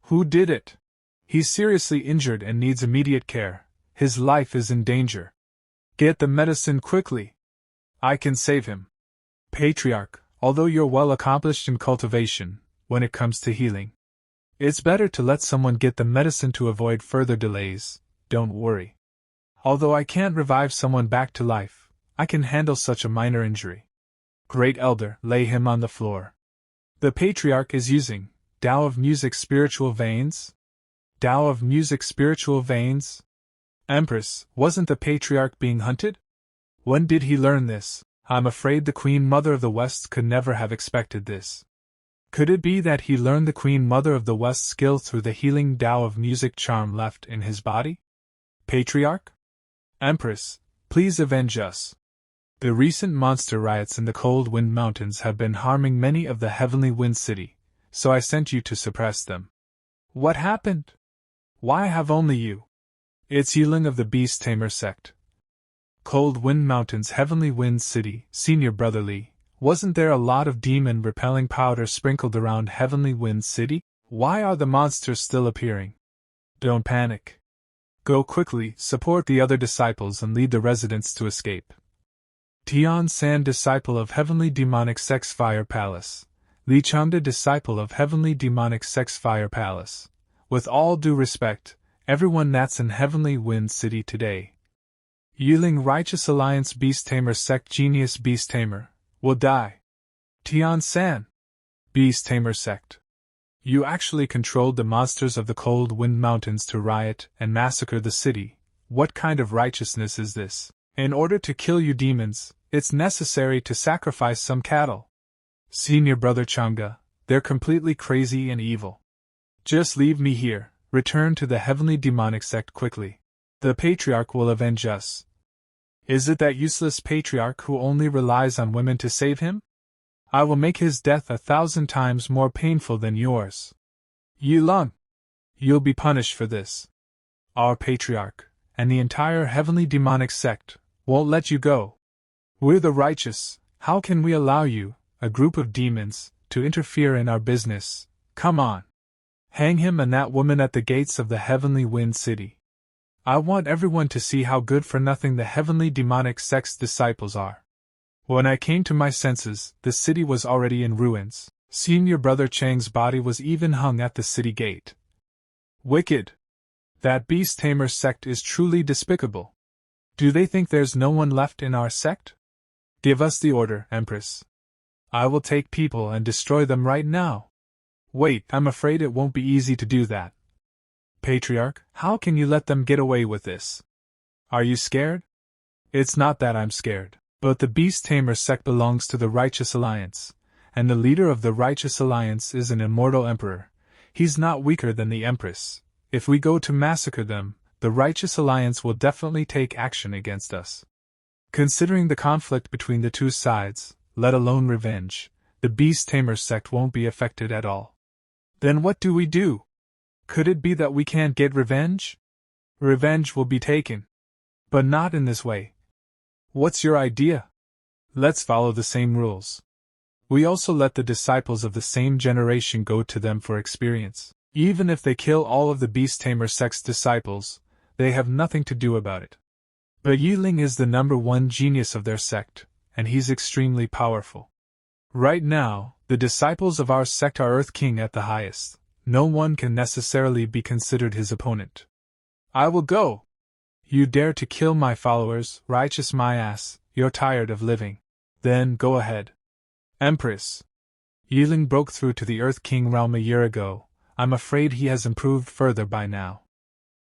Who did it? He's seriously injured and needs immediate care. His life is in danger. Get the medicine quickly. I can save him. Patriarch, although you're well accomplished in cultivation, when it comes to healing, it's better to let someone get the medicine to avoid further delays. Don't worry. Although I can't revive someone back to life, I can handle such a minor injury. Great Elder, lay him on the floor. The Patriarch is using Tao of Music Spiritual Veins? Tao of Music Spiritual Veins? Empress, wasn't the Patriarch being hunted? When did he learn this? I'm afraid the Queen Mother of the West could never have expected this. Could it be that he learned the Queen Mother of the West skill through the healing Tao of music charm left in his body? Patriarch? Empress, please avenge us. The recent monster riots in the Cold Wind Mountains have been harming many of the Heavenly Wind City, so I sent you to suppress them. What happened? Why have only you? It's Yiling of the Beast Tamer sect. Cold Wind Mountains, Heavenly Wind City, Senior Brother Li. Wasn't there a lot of demon-repelling powder sprinkled around Heavenly Wind City? Why are the monsters still appearing? Don't panic. Go quickly, support the other disciples and lead the residents to escape. Tian San, disciple of Heavenly Demonic Sex Fire Palace. Li Changda, disciple of Heavenly Demonic Sex Fire Palace. With all due respect, everyone that's in Heavenly Wind City today. Yiling Righteous Alliance Beast Tamer Sect Genius Beast Tamer. Will die. Tian San. Beast Tamer Sect. You actually controlled the monsters of the Cold Wind Mountains to riot and massacre the city. What kind of righteousness is this? In order to kill you demons, it's necessary to sacrifice some cattle. Senior Brother Chang'e, they're completely crazy and evil. Just leave me here, return to the Heavenly Demonic Sect quickly. The Patriarch will avenge us. Is it that useless Patriarch who only relies on women to save him? I will make his death 1,000 times more painful than yours. Yiling, you'll be punished for this. Our Patriarch, and the entire Heavenly Demonic Sect, won't let you go. We're the righteous, how can we allow you, a group of demons, to interfere in our business? Come on. Hang him and that woman at the gates of the Heavenly Wind City. I want everyone to see how good for nothing the Heavenly Demonic Sect's disciples are. When I came to my senses, the city was already in ruins. Senior Brother Chang's body was even hung at the city gate. Wicked! That Beast Tamer sect is truly despicable. Do they think there's no one left in our sect? Give us the order, Empress. I will take people and destroy them right now. Wait, I'm afraid it won't be easy to do that. Patriarch, how can you let them get away with this? Are you scared? It's not that I'm scared, but the Beast Tamer sect belongs to the Righteous Alliance, and the leader of the Righteous Alliance is an immortal emperor. He's not weaker than the Empress. If we go to massacre them, the Righteous Alliance will definitely take action against us. Considering the conflict between the two sides, let alone revenge, the Beast Tamer sect won't be affected at all. Then what do we do? Could it be that we can't get revenge? Revenge will be taken. But not in this way. What's your idea? Let's follow the same rules. We also let the disciples of the same generation go to them for experience. Even if they kill all of the Beast Tamer sect's disciples, they have nothing to do about it. But Yiling is the #1 genius of their sect, and he's extremely powerful. Right now, the disciples of our sect are Earth King at the highest. No one can necessarily be considered his opponent. I will go. You dare to kill my followers, righteous my ass, you're tired of living. Then go ahead. Empress. Yiling broke through to the Earth King realm a year ago. I'm afraid he has improved further by now.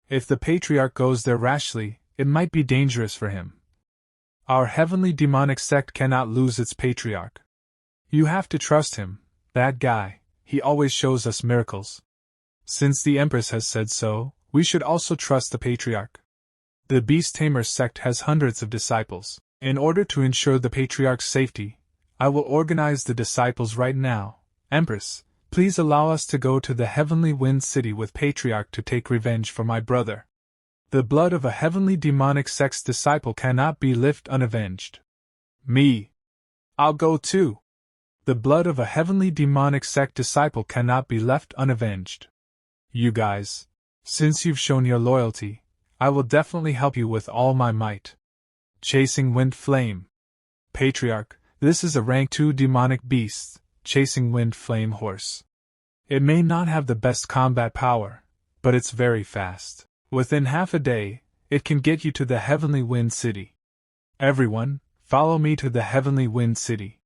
If the Patriarch goes there rashly, it might be dangerous for him. Our Heavenly Demonic Sect cannot lose its Patriarch. You have to trust him, that guy. He always shows us miracles. Since the Empress has said so, we should also trust the Patriarch. The Beast Tamer sect has hundreds of disciples. In order to ensure the Patriarch's safety, I will organize the disciples right now. Empress, please allow us to go to the Heavenly Wind City with Patriarch to take revenge for my brother. The blood of a Heavenly Demonic Sect's disciple cannot be left unavenged. Me. I'll go too. The blood of a Heavenly Demonic Sect disciple cannot be left unavenged. You guys, since you've shown your loyalty, I will definitely help you with all my might. Chasing Wind Flame. Patriarch, this is a rank 2 demonic beast, Chasing Wind Flame Horse. It may not have the best combat power, but it's very fast. Within half a day, it can get you to the Heavenly Wind City. Everyone, follow me to the Heavenly Wind City.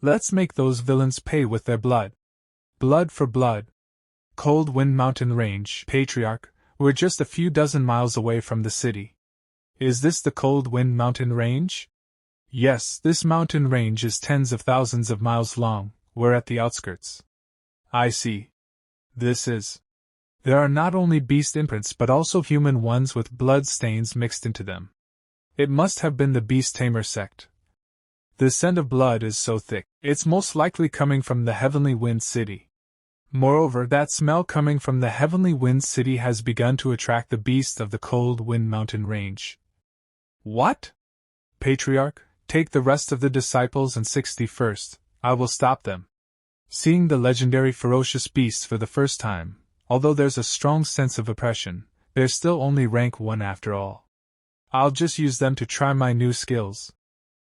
Let's make those villains pay with their blood. Blood for blood. Cold Wind Mountain Range, Patriarch, we're just a few dozen miles away from the city. Is this the Cold Wind Mountain Range? Yes, this mountain range is tens of thousands of miles long. We're at the outskirts. I see. This is. There are not only beast imprints but also human ones with blood stains mixed into them. It must have been the Beast Tamer sect. The scent of blood is so thick, it's most likely coming from the Heavenly Wind City. Moreover, that smell coming from the Heavenly Wind City has begun to attract the beasts of the Cold Wind Mountain Range. What? Patriarch, take the rest of the disciples and 61st, I will stop them. Seeing the legendary ferocious beasts for the first time, although there's a strong sense of oppression, they're still only rank 1 after all. I'll just use them to try my new skills.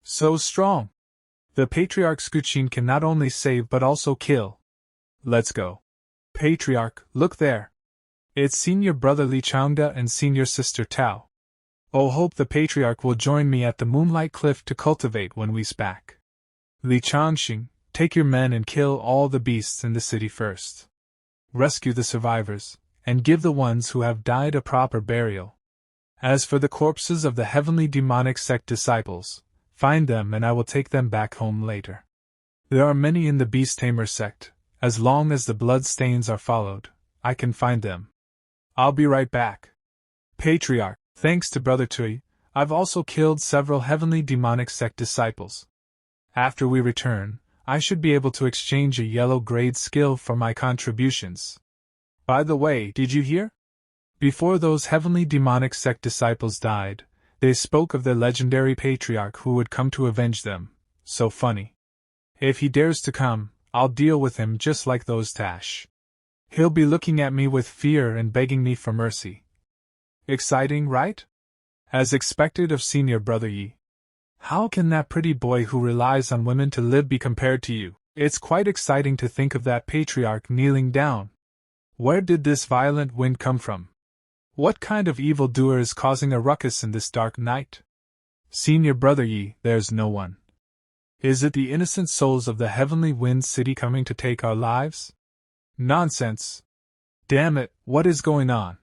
So strong! The Patriarch Scuchin can not only save but also kill. Let's go. Patriarch, look there. It's Senior Brother Li Changda and Senior Sister Tao. Oh, hope the Patriarch will join me at the Moonlight Cliff to cultivate when we's back. Li Changxing, take your men and kill all the beasts in the city first. Rescue the survivors, and give the ones who have died a proper burial. As for the corpses of the Heavenly Demonic Sect disciples, find them and I will take them back home later. There are many in the Beast Tamer sect. As long as the blood stains are followed, I can find them. I'll be right back. Patriarch, thanks to Brother Tui, I've also killed several Heavenly Demonic Sect disciples. After we return, I should be able to exchange a yellow grade skill for my contributions. By the way, did you hear? Before those Heavenly Demonic Sect disciples died, they spoke of their legendary Patriarch who would come to avenge them. So funny. If he dares to come, I'll deal with him just like those Tash. He'll be looking at me with fear and begging me for mercy. Exciting, right? As expected of Senior Brother Yi. How can that pretty boy who relies on women to live be compared to you? It's quite exciting to think of that Patriarch kneeling down. Where did this violent wind come from? What kind of evildoer is causing a ruckus in this dark night? Senior Brother Yi, there's no one. Is it the innocent souls of the Heavenly Wind City coming to take our lives? Nonsense. Damn it, what is going on?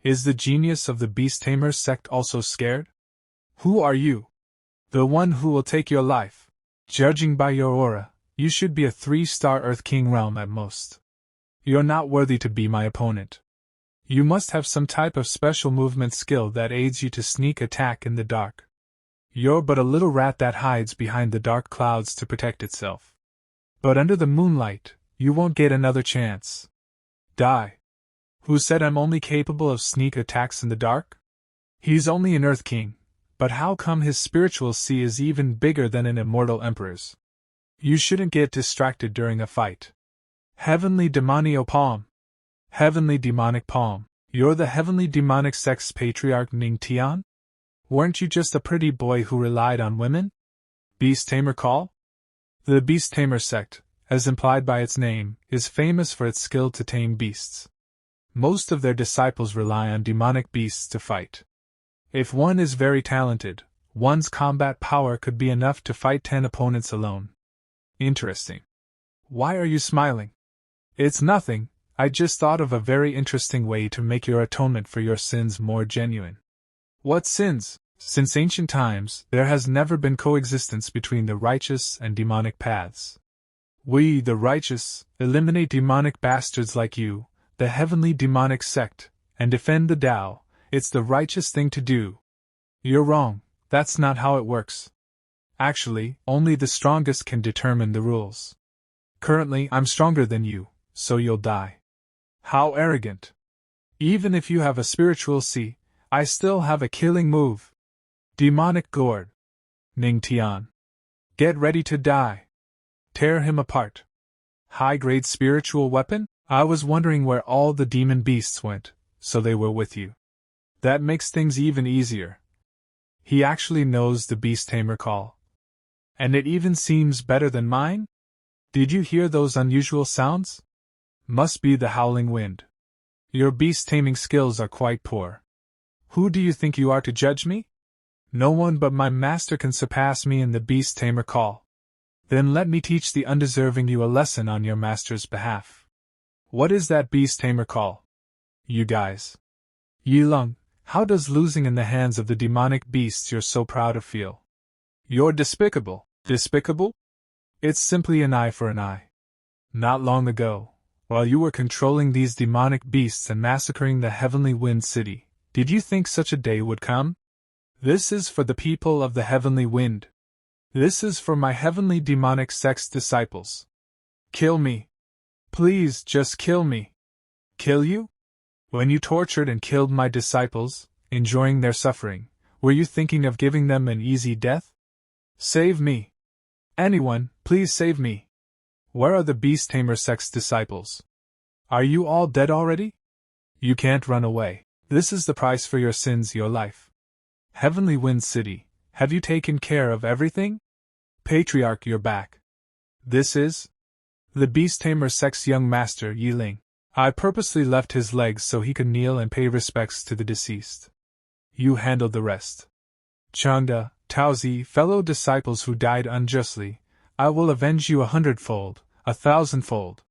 Is the genius of the Beast Tamer sect also scared? Who are you? The one who will take your life. Judging by your aura, you should be a 3-star Earth King realm at most. You're not worthy to be my opponent. You must have some type of special movement skill that aids you to sneak attack in the dark. You're but a little rat that hides behind the dark clouds to protect itself. But under the moonlight, you won't get another chance. Die. Who said I'm only capable of sneak attacks in the dark? He's only an Earth King, but how come his spiritual sea is even bigger than an immortal emperor's? You shouldn't get distracted during a fight. Heavenly Demonio Palm. Heavenly Demonic Palm, you're the Heavenly Demonic Sect's Patriarch Ning Tian? Weren't you just a pretty boy who relied on women? Beast Tamer Call? The Beast Tamer sect, as implied by its name, is famous for its skill to tame beasts. Most of their disciples rely on demonic beasts to fight. If one is very talented, one's combat power could be enough to fight 10 opponents alone. Interesting. Why are you smiling? It's nothing. I just thought of a very interesting way to make your atonement for your sins more genuine. What sins? Since ancient times, there has never been coexistence between the righteous and demonic paths. We, the righteous, eliminate demonic bastards like you, the Heavenly Demonic Sect, and defend the Tao. It's the righteous thing to do. You're wrong, that's not how it works. Actually, only the strongest can determine the rules. Currently, I'm stronger than you, so you'll die. How arrogant. Even if you have a spiritual sea, I still have a killing move. Demonic Gourd. Ning Tian. Get ready to die. Tear him apart. High-grade spiritual weapon? I was wondering where all the demon beasts went, so they were with you. That makes things even easier. He actually knows the Beast Tamer Call. And it even seems better than mine? Did you hear those unusual sounds? Must be the howling wind. Your beast-taming skills are quite poor. Who do you think you are to judge me? No one but my master can surpass me in the Beast Tamer Call. Then let me teach the undeserving you a lesson on your master's behalf. What is that Beast Tamer Call? You guys. Yi Lung, how does losing in the hands of the demonic beasts you're so proud of feel? You're despicable. Despicable? It's simply an eye for an eye. Not long ago, While you were controlling these demonic beasts and massacring the heavenly wind city, did you think such a day would come? This is for the people of the heavenly wind. This is for my heavenly demonic sex disciples. Kill me. Please, just kill me. Kill you? When you tortured and killed my disciples, enjoying their suffering, were you thinking of giving them an easy death? Save me. Anyone, please save me. Where are the beast tamer sex disciples? Are you all dead already? You can't run away. This is the price for your sins, your life. Heavenly Wind City, have you taken care of everything? Patriarch, you're back. This is the beast tamer sex young master Yi Ling. I purposely left his legs so he could kneel and pay respects to the deceased. You handled the rest. Changda, Taozi, fellow disciples who died unjustly, I will avenge you 100-fold, 1,000-fold.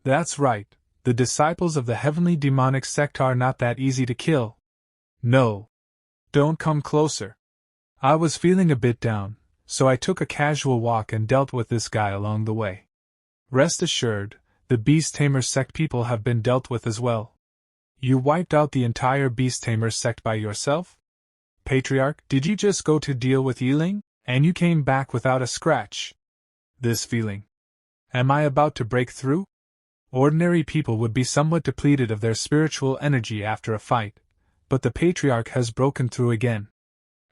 That's right, the disciples of the heavenly demonic sect are not that easy to kill. No. Don't come closer. I was feeling a bit down, so I took a casual walk and dealt with this guy along the way. Rest assured, the Beast Tamer sect people have been dealt with as well. You wiped out the entire Beast Tamer sect by yourself? Patriarch, did you just go to deal with Yi Ling, and you came back without a scratch? This feeling. Am I about to break through? Ordinary people would be somewhat depleted of their spiritual energy after a fight, but the Patriarch has broken through again.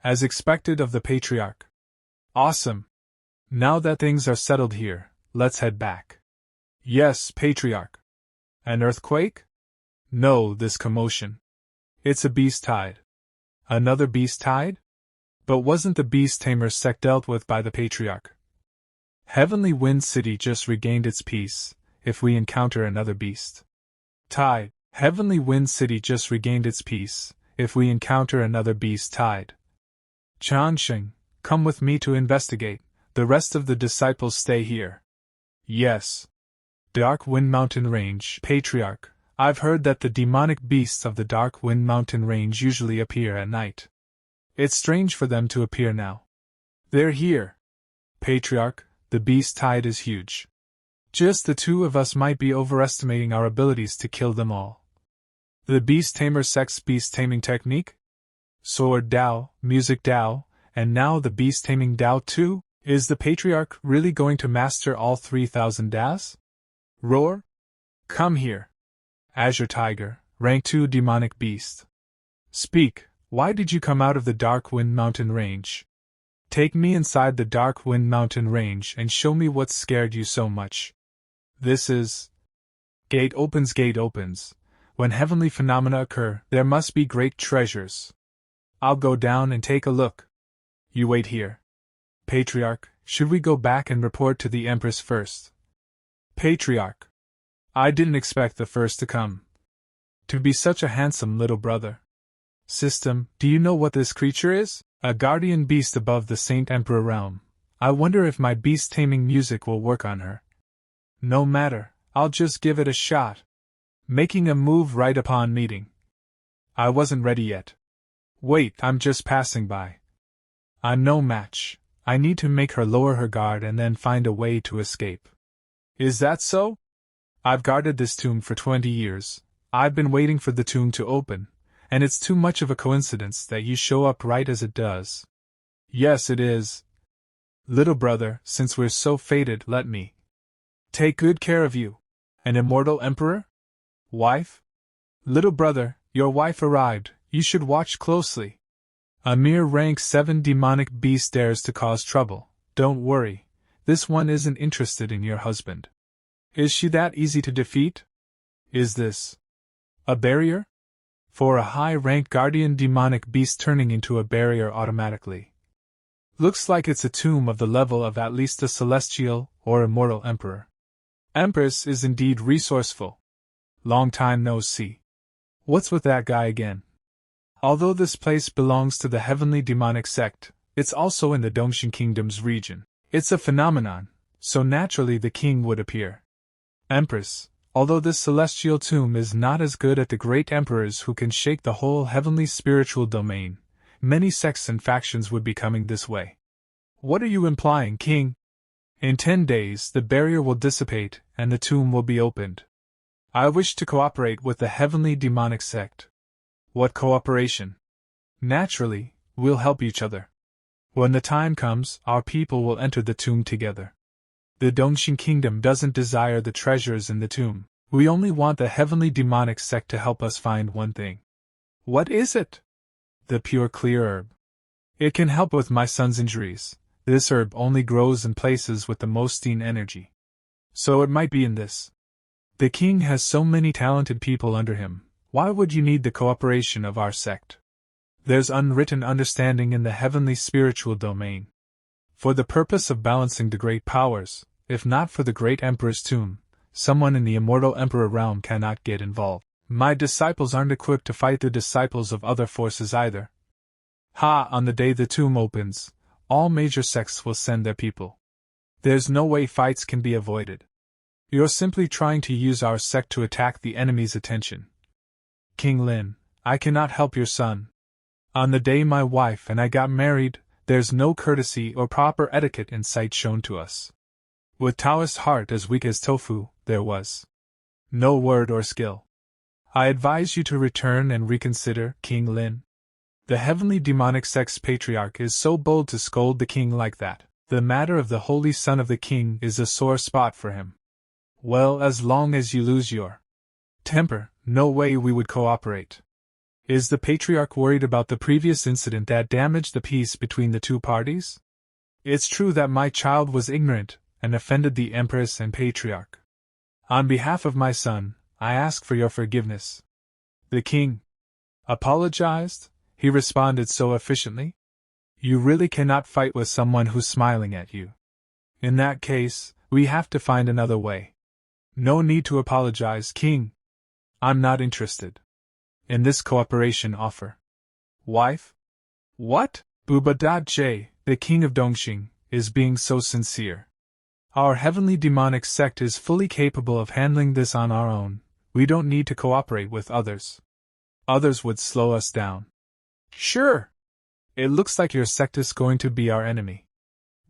As expected of the Patriarch. Awesome. Now that things are settled here, let's head back. Yes, Patriarch. An earthquake? No, this commotion. It's a beast tide. Another beast tide? But wasn't the Beast Tamer sect dealt with by the Patriarch? Heavenly Wind City just regained its peace, if we encounter another beast tide. Heavenly Wind City just regained its peace, if we encounter another beast tide. Changsheng, come with me to investigate. The rest of the disciples stay here. Yes. Dark Wind Mountain Range, Patriarch. I've heard that the demonic beasts of the Dark Wind Mountain Range usually appear at night. It's strange for them to appear now. They're here. Patriarch, the beast tide is huge. Just the two of us might be overestimating our abilities to kill them all. The Beast Tamer sect's beast taming technique? Sword Dao, Music Dao, and now the beast taming Dao too? Is the Patriarch really going to master all 3,000 Daos? Roar? Come here. Azure Tiger, Rank 2 Demonic Beast. Speak, why did you come out of the Dark Wind Mountain Range? Take me inside the Dark Wind Mountain Range and show me what scared you so much. This is... Gate opens, gate opens. When heavenly phenomena occur, there must be great treasures. I'll go down and take a look. You wait here. Patriarch, should we go back and report to the Empress first? Patriarch. I didn't expect the first to come. To be such a handsome little brother. System, do you know what this creature is? A guardian beast above the Saint Emperor realm. I wonder if my beast taming music will work on her. No matter, I'll just give it a shot. Making a move right upon meeting. I wasn't ready yet. Wait, I'm just passing by. I'm no match. I need to make her lower her guard and then find a way to escape. Is that so? I've guarded this tomb for 20 years. I've been waiting for the tomb to open, and it's too much of a coincidence that you show up right as it does. Yes, it is. Little brother, since we're so fated, let me take good care of you. An immortal emperor? Wife? Little brother, your wife arrived, you should watch closely. A mere rank 7 demonic beast dares to cause trouble. Don't worry, this one isn't interested in your husband. Is she that easy to defeat? Is this a barrier? For a high-rank guardian demonic beast turning into a barrier automatically. Looks like it's a tomb of the level of at least a celestial or immortal emperor. Empress is indeed resourceful. Long time no see. What's with that guy again? Although this place belongs to the heavenly demonic sect, it's also in the Dongshin Kingdom's region. It's a phenomenon, so naturally the king would appear. Empress, although this celestial tomb is not as good at the great emperors who can shake the whole heavenly spiritual domain, many sects and factions would be coming this way. What are you implying, king? In 10 days the barrier will dissipate and the tomb will be opened. I wish to cooperate with the heavenly demonic sect. What cooperation? Naturally, we'll help each other. When the time comes, our people will enter the tomb together. The Dongxing Kingdom doesn't desire the treasures in the tomb. We only want the heavenly demonic sect to help us find one thing. What is it? The pure clear herb. It can help with my son's injuries. This herb only grows in places with the most energy. So it might be in this. The king has so many talented people under him. Why would you need the cooperation of our sect? There's unwritten understanding in the heavenly spiritual domain. For the purpose of balancing the great powers, if not for the great emperor's tomb, someone in the immortal emperor realm cannot get involved. My disciples aren't equipped to fight the disciples of other forces either. On the day the tomb opens, all major sects will send their people. There's no way fights can be avoided. You're simply trying to use our sect to attack the enemy's attention. King Lin, I cannot help your son. On the day my wife and I got married, there's no courtesy or proper etiquette in sight shown to us. With Taoist heart as weak as tofu, there was no word or skill. I advise you to return and reconsider, King Lin. The heavenly demonic sect's patriarch is so bold to scold the king like that. The matter of the holy son of the king is a sore spot for him. Well, as long as you lose your temper, no way we would cooperate. Is the patriarch worried about the previous incident that damaged the peace between the two parties? It's true that my child was ignorant and offended the empress and patriarch. On behalf of my son, I ask for your forgiveness. The king apologized. He responded so efficiently. You really cannot fight with someone who's smiling at you. In that case, we have to find another way. No need to apologize, King. I'm not interested in this cooperation offer. Wife? What? Bubadad-Che, the king of Dongxing, is being so sincere. Our heavenly demonic sect is fully capable of handling this on our own. We don't need to cooperate with others. Others would slow us down. Sure. It looks like your sect is going to be our enemy.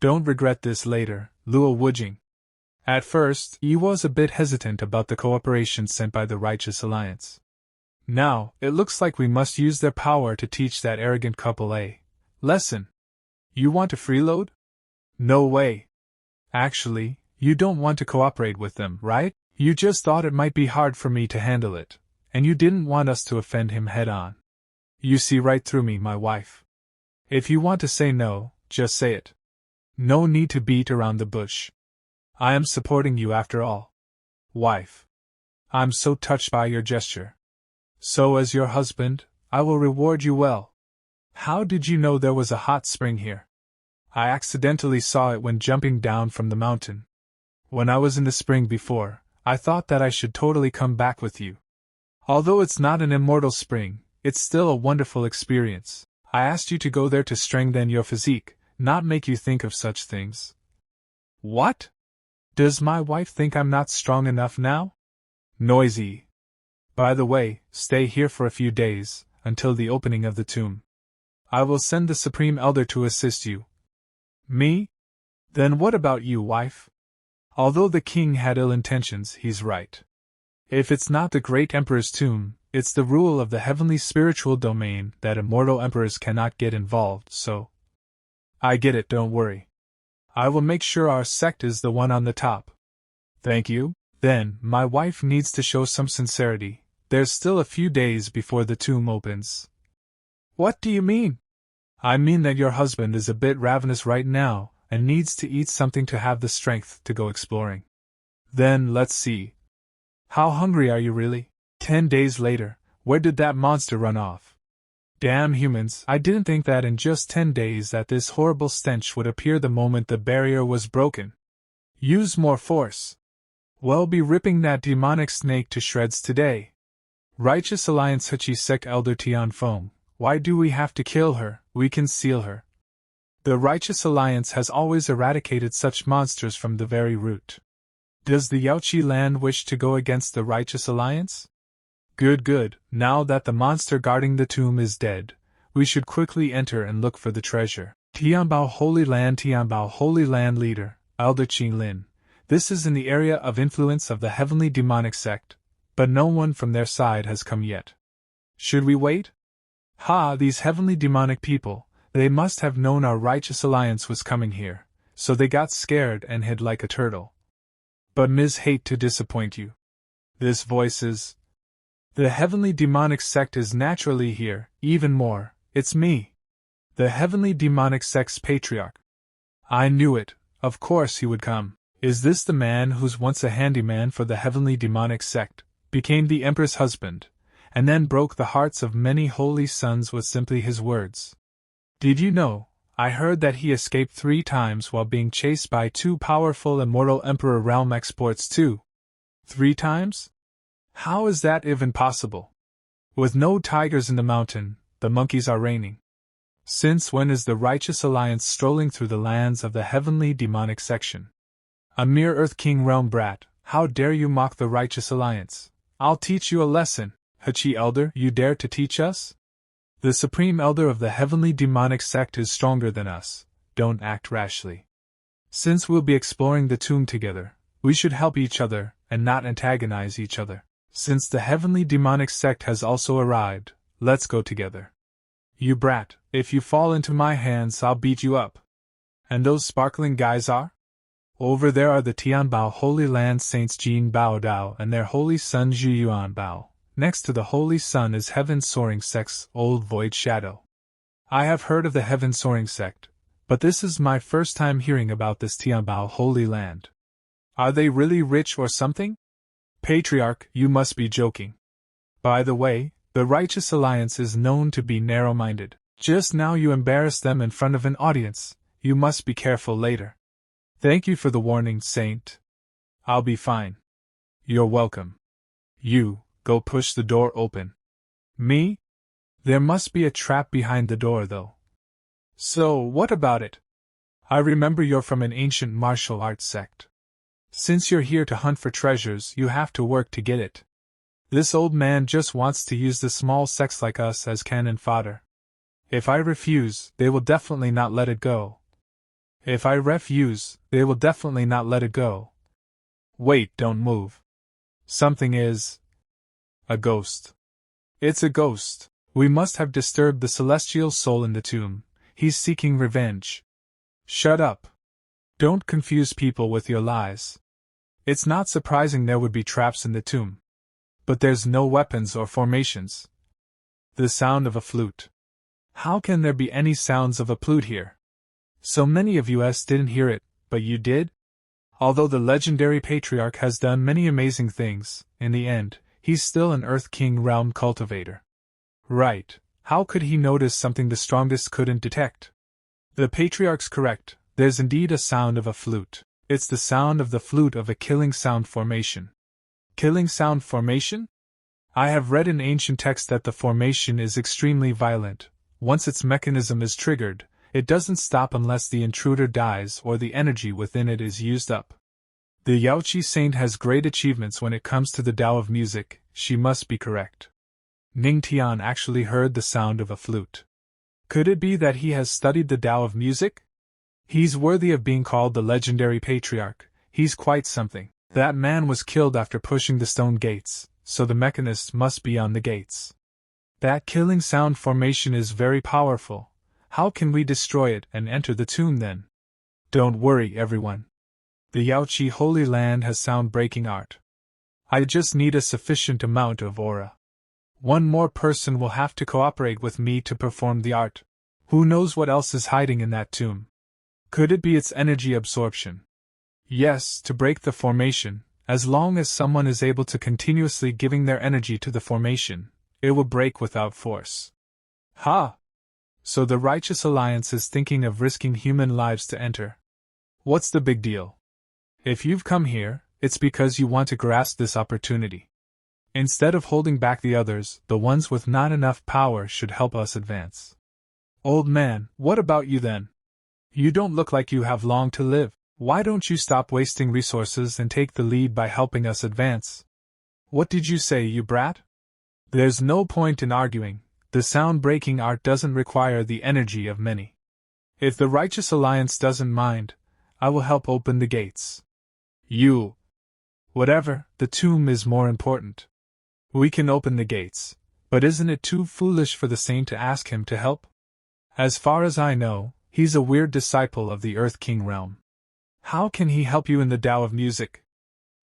Don't regret this later, Luo Wujing. At first, he was a bit hesitant about the cooperation sent by the Righteous Alliance. Now, it looks like we must use their power to teach that arrogant couple a lesson. You want to freeload? No way. Actually, you don't want to cooperate with them, right? You just thought it might be hard for me to handle it, and you didn't want us to offend him head-on. You see right through me, my wife. If you want to say no, just say it. No need to beat around the bush. I am supporting you after all. Wife. I'm so touched by your gesture. So as your husband, I will reward you well. How did you know there was a hot spring here? I accidentally saw it when jumping down from the mountain. When I was in the spring before, I thought that I should totally come back with you. Although it's not an immortal spring, it's still a wonderful experience. I asked you to go there to strengthen your physique, not make you think of such things. What? Does my wife think I'm not strong enough now? Noisy. By the way, stay here for a few days, until the opening of the tomb. I will send the Supreme Elder to assist you. Me? Then what about you, wife? Although the king had ill intentions, he's right. If it's not the great emperor's tomb, it's the rule of the heavenly spiritual domain that immortal emperors cannot get involved, so... I get it, don't worry. I will make sure our sect is the one on the top. Thank you. Then, my wife needs to show some sincerity. There's still a few days before the tomb opens. What do you mean? I mean that your husband is a bit ravenous right now, and needs to eat something to have the strength to go exploring. Then, let's see. How hungry are you really? 10 days later, where did that monster run off? Damn humans, I didn't think that in just 10 days that this horrible stench would appear the moment the barrier was broken. Use more force. We'll be ripping that demonic snake to shreds today. Righteous Alliance Hachi Sect Elder Tianfeng, why do we have to kill her? We can seal her. The Righteous Alliance has always eradicated such monsters from the very root. Does the Yaoqi land wish to go against the Righteous Alliance? Good. Now that the monster guarding the tomb is dead, we should quickly enter and look for the treasure. Tianbao Holy Land Leader, Elder Qinglin. This is in the area of influence of the heavenly demonic sect. but no one from their side has come yet. Should we wait? Ha, these heavenly demonic people, they must have known our righteous alliance was coming here, so they got scared and hid like a turtle. But Ms. Hate to disappoint you. This voice is... The heavenly demonic sect is naturally here, even more, it's me. The heavenly demonic sect's patriarch. I knew it, of course he would come. Is this the man who's once a handyman for the heavenly demonic sect, became the Empress' husband, and then broke the hearts of many holy sons with simply his words? Did you know, I heard that he escaped 3 times while being chased by 2 powerful immortal Emperor realm exports too. 3 times? How is that even possible? With no tigers in the mountain, the monkeys are reigning. Since when is the Righteous Alliance strolling through the lands of the heavenly demonic section? A mere Earth King realm brat, how dare you mock the Righteous Alliance? I'll teach you a lesson. Hachi Elder, you dare to teach us? The Supreme Elder of the heavenly demonic sect is stronger than us. Don't act rashly. Since we'll be exploring the tomb together, we should help each other, and not antagonize each other. Since the heavenly demonic sect has also arrived, let's go together. You brat, if you fall into my hands I'll beat you up. And those sparkling guys are? Over there are the Tianbao Holy Land Saints Jin Bao Dao and their holy son Zhu Yuan Bao. Next to the holy sun is Heaven Soaring Sect's old void shadow. I have heard of the Heaven Soaring Sect, but this is my first time hearing about this Tianbao Holy Land. Are they really rich or something? Patriarch, you must be joking. By the way, the Righteous Alliance is known to be narrow-minded. Just now you embarrassed them in front of an audience. You must be careful later. Thank you for the warning, Saint. I'll be fine. You're welcome. You, go push the door open. Me? There must be a trap behind the door, though. So, what about it? I remember you're from an ancient martial arts sect. Since you're here to hunt for treasures, you have to work to get it. This old man just wants to use the small sects like us as cannon fodder. If I refuse, they will definitely not let it go. If I refuse, they will definitely not let it go. Wait, don't move. Something is... a ghost. It's a ghost. We must have disturbed the celestial soul in the tomb. He's seeking revenge. Shut up. Don't confuse people with your lies. It's not surprising there would be traps in the tomb. But there's no weapons or formations. The sound of a flute. How can there be any sounds of a flute here? So many of us didn't hear it, but you did? Although the legendary patriarch has done many amazing things, in the end, he's still an Earth King realm cultivator. Right, how could he notice something the strongest couldn't detect? The patriarch's correct, there's indeed a sound of a flute. It's the sound of the flute of a killing sound formation. Killing sound formation? I have read in ancient texts that the formation is extremely violent. Once its mechanism is triggered, it doesn't stop unless the intruder dies or the energy within it is used up. The Yaoqi Saint has great achievements when it comes to the Tao of music, she must be correct. Ning Tian actually heard the sound of a flute. Could it be that he has studied the Tao of music? He's worthy of being called the legendary patriarch, he's quite something. That man was killed after pushing the stone gates, so the mechanist must be on the gates. That killing sound formation is very powerful. How can we destroy it and enter the tomb then? Don't worry, everyone. The Yaoqi Holy Land has sound-breaking art. I just need a sufficient amount of aura. One more person will have to cooperate with me to perform the art. Who knows what else is hiding in that tomb? Could it be its energy absorption? Yes, to break the formation, as long as someone is able to continuously giving their energy to the formation, it will break without force. Ha! So the Righteous Alliance is thinking of risking human lives to enter. What's the big deal? If you've come here, it's because you want to grasp this opportunity. Instead of holding back the others, the ones with not enough power should help us advance. Old man, what about you then? You don't look like you have long to live. Why don't you stop wasting resources and take the lead by helping us advance? What did you say, you brat? There's no point in arguing. The sound-breaking art doesn't require the energy of many. If the Righteous Alliance doesn't mind, I will help open the gates. You. Whatever, the tomb is more important. We can open the gates, but isn't it too foolish for the saint to ask him to help? As far as I know, he's a weird disciple of the Earth King realm. How can he help you in the Tao of music?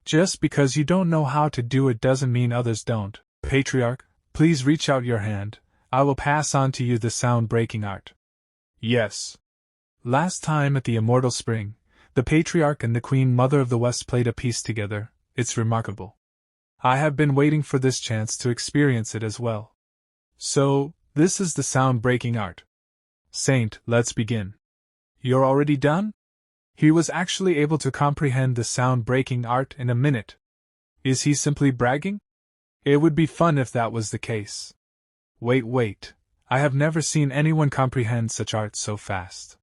Just because you don't know how to do it doesn't mean others don't. Patriarch, please reach out your hand. I will pass on to you the sound-breaking art. Yes. Last time at the Immortal Spring, the Patriarch and the Queen Mother of the West played a piece together. It's remarkable. I have been waiting for this chance to experience it as well. So, this is the sound-breaking art. Saint, let's begin. You're already done? He was actually able to comprehend the sound-breaking art in a minute. Is he simply bragging? It would be fun if that was the case. Wait. I have never seen anyone comprehend such art so fast.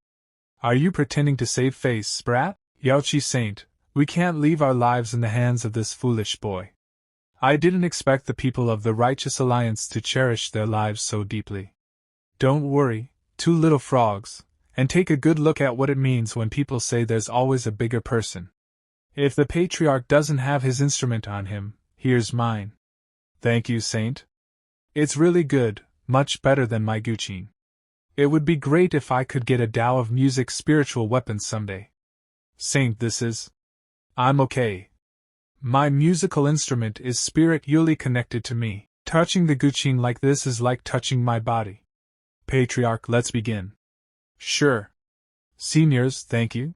Are you pretending to save face, sprat? Yaochi Saint, we can't leave our lives in the hands of this foolish boy. I didn't expect the people of the Righteous Alliance to cherish their lives so deeply. Don't worry, two little frogs, and take a good look at what it means when people say there's always a bigger person. If the Patriarch doesn't have his instrument on him, here's mine. Thank you, Saint. It's really good, much better than my guqin. It would be great if I could get a Tao of music spiritual weapon someday. Saint, I'm okay. My musical instrument is spiritually connected to me. Touching the guqin like this is like touching my body. Patriarch, let's begin. Sure. Seniors, thank you.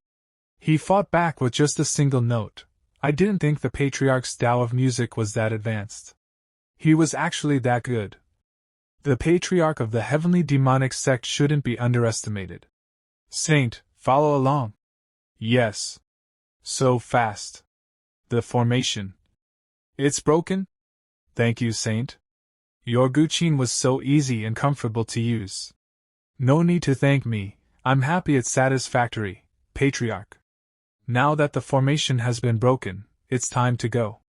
He fought back with just a single note. I didn't think the Patriarch's Tao of music was that advanced. He was actually that good. The Patriarch of the Heavenly Demonic Sect shouldn't be underestimated. Saint, follow along. Yes. So fast. The formation. It's broken? Thank you, Saint. Your guqin was so easy and comfortable to use. No need to thank me, I'm happy it's satisfactory, Patriarch. Now that the formation has been broken, it's time to go.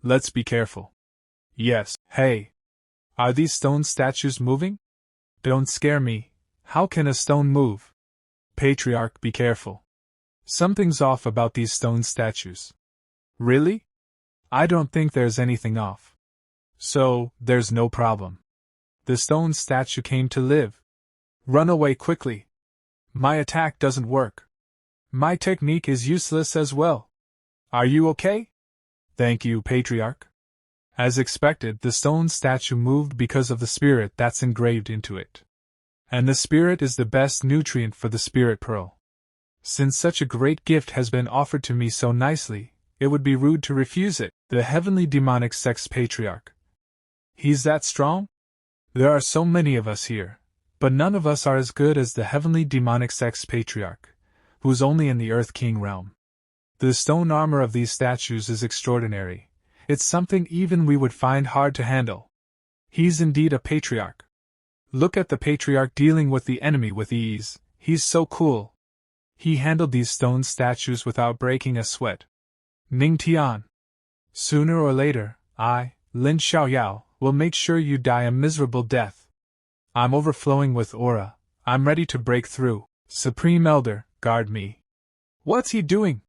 Let's be careful. Yes, hey. Are these stone statues moving? Don't scare me, how can a stone move? Patriarch, be careful. Something's off about these stone statues. Really? I don't think there's anything off. So, there's no problem. The stone statue came to live. Run away quickly. My attack doesn't work. My technique is useless as well. Are you okay? Thank you, Patriarch. As expected, the stone statue moved because of the spirit that's engraved into it. And the spirit is the best nutrient for the spirit pearl. Since such a great gift has been offered to me so nicely, it would be rude to refuse it. The Heavenly Demonic Sect's Patriarch. He's that strong? There are so many of us here, but none of us are as good as the Heavenly Demonic Sect's Patriarch, who's only in the Earth King realm. The stone armor of these statues is extraordinary. It's something even we would find hard to handle. He's indeed a Patriarch. Look at the Patriarch dealing with the enemy with ease. He's so cool. He handled these stone statues without breaking a sweat. Ning Tian. Sooner or later, I, Lin Xiaoyao, will make sure you die a miserable death. I'm overflowing with aura. I'm ready to break through. Supreme Elder, guard me. What's he doing?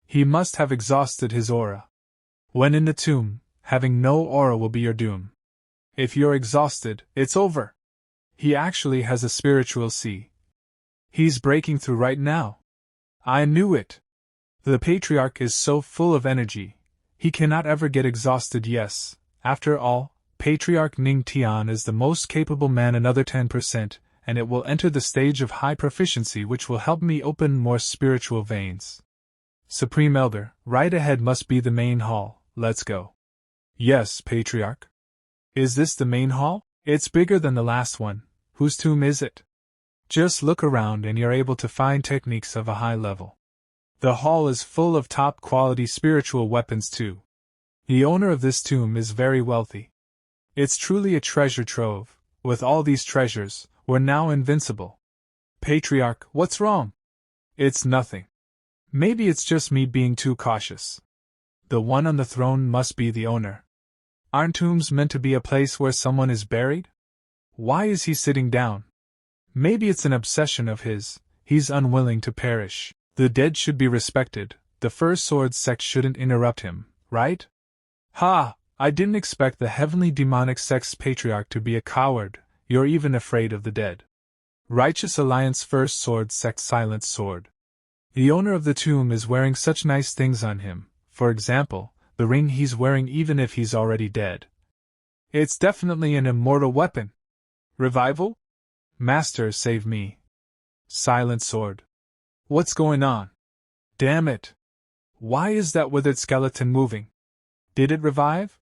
He must have exhausted his aura. When in the tomb, having no aura will be your doom. If you're exhausted, it's over. He actually has a spiritual C. He's breaking through right now. I knew it. The Patriarch is so full of energy. He cannot ever get exhausted. Yes, after all, Patriarch Ning Tian is the most capable man. Another 10%, and it will enter the stage of high proficiency, which will help me open more spiritual veins. Supreme Elder, right ahead must be the main hall. Let's go. Yes, Patriarch. Is this the main hall? It's bigger than the last one. Whose tomb is it? Just look around and you're able to find techniques of a high level. The hall is full of top-quality spiritual weapons too. The owner of this tomb is very wealthy. It's truly a treasure trove. With all these treasures, we're now invincible. Patriarch, what's wrong? It's nothing. Maybe it's just me being too cautious. The one on the throne must be the owner. Aren't tombs meant to be a place where someone is buried? Why is he sitting down? Maybe it's an obsession of his. He's unwilling to perish. The dead should be respected. The First Sword sect shouldn't interrupt him, right? Ha! I didn't expect the heavenly demonic sect's patriarch to be a coward. You're even afraid of the dead. Righteous Alliance First Sword Sect Silent Sword. The owner of the tomb is wearing such nice things on him, for example, the ring he's wearing even if he's already dead. It's definitely an immortal weapon. Revival? Master, save me. Silent Sword. What's going on? Damn it! Why is that withered skeleton moving? Did it revive?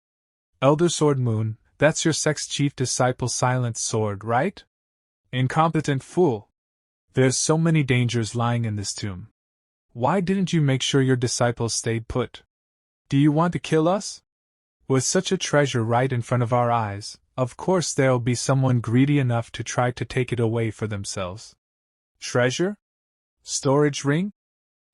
Elder Sword Moon, that's your sect's chief disciple Silent Sword, right? Incompetent fool. There's so many dangers lying in this tomb. Why didn't you make sure your disciples stayed put? Do you want to kill us? With such a treasure right in front of our eyes, of course there'll be someone greedy enough to try to take it away for themselves. Treasure? Storage ring?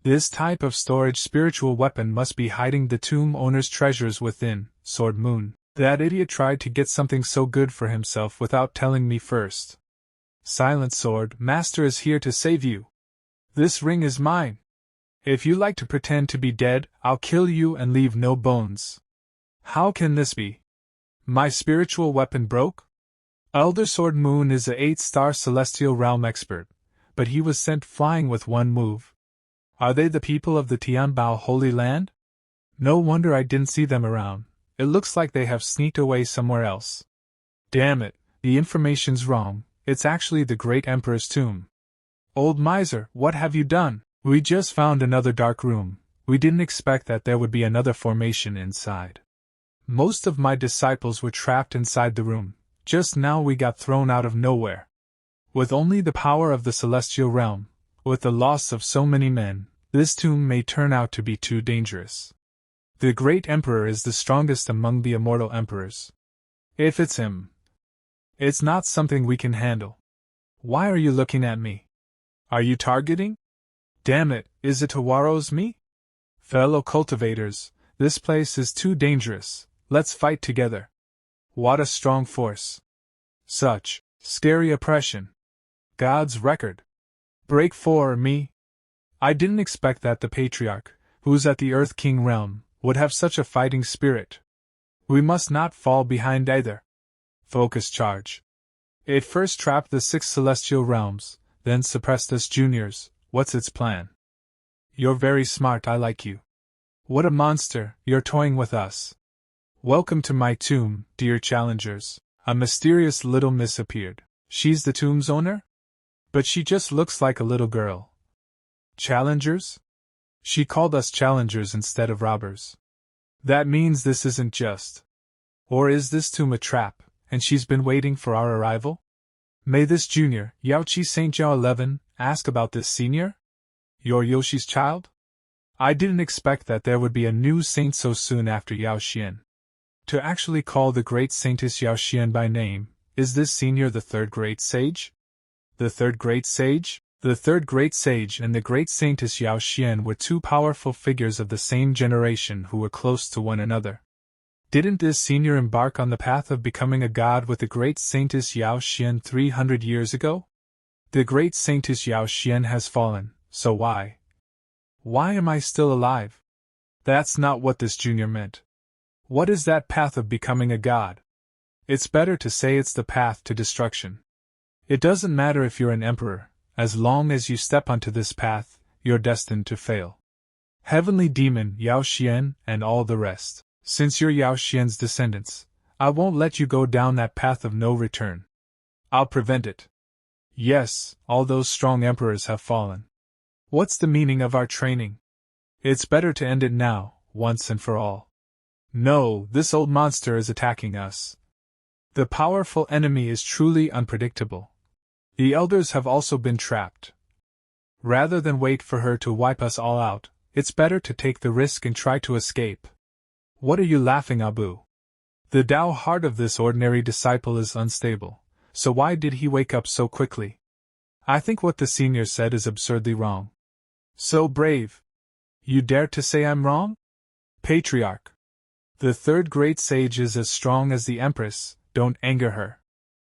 This type of storage spiritual weapon must be hiding the tomb owner's treasures within. Sword Moon. That idiot tried to get something so good for himself without telling me first. Silent Sword, Master is here to save you. This ring is mine. If you like to pretend to be dead, I'll kill you and leave no bones. How can this be? My spiritual weapon broke? Elder Sword Moon is a 8-star celestial realm expert, but he was sent flying with one move. Are they the people of the Tianbao Holy Land? No wonder I didn't see them around. It looks like they have sneaked away somewhere else. Damn it, the information's wrong. It's actually the Great Emperor's tomb. Old miser, what have you done? We just found another dark room. We didn't expect that there would be another formation inside. Most of my disciples were trapped inside the room. Just now we got thrown out of nowhere. With only the power of the celestial realm, with the loss of so many men, this tomb may turn out to be too dangerous. The Great Emperor is the strongest among the immortal emperors. If it's him, it's not something we can handle. Why are you looking at me? Are you targeting? Damn it, is it Tawaro's me? Fellow cultivators, this place is too dangerous. Let's fight together. What a strong force. Such scary oppression. God's record. Break for me. I didn't expect that the Patriarch, who's at the Earth King realm, would have such a fighting spirit. We must not fall behind either. Focus charge. It first trapped the 6 celestial realms, then suppressed us juniors. What's its plan? You're very smart, I like you. What a monster, you're toying with us. Welcome to my tomb, dear challengers. A mysterious little miss appeared. She's the tomb's owner? But she just looks like a little girl. Challengers? She called us challengers instead of robbers. That means this isn't just. Or is this tomb a trap, and she's been waiting for our arrival? May this junior, Yaoqi St. Zhao 11, ask about this senior? You're Yoshi's child? I didn't expect that there would be a new saint so soon after Yao Xian. To actually call the great saintess Yao Xian by name, is this senior the third great sage? The third great sage? The third great sage and the great saintess Yao Xian were 2 powerful figures of the same generation who were close to one another. Didn't this senior embark on the path of becoming a god with the great saintess Yao Xian 300 years ago? The great saintess Yao Xian has fallen, so why? Why am I still alive? That's not what this junior meant. What is that path of becoming a god? It's better to say it's the path to destruction. It doesn't matter if you're an emperor, as long as you step onto this path, you're destined to fail. Heavenly Demon, Yao Xian, and all the rest. Since you're Yao Xian's descendants, I won't let you go down that path of no return. I'll prevent it. Yes, all those strong emperors have fallen. What's the meaning of our training? It's better to end it now, once and for all. No, this old monster is attacking us. The powerful enemy is truly unpredictable. The elders have also been trapped. Rather than wait for her to wipe us all out, it's better to take the risk and try to escape. What are you laughing, Abu? The Tao heart of this ordinary disciple is unstable, so why did he wake up so quickly? I think what the senior said is absurdly wrong. So brave. You dare to say I'm wrong? Patriarch. The third great sage is as strong as the Empress, don't anger her.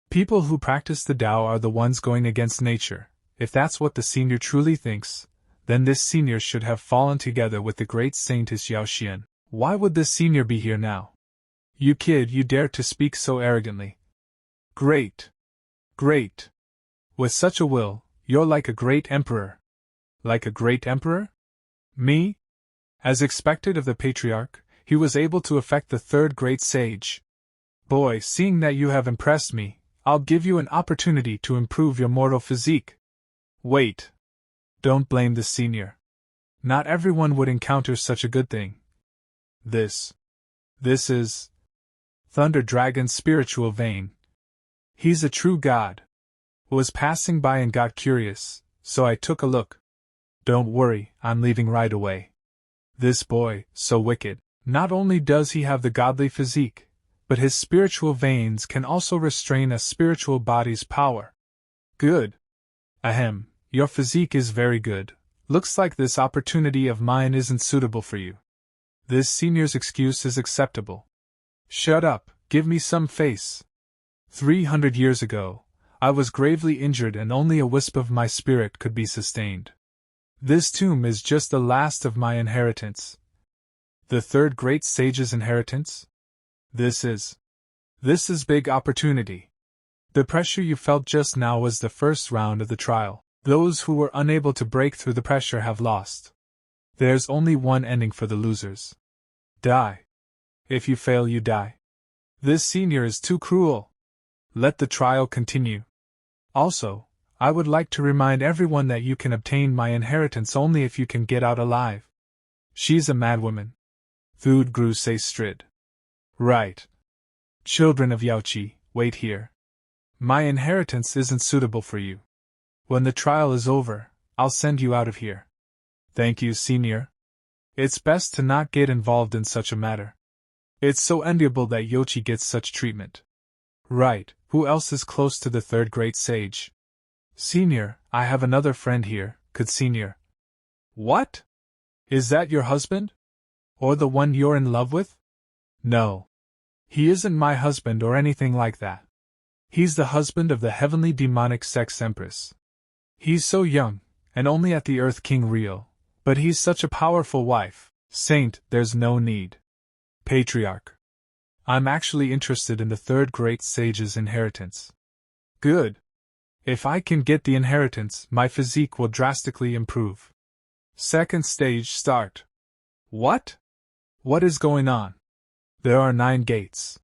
People who practice the Tao are the ones going against nature. If that's what the senior truly thinks, then this senior should have fallen together with the great saintess Yao Xian. Why would this senior be here now? You kid, you dare to speak so arrogantly. Great! Great! With such a will, you're like a great emperor. Like a great emperor? Me? As expected of the patriarch, he was able to affect the third great sage. Boy, seeing that you have impressed me, I'll give you an opportunity to improve your mortal physique. Wait. Don't blame the senior. Not everyone would encounter such a good thing. This is Thunder Dragon's spiritual vein. He's a true god. Was passing by and got curious, so I took a look. Don't worry, I'm leaving right away. This boy, so wicked, not only does he have the godly physique, but his spiritual veins can also restrain a spiritual body's power. Good. Ahem, your physique is very good. Looks like this opportunity of mine isn't suitable for you. This senior's excuse is acceptable. Shut up, give me some face. 300 years ago, I was gravely injured and only a wisp of my spirit could be sustained. This tomb is just the last of my inheritance. The third great sage's inheritance? This is big opportunity. The pressure you felt just now was the first round of the trial. Those who were unable to break through the pressure have lost. There's only one ending for the losers. Die. If you fail, you die. This senior is too cruel. Let the trial continue. Also, I would like to remind everyone that you can obtain my inheritance only if you can get out alive. She's a madwoman. Thud Gru say Strid. Right. Children of Yaochi, wait here. My inheritance isn't suitable for you. When the trial is over, I'll send you out of here. Thank you, senior. It's best to not get involved in such a matter. It's so enviable that Yoshi gets such treatment. Right, who else is close to the third great sage? Senior, I have another friend here, could senior. What? Is that your husband? Or the one you're in love with? No. He isn't my husband or anything like that. He's the husband of the heavenly demonic sex empress. He's so young, and only at the Earth King Rio, but he's such a powerful wife. Saint, there's no need. Patriarch. I'm actually interested in the third great sage's inheritance. Good. If I can get the inheritance, my physique will drastically improve. Second stage start. What? What is going on? There are 9 gates.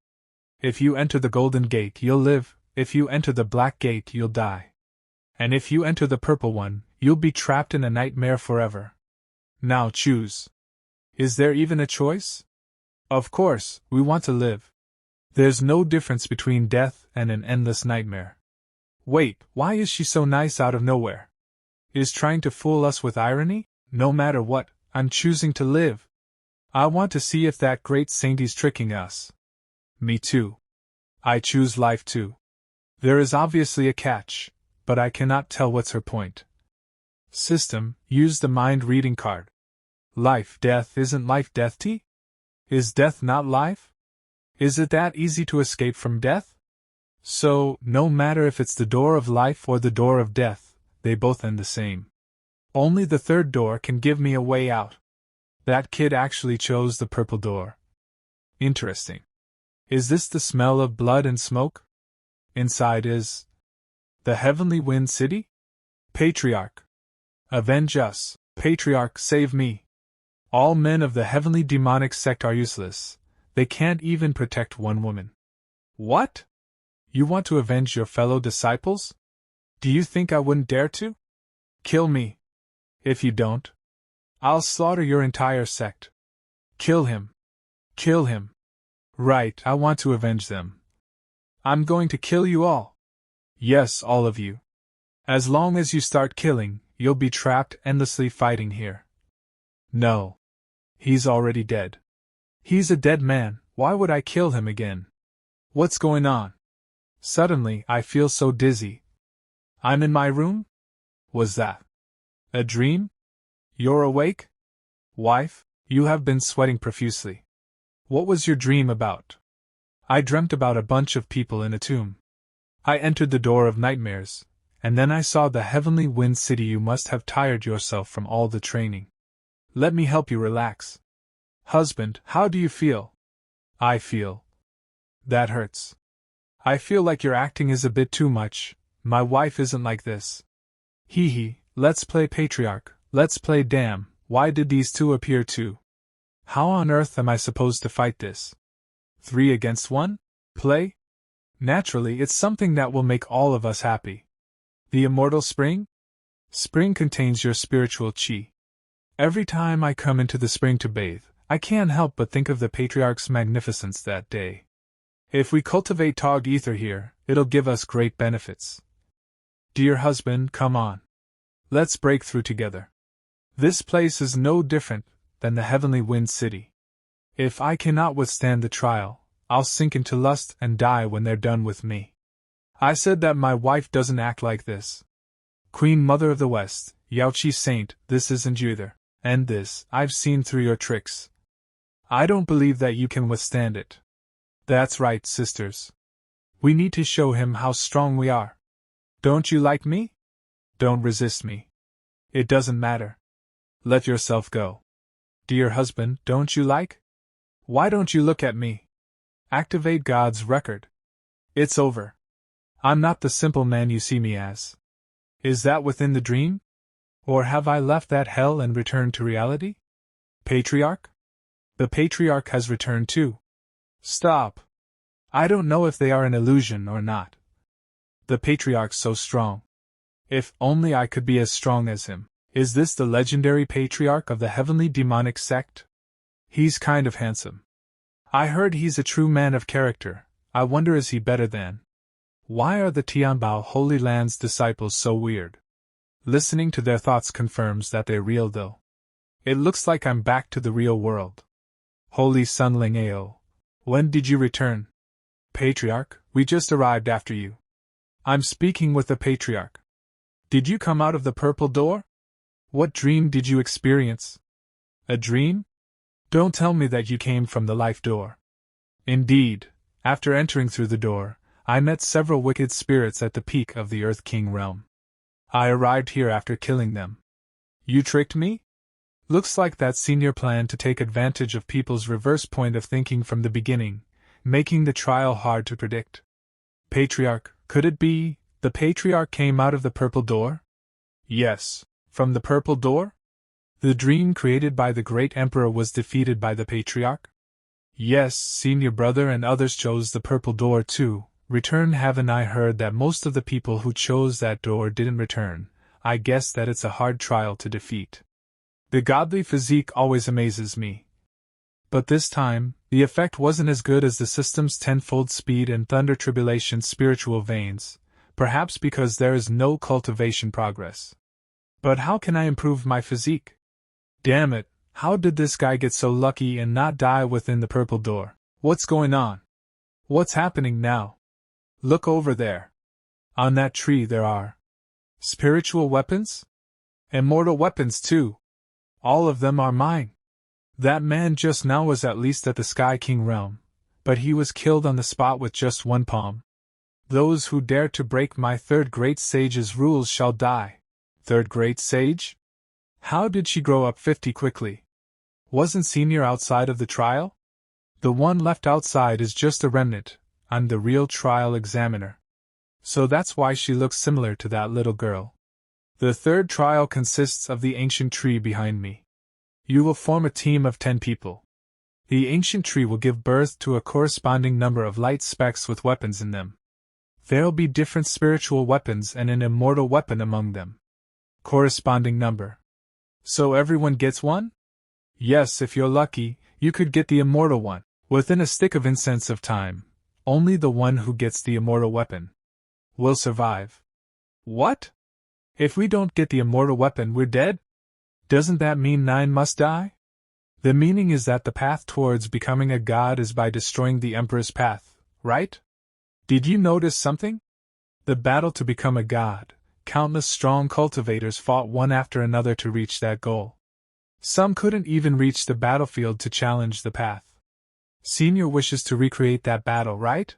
If you enter the golden gate, you'll live. If you enter the black gate, you'll die. And if you enter the purple one, you'll be trapped in a nightmare forever. Now choose. Is there even a choice? Of course, we want to live. There's no difference between death and an endless nightmare. Wait, why is she so nice out of nowhere? Is trying to fool us with irony? No matter what, I'm choosing to live. I want to see if that great saint is tricking us. Me too. I choose life too. There is obviously a catch, but I cannot tell what's her point. System, use the mind reading card. Life, death, isn't life death T? Is death not life? Is it that easy to escape from death? So, no matter if it's the door of life or the door of death, they both end the same. Only the third door can give me a way out. That kid actually chose the purple door. Interesting. Is this the smell of blood and smoke? Inside is the Heavenly Wind City? Patriarch. Avenge us. Patriarch, save me. All men of the heavenly demonic sect are useless. They can't even protect one woman. What? You want to avenge your fellow disciples? Do you think I wouldn't dare to? Kill me. If you don't, I'll slaughter your entire sect. Kill him. Kill him. Right, I want to avenge them. I'm going to kill you all. Yes, all of you. As long as you start killing, you'll be trapped endlessly fighting here. No. He's already dead. He's a dead man, why would I kill him again? What's going on? Suddenly, I feel so dizzy. I'm in my room? Was that a dream? You're awake? Wife, you have been sweating profusely. What was your dream about? I dreamt about a bunch of people in a tomb. I entered the door of nightmares, and then I saw the Heavenly Wind City. You must have tired yourself from all the training. Let me help you relax. Husband, how do you feel? I feel That hurts. I feel like your acting is a bit too much. My wife isn't like this. Hee hee, let's play Patriarch, let's play damn, why did these two appear too? How on earth am I supposed to fight this? 3 against 1? Play? Naturally, it's something that will make all of us happy. The immortal spring? Spring contains your spiritual chi. Every time I come into the spring to bathe, I can't help but think of the Patriarch's magnificence that day. If we cultivate Tog Ether here, it'll give us great benefits. Dear husband, come on. Let's break through together. This place is no different than the heavenly wind city. If I cannot withstand the trial, I'll sink into lust and die when they're done with me. I said that my wife doesn't act like this. Queen Mother of the West, Yaoqi Saint, this isn't you either, and this, I've seen through your tricks. I don't believe that you can withstand it. That's right, sisters. We need to show him how strong we are. Don't you like me? Don't resist me. It doesn't matter. Let yourself go. Dear husband, don't you like? Why don't you look at me? Activate God's record. It's over. I'm not the simple man you see me as. Is that within the dream? Or have I left that hell and returned to reality? Patriarch? The Patriarch has returned too. Stop. I don't know if they are an illusion or not. The Patriarch's so strong. If only I could be as strong as him. Is this the legendary Patriarch of the heavenly demonic sect? He's kind of handsome. I heard he's a true man of character. I wonder is he better than? Why are the Tianbao Holy Land's disciples so weird? Listening to their thoughts confirms that they're real though. It looks like I'm back to the real world. Holy Sun Ling Ao. When did you return? Patriarch, we just arrived after you. I'm speaking with the Patriarch. Did you come out of the purple door? What dream did you experience? A dream? Don't tell me that you came from the life door. Indeed, after entering through the door, I met several wicked spirits at the peak of the Earth King realm. I arrived here after killing them. You tricked me? Looks like that senior planned to take advantage of people's reverse point of thinking from the beginning, making the trial hard to predict. Patriarch, could it be, the Patriarch came out of the purple door? Yes, from the purple door? The dream created by the great emperor was defeated by the Patriarch? Yes, senior brother and others chose the purple door too. Return haven't I heard that most of the people who chose that door didn't return. I guess that it's a hard trial to defeat. The godly physique always amazes me. But this time, the effect wasn't as good as the system's tenfold speed and thunder tribulation spiritual veins, perhaps because there is no cultivation progress. But how can I improve my physique? Damn it, how did this guy get so lucky and not die within the purple door? What's going on? What's happening now? Look over there. On that tree there are spiritual weapons? Immortal weapons too. All of them are mine. That man just now was at least at the Sky King realm, but he was killed on the spot with just one palm. Those who dare to break my third great sage's rules shall die. Third great sage? How did she grow up 50 quickly? Wasn't senior outside of the trial? The one left outside is just a remnant. I'm the real trial examiner. So that's why she looks similar to that little girl. The third trial consists of the ancient tree behind me. You will form a team of 10 people. The ancient tree will give birth to a corresponding number of light specks with weapons in them. There'll be different spiritual weapons and an immortal weapon among them. Corresponding number. So everyone gets one? Yes, if you're lucky, you could get the immortal one, within a stick of incense of time. Only the one who gets the immortal weapon will survive. What? If we don't get the immortal weapon, we're dead? Doesn't that mean 9 must die? The meaning is that the path towards becoming a god is by destroying the Emperor's path, right? Did you notice something? The battle to become a god, countless strong cultivators fought one after another to reach that goal. Some couldn't even reach the battlefield to challenge the path. Senior wishes to recreate that battle, right?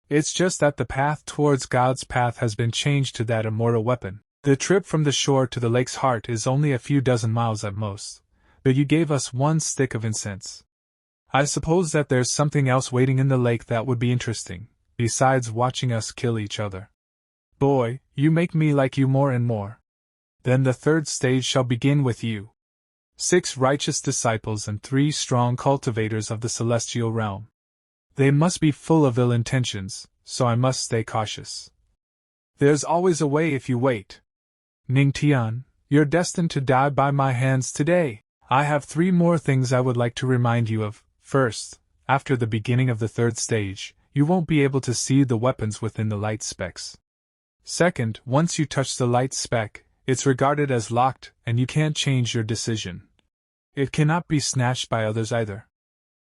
It's just that the path towards God's path has been changed to that immortal weapon. The trip from the shore to the lake's heart is only a few dozen miles at most, but you gave us 1 stick of incense. I suppose that there's something else waiting in the lake that would be interesting, besides watching us kill each other. Boy, you make me like you more and more. Then the third stage shall begin with you. 6 righteous disciples and 3 strong cultivators of the celestial realm. They must be full of ill intentions, so I must stay cautious. There's always a way if you wait. Ningtian, you're destined to die by my hands today. I have 3 more things I would like to remind you of. First, after the beginning of the third stage, you won't be able to see the weapons within the light specks. Second, once you touch the light speck, it's regarded as locked and you can't change your decision. It cannot be snatched by others either.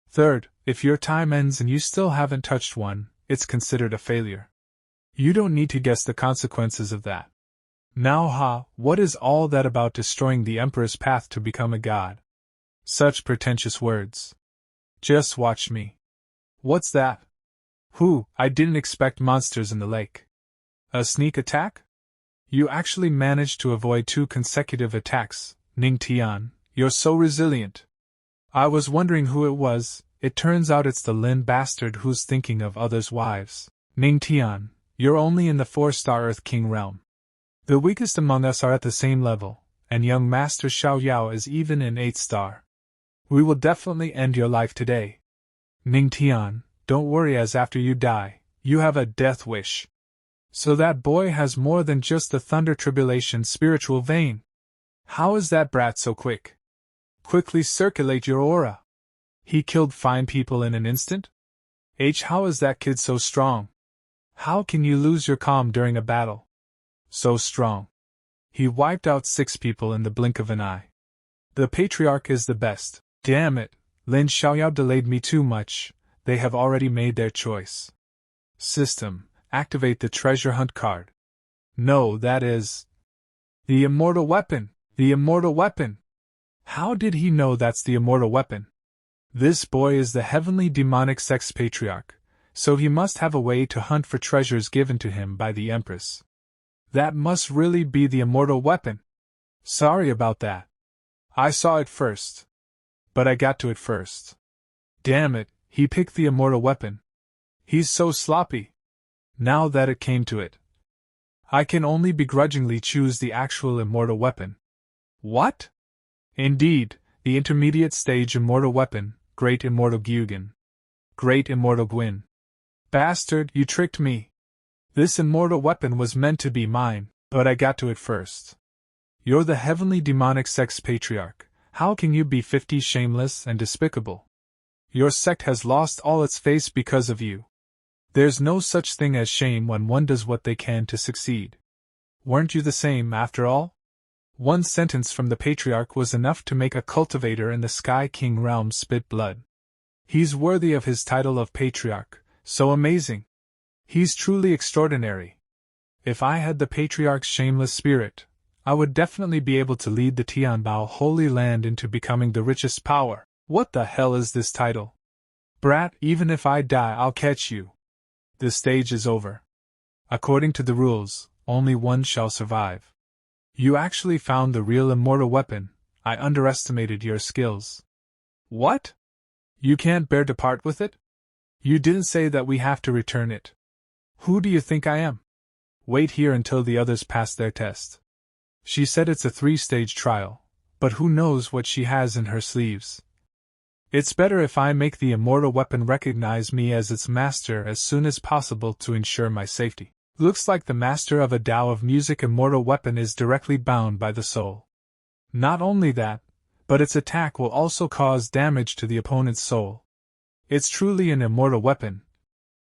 Third, if your time ends and you still haven't touched one, it's considered a failure. You don't need to guess the consequences of that. Now what is all that about destroying the Emperor's path to become a god? Such pretentious words. Just watch me. What's that? I didn't expect monsters in the lake. A sneak attack? You actually managed to avoid 2 consecutive attacks, Ningtian. You're so resilient. I was wondering who it was. It turns out it's the Lin bastard who's thinking of others' wives. Ningtian, you're only in the 4-star Earth King realm. The weakest among us are at the same level, and young Master Xiao Yao is even in 8-star. We will definitely end your life today. Ningtian, don't worry, as after you die, you have a death wish. So that boy has more than just the Thunder Tribulation spiritual vein. How is that brat so quick? Quickly circulate your aura. He killed fine people in an instant? How is that kid so strong? How can you lose your calm during a battle? So strong. He wiped out 6 people in the blink of an eye. The Patriarch is the best. Damn it, Lin Xiaoyao delayed me too much. They have already made their choice. System, activate the treasure hunt card. No, that is... The immortal weapon! The immortal weapon! How did he know that's the immortal weapon? This boy is the heavenly demonic sex patriarch, so he must have a way to hunt for treasures given to him by the Empress. That must really be the immortal weapon. Sorry about that. I saw it first. But I got to it first. Damn it, he picked the immortal weapon. He's so sloppy. Now that it came to it, I can only begrudgingly choose the actual immortal weapon. What? Indeed, the intermediate stage immortal weapon, Great Immortal Gyugen. Great Immortal Gwyn. Bastard, you tricked me. This immortal weapon was meant to be mine, but I got to it first. You're the heavenly demonic sex patriarch. How can you be 50 shameless and despicable? Your sect has lost all its face because of you. There's no such thing as shame when one does what they can to succeed. Weren't you the same, after all? One sentence from the Patriarch was enough to make a cultivator in the Sky King realm spit blood. He's worthy of his title of Patriarch, so amazing. He's truly extraordinary. If I had the Patriarch's shameless spirit, I would definitely be able to lead the Tianbao Holy Land into becoming the richest power. What the hell is this title? Brat, even if I die, I'll catch you. The stage is over. According to the rules, only one shall survive. You actually found the real immortal weapon. I underestimated your skills. What? You can't bear to part with it? You didn't say that we have to return it. Who do you think I am? Wait here until the others pass their test. She said it's a 3-stage trial, but who knows what she has in her sleeves. It's better if I make the immortal weapon recognize me as its master as soon as possible to ensure my safety. Looks like the master of a Tao of Music immortal weapon is directly bound by the soul. Not only that, but its attack will also cause damage to the opponent's soul. It's truly an immortal weapon.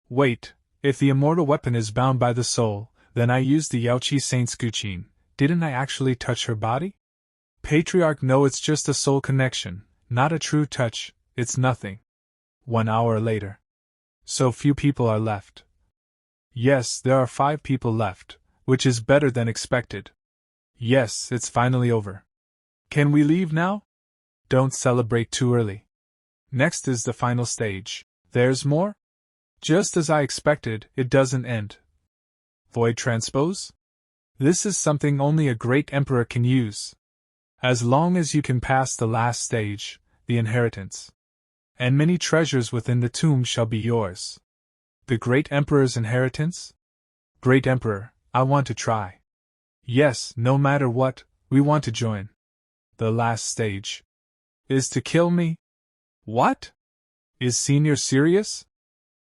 Wait, if the immortal weapon is bound by the soul, then I used the Yaoqi Saint Skuchin. Didn't I actually touch her body? Patriarch, no, it's just a soul connection, not a true touch, it's nothing. 1 hour later. So few people are left. Yes, there are 5 people left, which is better than expected. Yes, it's finally over. Can we leave now? Don't celebrate too early. Next is the final stage. There's more? Just as I expected, it doesn't end. Void transpose? This is something only a great emperor can use. As long as you can pass the last stage, the inheritance. and many treasures within the tomb shall be yours. The great emperor's inheritance? Great emperor, I want to try. Yes, no matter what, we want to join. The last stage is to kill me? What? Is Senior serious?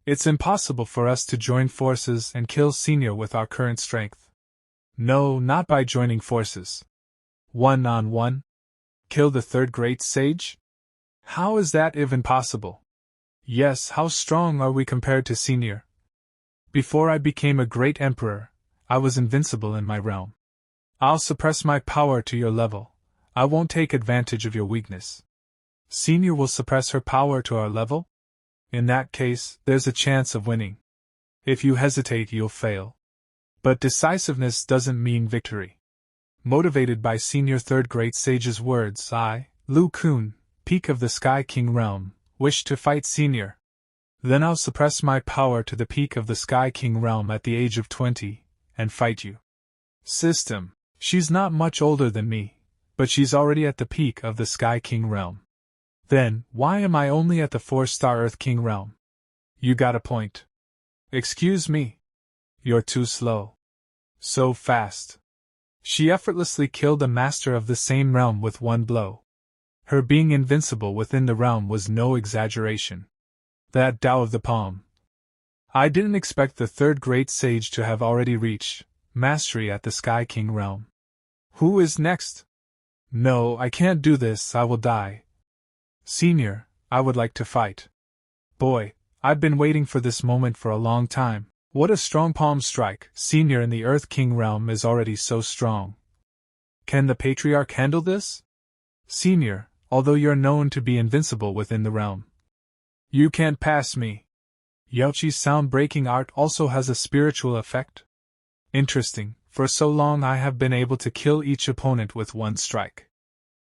It's impossible for us to join forces and kill Senior with our current strength. No, not by joining forces. 1-on-1? Kill the third great sage? How is that even possible? Yes, how strong are we compared to Senior? Before I became a great emperor, I was invincible in my realm. I'll suppress my power to your level. I won't take advantage of your weakness. Senior will suppress her power to our level? In that case, there's a chance of winning. If you hesitate, you'll fail. But decisiveness doesn't mean victory. Motivated by Senior Third Great Sage's words, I, Lu Kun, Peak of the Sky King Realm, wish to fight Senior. Then I'll suppress my power to the Peak of the Sky King Realm at the age of 20, and fight you. System. She's not much older than me, but she's already at the peak of the Sky King Realm. Then, why am I only at the 4-star Earth King Realm? You got a point. Excuse me. You're too slow. So fast. She effortlessly killed the master of the same realm with one blow. Her being invincible within the realm was no exaggeration. That Tao of the Palm. I didn't expect the third great sage to have already reached mastery at the Sky King Realm. Who is next? No, I can't do this, I will die. Senior, I would like to fight. Boy, I've been waiting for this moment for a long time. What a strong palm strike. Senior in the Earth King Realm is already so strong. Can the Patriarch handle this? Senior, although you're known to be invincible within the realm, you can't pass me. Yaoqi's sound-breaking art also has a spiritual effect. Interesting, for so long I have been able to kill each opponent with one strike.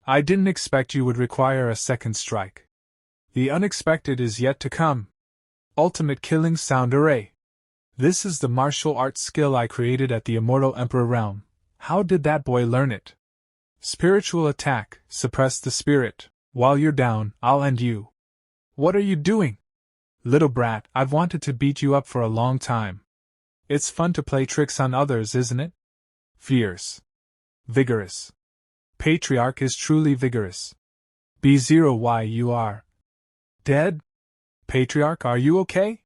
I didn't expect you would require a second strike. The unexpected is yet to come. Ultimate Killing Sound Array. This is the martial arts skill I created at the Immortal Emperor realm. How did that boy learn it? Spiritual attack, suppress the spirit. While you're down, I'll end you. What are you doing? Little brat, I've wanted to beat you up for a long time. It's fun to play tricks on others, isn't it? Fierce. Vigorous. Patriarch is truly vigorous. B0Y you are. Dead? Patriarch, are you okay?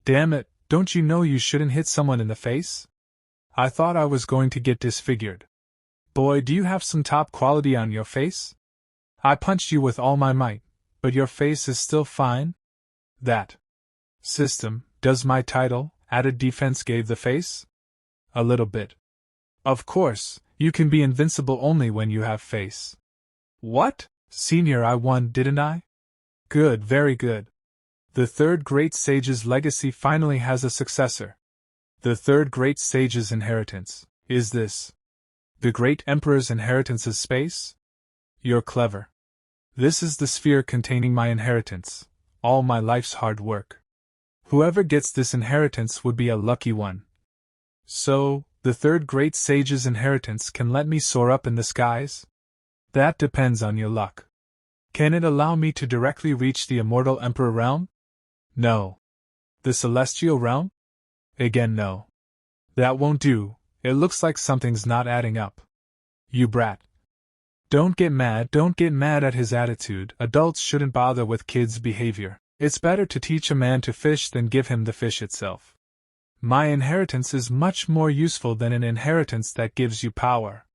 Damn it, don't you know you shouldn't hit someone in the face? I thought I was going to get disfigured. Boy, do you have some top quality on your face? I punched you with all my might, but your face is still fine? That. System, does my title, added defense gave the face? A little bit. Of course, you can be invincible only when you have face. What? Senior, I won, didn't I? Good, very good. The third great sage's legacy finally has a successor. The third great sage's inheritance, is this. The great emperor's inheritance is space? You're clever. This is the sphere containing my inheritance, all my life's hard work. Whoever gets this inheritance would be a lucky one. So, the third great sage's inheritance can let me soar up in the skies? That depends on your luck. Can it allow me to directly reach the Immortal Emperor realm? No. The Celestial realm? Again no. That won't do, it looks like something's not adding up. You brat. Don't get mad at his attitude. Adults shouldn't bother with kids' behavior. It's better to teach a man to fish than give him the fish itself. My inheritance is much more useful than an inheritance that gives you power.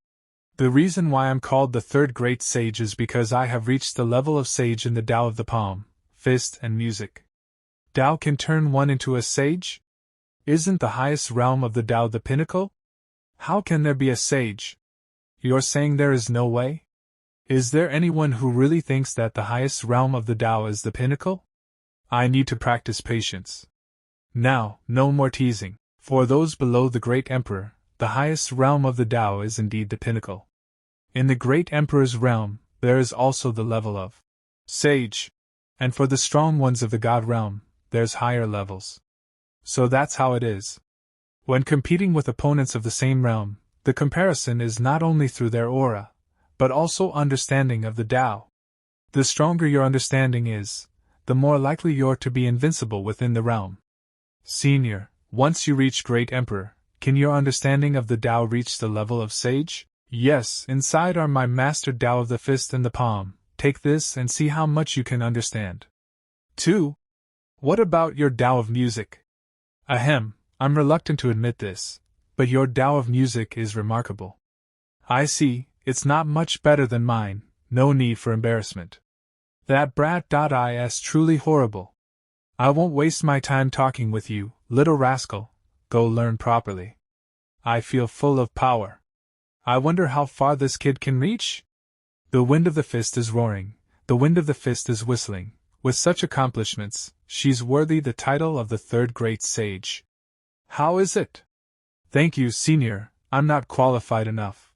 The reason why I'm called the third great sage is because I have reached the level of sage in the Tao of the Palm, fist and music. Tao can turn one into a sage? Isn't the highest realm of the Tao the pinnacle? How can there be a sage? You're saying there is no way? Is there anyone who really thinks that the highest realm of the Tao is the pinnacle? I need to practice patience. Now, no more teasing. For those below the Great Emperor, the highest realm of the Tao is indeed the pinnacle. In the Great Emperor's realm, there is also the level of sage. And for the strong ones of the God realm, there's higher levels. So that's how it is. When competing with opponents of the same realm, the comparison is not only through their aura, but also understanding of the Tao. The stronger your understanding is, the more likely you're to be invincible within the realm. Senior, once you reach Great Emperor, can your understanding of the Tao reach the level of Sage? Yes, inside are my master Tao of the fist and the palm. Take this and see how much you can understand. 2. What about your Tao of music? Ahem, I'm reluctant to admit this, but your Tao of music is remarkable. I see, it's not much better than mine, no need for embarrassment. That brat is truly horrible. I won't waste my time talking with you, little rascal, go learn properly. I feel full of power. I wonder how far this kid can reach? The wind of the fist is roaring, the wind of the fist is whistling. With such accomplishments, she's worthy the title of the third great sage. How is it? Thank you, Senior, I'm not qualified enough.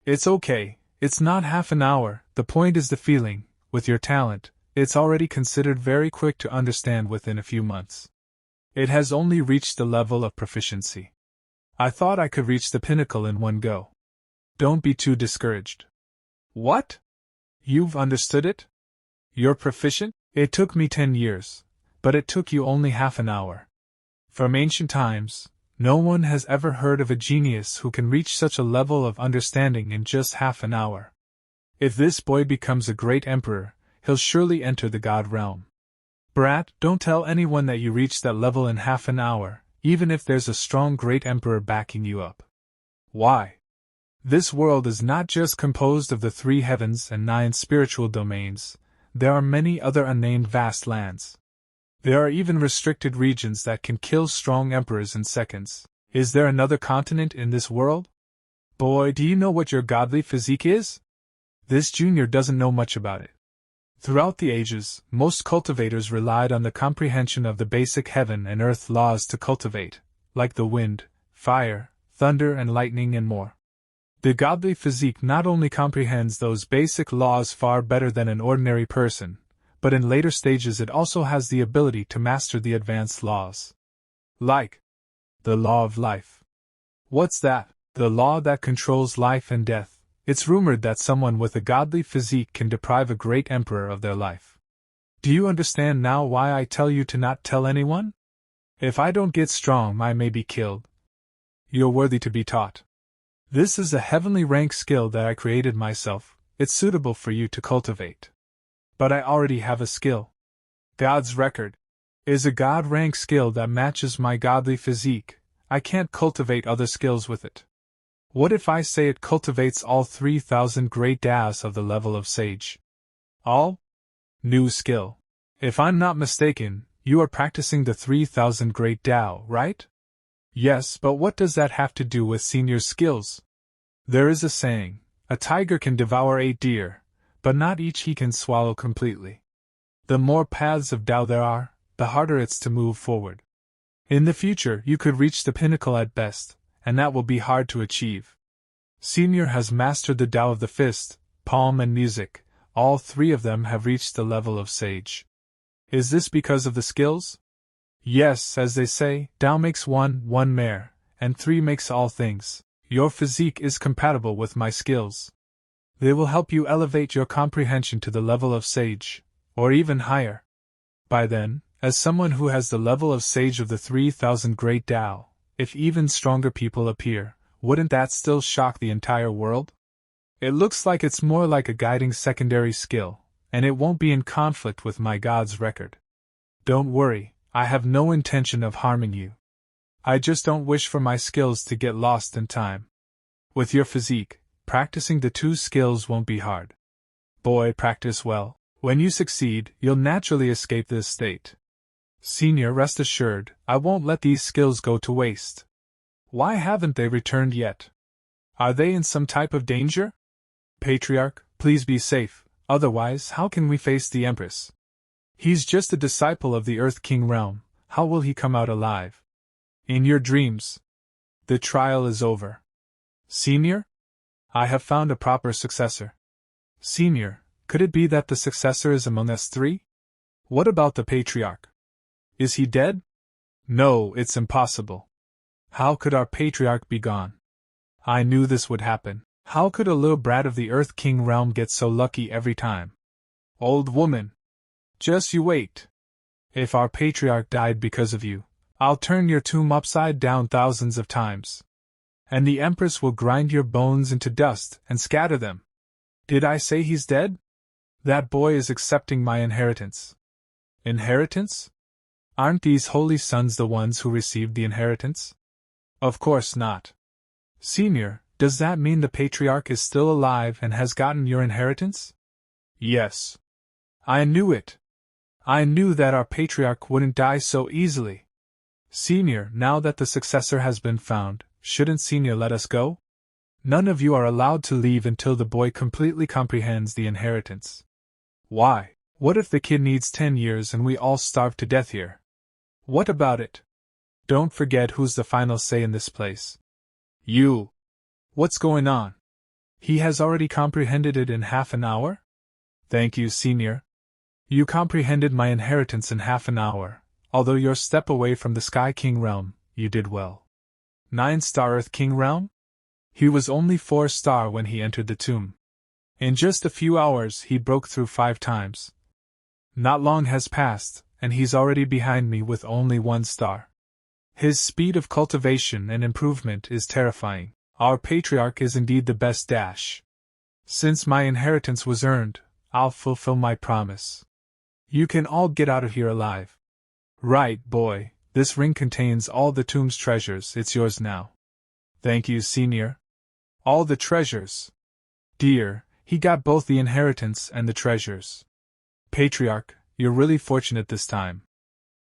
It's okay, it's not half an hour, the point is the feeling. With your talent, it's already considered very quick to understand within a few months. It has only reached the level of proficiency. I thought I could reach the pinnacle in one go. Don't be too discouraged. What? You've understood it? You're proficient? It took me 10 years, but it took you only half an hour. From ancient times, no one has ever heard of a genius who can reach such a level of understanding in just half an hour. If this boy becomes a great emperor, he'll surely enter the god realm. Brat, don't tell anyone that you reached that level in half an hour, even if there's a strong great emperor backing you up. Why? This world is not just composed of the 3 heavens and 9 spiritual domains. There are many other unnamed vast lands. There are even restricted regions that can kill strong emperors in seconds. Is there another continent in this world? Boy, do you know what your godly physique is? This junior doesn't know much about it. Throughout the ages, most cultivators relied on the comprehension of the basic heaven and earth laws to cultivate, like the wind, fire, thunder and lightning and more. The godly physique not only comprehends those basic laws far better than an ordinary person, but in later stages it also has the ability to master the advanced laws. Like the law of life. What's that? The law that controls life and death. It's rumored that someone with a godly physique can deprive a great emperor of their life. Do you understand now why I tell you to not tell anyone? If I don't get strong, I may be killed. You're worthy to be taught. This is a heavenly rank skill that I created myself. It's suitable for you to cultivate. But I already have a skill. God's record is a god rank skill that matches my godly physique. I can't cultivate other skills with it. What if I say it cultivates all 3,000 great Taos of the level of Sage? All? New skill. If I'm not mistaken, you are practicing the 3,000 great Tao, right? Yes, but what does that have to do with Senior's skills? There is a saying, a tiger can devour 8 deer, but not each he can swallow completely. The more paths of Tao there are, the harder it's to move forward. In the future, you could reach the pinnacle at best, and that will be hard to achieve. Senior has mastered the Tao of the fist, palm and music. All 3 of them have reached the level of Sage. Is this because of the skills? Yes, as they say, Tao makes one mare, and 3 makes all things. Your physique is compatible with my skills. They will help you elevate your comprehension to the level of Sage, or even higher. By then, as someone who has the level of Sage of the 3,000 great Tao, if even stronger people appear, wouldn't that still shock the entire world? It looks like it's more like a guiding secondary skill, and it won't be in conflict with my god's record. Don't worry, I have no intention of harming you. I just don't wish for my skills to get lost in time. With your physique, practicing the 2 skills won't be hard. Boy, practice well. When you succeed, you'll naturally escape this state. Senior, rest assured, I won't let these skills go to waste. Why haven't they returned yet? Are they in some type of danger? Patriarch, please be safe, otherwise how can we face the Empress? He's just a disciple of the Earth King realm, how will he come out alive? In your dreams. The trial is over. Senior? I have found a proper successor. Senior, could it be that the successor is among us 3? What about the Patriarch? Is he dead? No, it's impossible. How could our Patriarch be gone? I knew this would happen. How could a little brat of the Earth King realm get so lucky every time? Old woman! Just you wait. If our patriarch died because of you, I'll turn your tomb upside down thousands of times. And the Empress will grind your bones into dust and scatter them. Did I say he's dead? That boy is accepting my inheritance. Inheritance? Aren't these holy sons the ones who received the inheritance? Of course not. Senior, does that mean the patriarch is still alive and has gotten your inheritance? Yes. I knew it. I knew that our patriarch wouldn't die so easily. Senior, now that the successor has been found, shouldn't Senior let us go? None of you are allowed to leave until the boy completely comprehends the inheritance. Why? What if the kid needs 10 years and we all starve to death here? What about it? Don't forget who's the final say in this place. You. What's going on? He has already comprehended it in half an hour? Thank you, Senior. You comprehended my inheritance in half an hour. Although you're a step away from the Sky King realm, you did well. 9-star Earth King realm? He was only 4-star when he entered the tomb. In just a few hours he broke through 5 times. Not long has passed, and he's already behind me with only 1 star. His speed of cultivation and improvement is terrifying. Our patriarch is indeed the best dash. Since my inheritance was earned, I'll fulfill my promise. You can all get out of here alive. Right, boy, this ring contains all the tomb's treasures, it's yours now. Thank you, Senior. All the treasures. Dear, he got both the inheritance and the treasures. Patriarch, you're really fortunate this time.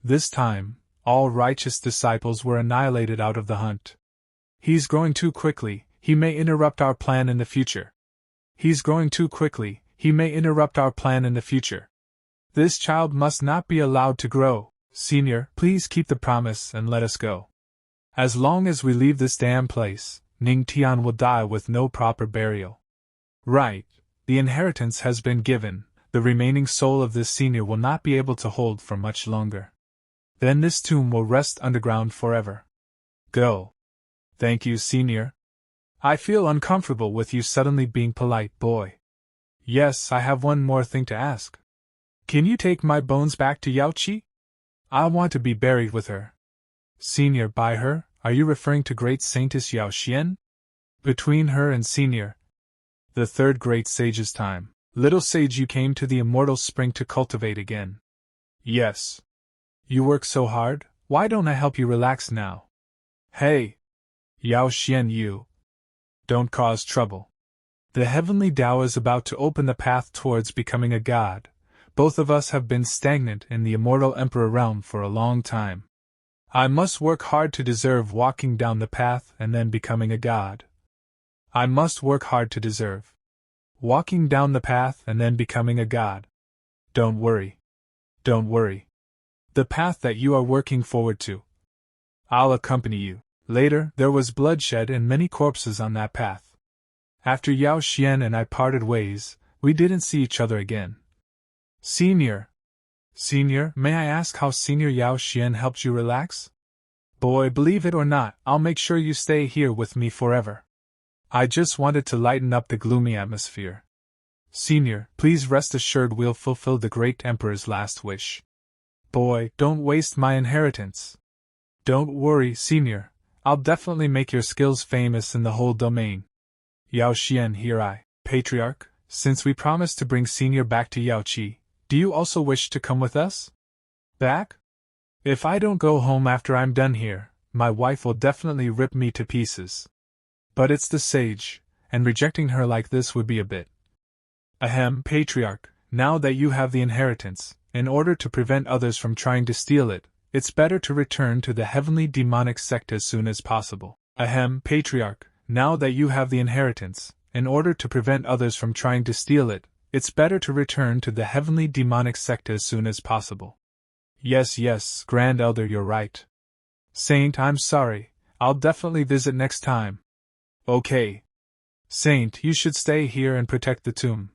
This time, all righteous disciples were annihilated out of the hunt. He's growing too quickly, he may interrupt our plan in the future. He's growing too quickly, he may interrupt our plan in the future. This child must not be allowed to grow. Senior, please keep the promise and let us go. As long as we leave this damn place, Ning Tian will die with no proper burial. Right, the inheritance has been given, the remaining soul of this senior will not be able to hold for much longer. Then this tomb will rest underground forever. Go. Thank you, Senior. I feel uncomfortable with you suddenly being polite, boy. Yes, I have one more thing to ask. Can you take my bones back to Yaoqi? I want to be buried with her. Senior, by her, are you referring to great saintess Yao Xian? Between her and Senior, the third great sage's time. Little sage, you came to the immortal spring to cultivate again. Yes. You work so hard, why don't I help you relax now? Hey! Yao Xian, you. Don't cause trouble. The heavenly Tao is about to open the path towards becoming a god. Both of us have been stagnant in the immortal emperor realm for a long time. I must work hard to deserve walking down the path and then becoming a god. I must work hard to deserve walking down the path and then becoming a god. Don't worry. Don't worry. The path that you are working forward to, I'll accompany you. Later, there was bloodshed and many corpses on that path. After Yao Xian and I parted ways, we didn't see each other again. Senior, may I ask how Senior Yao Xian helped you relax? Boy, believe it or not, I'll make sure you stay here with me forever. I just wanted to lighten up the gloomy atmosphere. Senior, please rest assured we'll fulfill the great Emperor's last wish. Boy, don't waste my inheritance. Don't worry, Senior, I'll definitely make your skills famous in the whole domain. Yao Xian, here Patriarch, since we promised to bring Senior back to Yaoqi, do you also wish to come with us? Back? If I don't go home after I'm done here, my wife will definitely rip me to pieces. But it's the sage, and rejecting her like this would be a bit. Ahem, Patriarch, now that you have the inheritance, in order to prevent others from trying to steal it, it's better to return to the heavenly demonic sect as soon as possible. Ahem, Patriarch, now that you have the inheritance, in order to prevent others from trying to steal it, it's better to return to the heavenly demonic sect as soon as possible. Yes, Grand Elder, you're right. Saint, I'm sorry, I'll definitely visit next time. Okay. Saint, you should stay here and protect the tomb.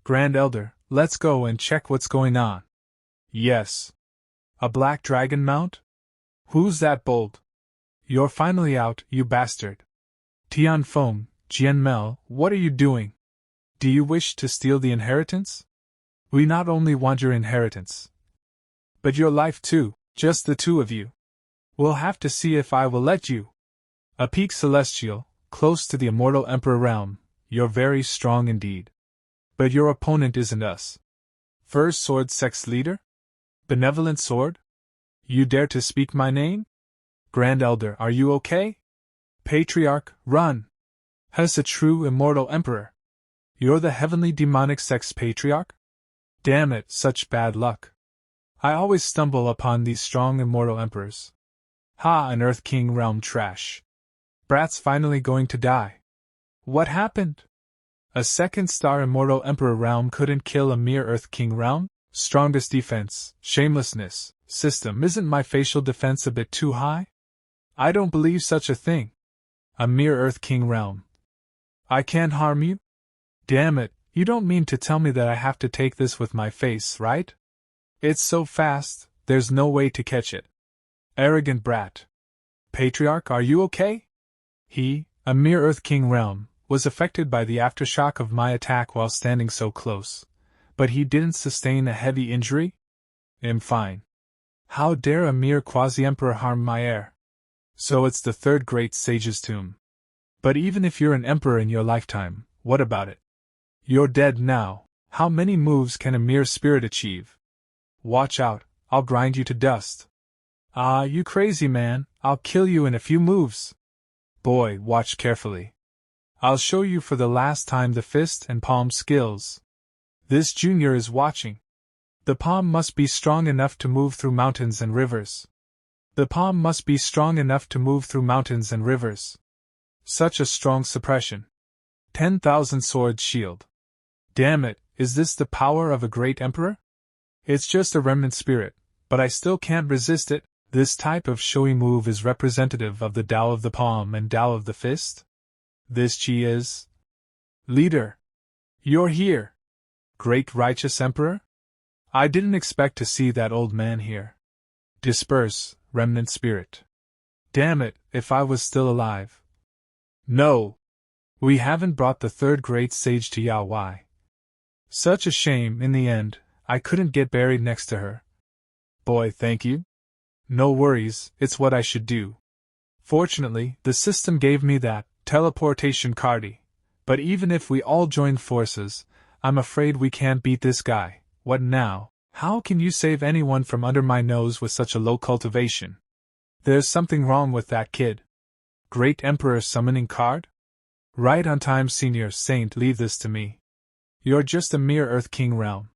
Grand Elder, let's go and check what's going on. Yes. A black dragon mount? Who's that bold? You're finally out, you bastard. Tianfeng, Jianmel, what are you doing? Do you wish to steal the inheritance? We not only want your inheritance, but your life too, just the two of you. We'll have to see if I will let you. A peak celestial, close to the immortal Emperor realm, you're very strong indeed. But your opponent isn't us. First Sword Sect's leader? Benevolent Sword? You dare to speak my name? Grand Elder, are you okay? Patriarch, run! Has a true immortal Emperor. You're the heavenly demonic sect's Patriarch? Damn it, such bad luck. I always stumble upon these strong immortal emperors. Ha, an Earth King realm trash. Brat's finally going to die. What happened? A second-star immortal emperor realm couldn't kill a mere Earth King realm? Strongest defense, shamelessness, system, isn't my facial defense a bit too high? I don't believe such a thing. A mere Earth King realm. I can't harm you? Damn it, you don't mean to tell me that I have to take this with my face, right? It's so fast, there's no way to catch it. Arrogant brat. Patriarch, are you okay? He, a mere Earth King realm, was affected by the aftershock of my attack while standing so close. But he didn't sustain a heavy injury? I'm fine. How dare a mere quasi-emperor harm my heir? So it's the third great sage's tomb. But even if you're an emperor in your lifetime, what about it? You're dead now. How many moves can a mere spirit achieve? Watch out, I'll grind you to dust. Ah, you crazy man, I'll kill you in a few moves. Boy, watch carefully. I'll show you for the last time the fist and palm skills. This junior is watching. The palm must be strong enough to move through mountains and rivers. The palm must be strong enough to move through mountains and rivers. Such a strong suppression. 10,000 sword shield. Damn it, is this the power of a great emperor? It's just a remnant spirit, but I still can't resist it. This type of showy move is representative of the Tao of the palm and Tao of the fist. This chi is... Leader! You're here! Great righteous emperor? I didn't expect to see that old man here. Disperse, remnant spirit. Damn it, if I was still alive. No! We haven't brought the third great sage to Yao Wai. Such a shame, in the end, I couldn't get buried next to her. Boy, thank you. No worries, it's what I should do. Fortunately, the system gave me that teleportation cardi. But even if we all join forces, I'm afraid we can't beat this guy. What now? How can you save anyone from under my nose with such a low cultivation? There's something wrong with that kid. Great Emperor summoning card? Right on time, Senior Saint, leave this to me. You're just a mere Earth King realm.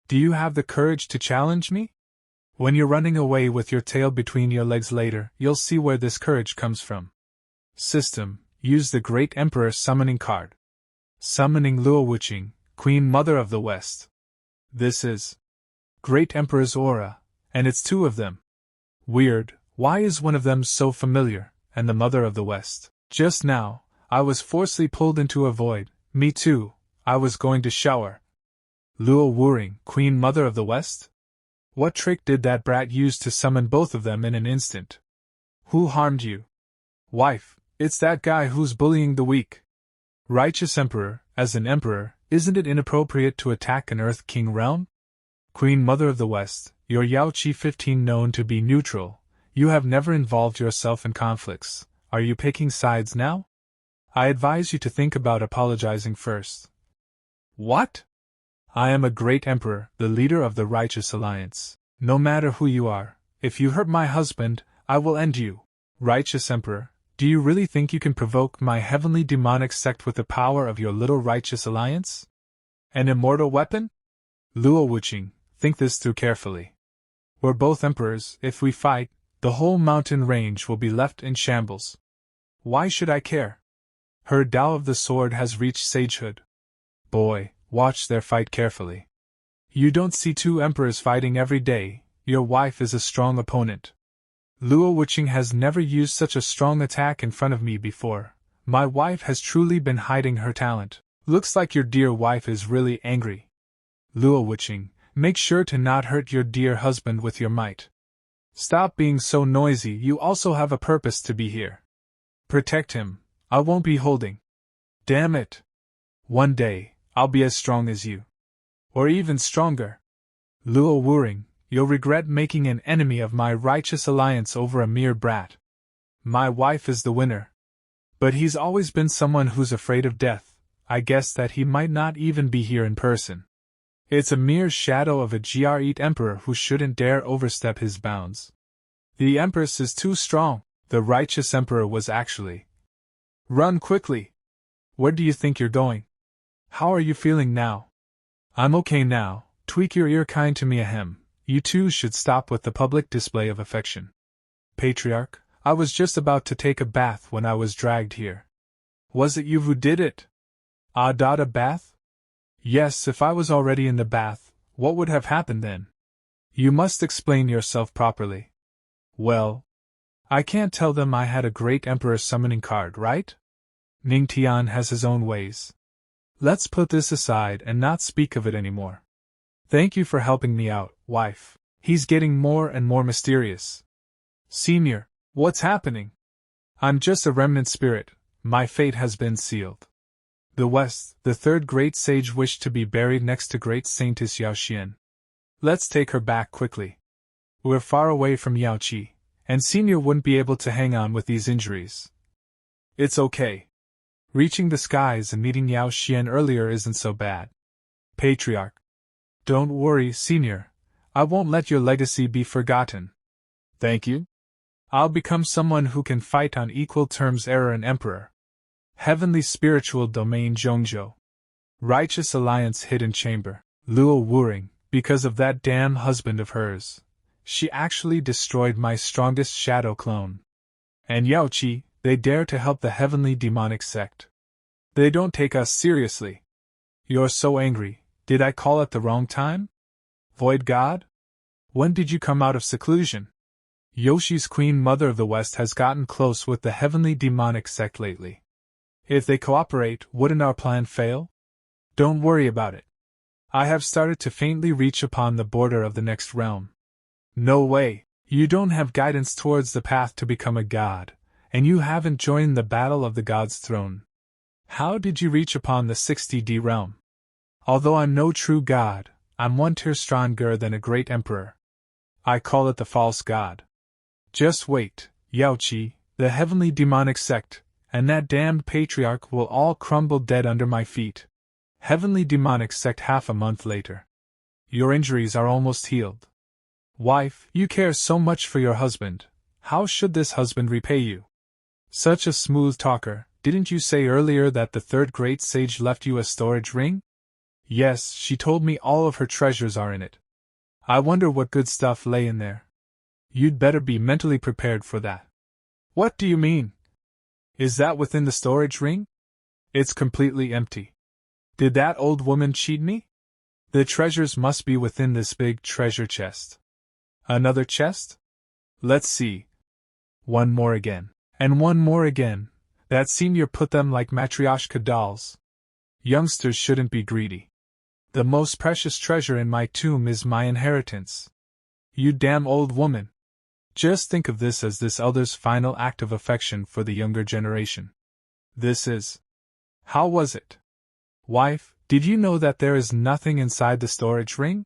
Do you have the courage to challenge me? When you're running away with your tail between your legs later, you'll see where this courage comes from. System, use the Great Emperor summoning card. Summoning Luo Wuqing, Queen Mother of the West. This is Great Emperor's aura, and it's two of them. Weird, why is one of them so familiar, and the Mother of the West? Just now, I was forcibly pulled into a void. Me too, I was going to shower. Luo Wuring, Queen Mother of the West? What trick did that brat use to summon both of them in an instant? Who harmed you? Wife, it's that guy who's bullying the weak. Righteous Emperor, as an emperor, isn't it inappropriate to attack an Earth King realm? Queen Mother of the West, you're Yao Qi 15 known to be neutral. You have never involved yourself in conflicts. Are you picking sides now? I advise you to think about apologizing first. What? I am a great emperor, the leader of the Righteous Alliance. No matter who you are, if you hurt my husband, I will end you. Righteous Emperor, do you really think you can provoke my heavenly demonic sect with the power of your little Righteous Alliance? An immortal weapon? Luo Wuqing, think this through carefully. We're both emperors. If we fight, the whole mountain range will be left in shambles. Why should I care? Her Tao of the Sword has reached sagehood. Boy, watch their fight carefully. You don't see two emperors fighting every day. Your wife is a strong opponent. Luo Wuqing has never used such a strong attack in front of me before. My wife has truly been hiding her talent. Looks like your dear wife is really angry. Luo Wuqing, make sure to not hurt your dear husband with your might. Stop being so noisy, you also have a purpose to be here. Protect him, I won't be holding. Damn it. One day, I'll be as strong as you. Or even stronger. Luo Wuring, you'll regret making an enemy of my righteous alliance over a mere brat. My wife is the winner. But he's always been someone who's afraid of death. I guess that he might not even be here in person. It's a mere shadow of a Great Emperor who shouldn't dare overstep his bounds. The Empress is too strong, the righteous Emperor was actually. Run quickly! Where do you think you're going? How are you feeling now? I'm okay now, tweak your ear kind to me ahem. You two should stop with the public display of affection. Patriarch, I was just about to take a bath when I was dragged here. Was it you who did it? A bath? Yes, if I was already in the bath, what would have happened then? You must explain yourself properly. Well, I can't tell them I had a great emperor summoning card, right? Ningtian has his own ways. Let's put this aside and not speak of it anymore. Thank you for helping me out, wife. He's getting more and more mysterious. Senior, what's happening? I'm just a remnant spirit, my fate has been sealed. The West, the third great sage wished to be buried next to great saintess Yao Xian. Let's take her back quickly. We're far away from Yao Qi, and Senior wouldn't be able to hang on with these injuries. It's okay. Reaching the skies and meeting Yao Xian earlier isn't so bad. Patriarch. Don't worry, Senior. I won't let your legacy be forgotten. Thank you. I'll become someone who can fight on equal terms Emperor and Emperor. Heavenly Spiritual Domain Zhongzhou. Righteous Alliance Hidden Chamber. Luo Wuring, because of that damn husband of hers. She actually destroyed my strongest shadow clone. And Yao Qi, they dare to help the heavenly demonic sect. They don't take us seriously. You're so angry, did I call at the wrong time? Void God? When did you come out of seclusion? Yoshi's Queen Mother of the West has gotten close with the heavenly demonic sect lately. If they cooperate, wouldn't our plan fail? Don't worry about it. I have started to faintly reach upon the border of the next realm. No way, you don't have guidance towards the path to become a god, and you haven't joined the battle of the god's throne. How did you reach upon the 60D realm? Although I'm no true god, I'm one tier stronger than a great emperor. I call it the false god. Just wait, Yao Qi, the heavenly demonic sect, and that damned patriarch will all crumble dead under my feet. Heavenly demonic sect half a month later. Your injuries are almost healed. Wife, you care so much for your husband. How should this husband repay you? Such a smooth talker, didn't you say earlier that the third great sage left you a storage ring? Yes, she told me all of her treasures are in it. I wonder what good stuff lay in there. You'd better be mentally prepared for that. What do you mean? Is that within the storage ring? It's completely empty. Did that old woman cheat me? The treasures must be within this big treasure chest. Another chest? Let's see. One more again. And one more again. That senior put them like Matryoshka dolls. Youngsters shouldn't be greedy. The most precious treasure in my tomb is my inheritance. You damn old woman. Just think of this as this elder's final act of affection for the younger generation. This is. How was it? Wife, did you know that there is nothing inside the storage ring?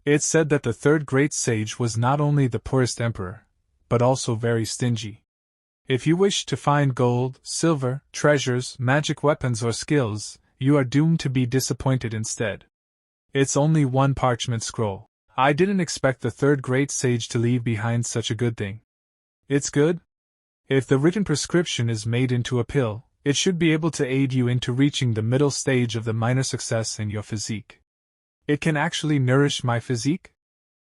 It said that the third great sage was not only the poorest emperor, but also very stingy. If you wish to find gold, silver, treasures, magic weapons or skills, you are doomed to be disappointed instead. It's only one parchment scroll. I didn't expect the third great sage to leave behind such a good thing. It's good? If the written prescription is made into a pill, it should be able to aid you into reaching the middle stage of the minor success in your physique. It can actually nourish my physique?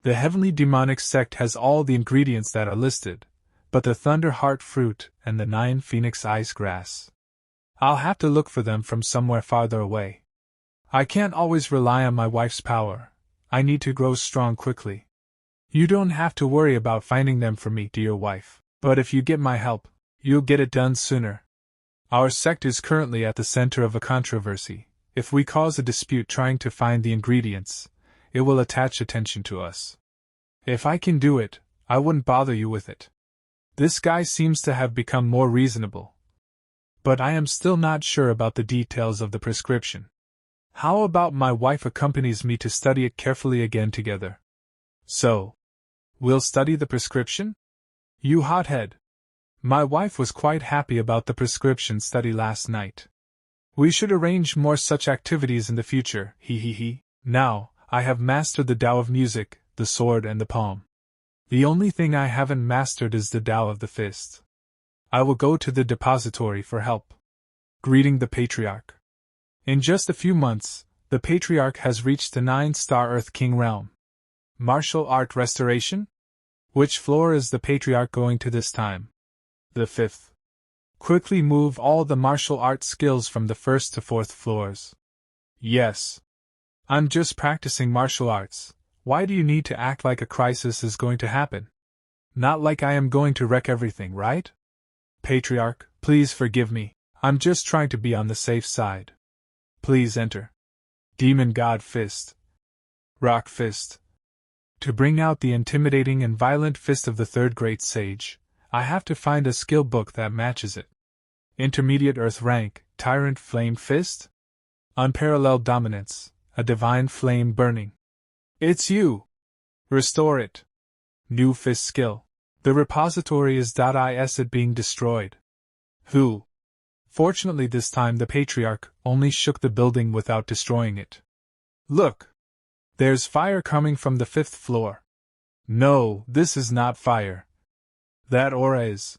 The heavenly demonic sect has all the ingredients that are listed, but the Thunder Heart fruit and the 9 Phoenix Ice grass. I'll have to look for them from somewhere farther away. I can't always rely on my wife's power. I need to grow strong quickly. You don't have to worry about finding them for me, dear wife, but if you get my help, you'll get it done sooner. Our sect is currently at the center of a controversy. If we cause a dispute trying to find the ingredients, it will attach attention to us. If I can do it, I wouldn't bother you with it. This guy seems to have become more reasonable. But I am still not sure about the details of the prescription. How about my wife accompanies me to study it carefully again together? So, we'll study the prescription? You hothead. My wife was quite happy about the prescription study last night. We should arrange more such activities in the future, he he he. Now, I have mastered the Tao of music, the sword and the palm. The only thing I haven't mastered is the Tao of the fist. I will go to the depository for help. Greeting the Patriarch. In just a few months, the Patriarch has reached the 9-star Earth King realm. Martial art restoration? Which floor is the Patriarch going to this time? The 5th. Quickly move all the martial art skills from the 1st to 4th floors. Yes. I'm just practicing martial arts. Why do you need to act like a crisis is going to happen? Not like I am going to wreck everything, right? Patriarch, please forgive me. I'm just trying to be on the safe side. Please enter. Demon God Fist. Rock Fist. To bring out the intimidating and violent fist of the third great sage, I have to find a skill book that matches it. Intermediate Earth rank, Tyrant Flame Fist? Unparalleled dominance, a divine flame burning. It's you! Restore it. New fist skill. The repository is it being destroyed. Who? Fortunately this time the Patriarch only shook the building without destroying it. Look! There's fire coming from the 5th floor. No, this is not fire. That aura is.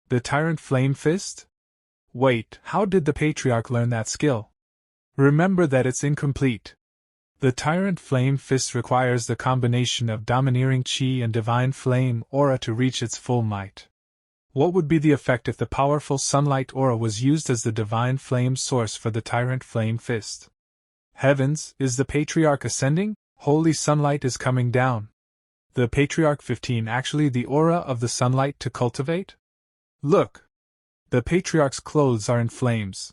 The Tyrant Flame Fist? Wait, how did the Patriarch learn that skill? Remember that it's incomplete. The Tyrant Flame Fist requires the combination of domineering Qi and Divine Flame aura to reach its full might. What would be the effect if the powerful Sunlight aura was used as the Divine Flame source for the Tyrant Flame Fist? Heavens, is the Patriarch ascending? Holy Sunlight is coming down. The Patriarch 15 actually the aura of the sunlight to cultivate? Look! The Patriarch's clothes are in flames.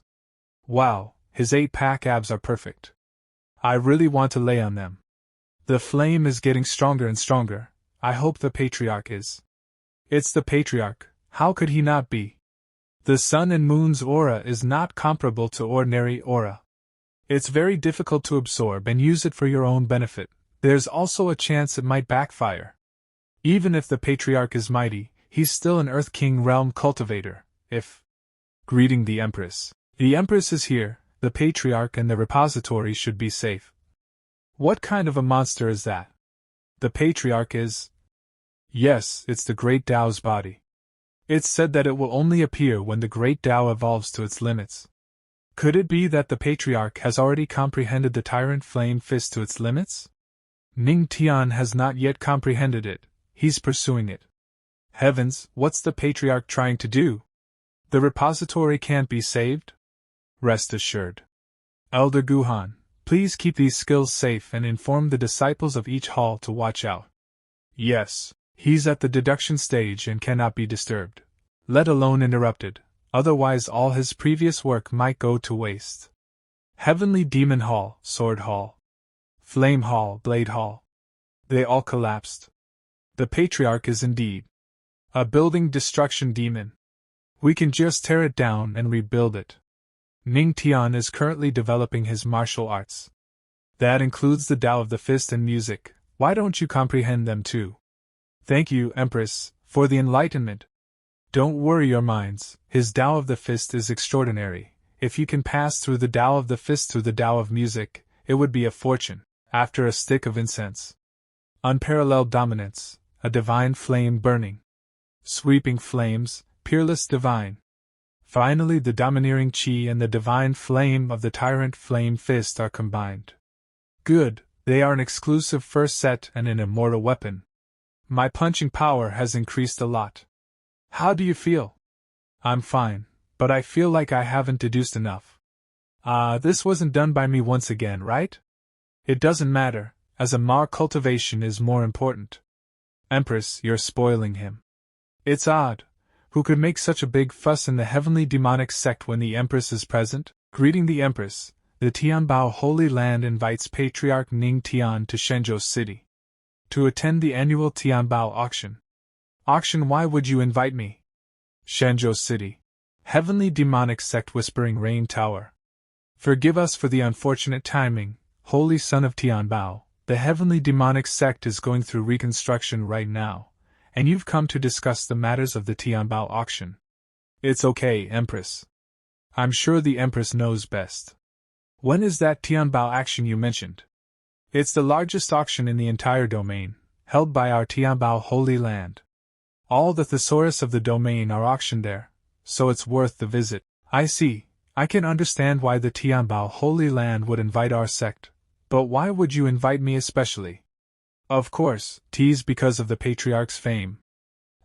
Wow, his 8-pack abs are perfect. I really want to lay on them. The flame is getting stronger and stronger. I hope the Patriarch is. It's the Patriarch, how could he not be? The sun and moon's aura is not comparable to ordinary aura. It's very difficult to absorb and use it for your own benefit. There's also a chance it might backfire. Even if the Patriarch is mighty, he's still an Earth King realm cultivator. Greeting the Empress. The Empress is here, the Patriarch and the repository should be safe. What kind of a monster is that? The Patriarch is... Yes, it's the Great Tao's body. It's said that it will only appear when the Great Tao evolves to its limits. Could it be that the Patriarch has already comprehended the Tyrant Flame Fist to its limits? Ning Tian has not yet comprehended it, he's pursuing it. Heavens, what's the Patriarch trying to do? The repository can't be saved? Rest assured. Elder Guhan, please keep these skills safe and inform the disciples of each hall to watch out. Yes, he's at the deduction stage and cannot be disturbed, let alone interrupted, otherwise all his previous work might go to waste. Heavenly Demon Hall, Sword Hall, Flame Hall, Blade Hall. They all collapsed. The Patriarch is indeed a building destruction demon. We can just tear it down and rebuild it. Ning Tian is currently developing his martial arts. That includes the Tao of the Fist and music. Why don't you comprehend them too? Thank you, Empress, for the enlightenment. Don't worry your minds, his Tao of the Fist is extraordinary. If you can pass through the Tao of the Fist through the Tao of music, it would be a fortune, after a stick of incense. Unparalleled dominance, a divine flame burning. Sweeping flames, peerless divine. Finally the domineering Qi and the divine flame of the Tyrant Flame Fist are combined. Good, they are an exclusive first set and an immortal weapon. My punching power has increased a lot. How do you feel? I'm fine, but I feel like I haven't deduced enough. This wasn't done by me once again, right? It doesn't matter, as a Mar cultivation is more important. Empress, you're spoiling him. It's odd. Who could make such a big fuss in the heavenly demonic sect when the Empress is present? Greeting the Empress, the Tianbao Holy Land invites Patriarch Ning Tian to Shenzhou City to attend the annual Tianbao auction. Auction? Why would you invite me? Shenzhou City. Heavenly demonic sect Whispering Rain Tower. Forgive us for the unfortunate timing, Holy Son of Tianbao. The heavenly demonic sect is going through reconstruction right now, and you've come to discuss the matters of the Tianbao auction. It's okay, Empress. I'm sure the Empress knows best. When is that Tianbao auction you mentioned? It's the largest auction in the entire domain, held by our Tianbao Holy Land. All the thesaurus of the domain are auctioned there, so it's worth the visit. I see. I can understand why the Tianbao Holy Land would invite our sect, but why would you invite me especially? Of course, 'tis because of the Patriarch's fame.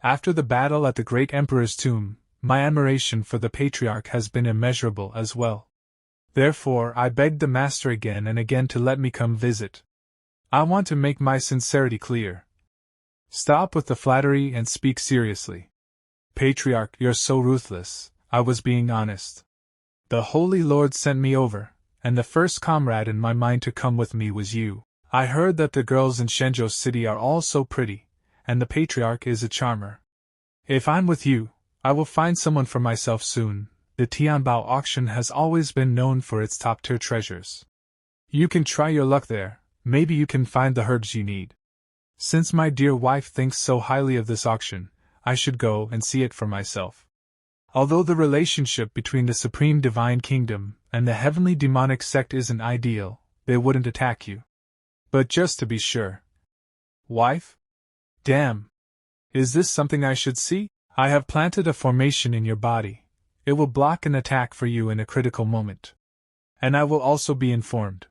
After the battle at the great Emperor's tomb, my admiration for the Patriarch has been immeasurable as well. Therefore, I begged the Master again and again to let me come visit. I want to make my sincerity clear. Stop with the flattery and speak seriously. Patriarch, you're so ruthless. I was being honest. The Holy Lord sent me over, and the first comrade in my mind to come with me was you. I heard that the girls in Shenzhou City are all so pretty, and the Patriarch is a charmer. If I'm with you, I will find someone for myself soon. The Tianbao auction has always been known for its top-tier treasures. You can try your luck there, maybe you can find the herbs you need. Since my dear wife thinks so highly of this auction, I should go and see it for myself. Although the relationship between the Supreme Divine Kingdom and the Heavenly Demonic Sect isn't ideal, they wouldn't attack you. But just to be sure. Wife? Damn. Is this something I should see? I have planted a formation in your body. It will block an attack for you in a critical moment. And I will also be informed.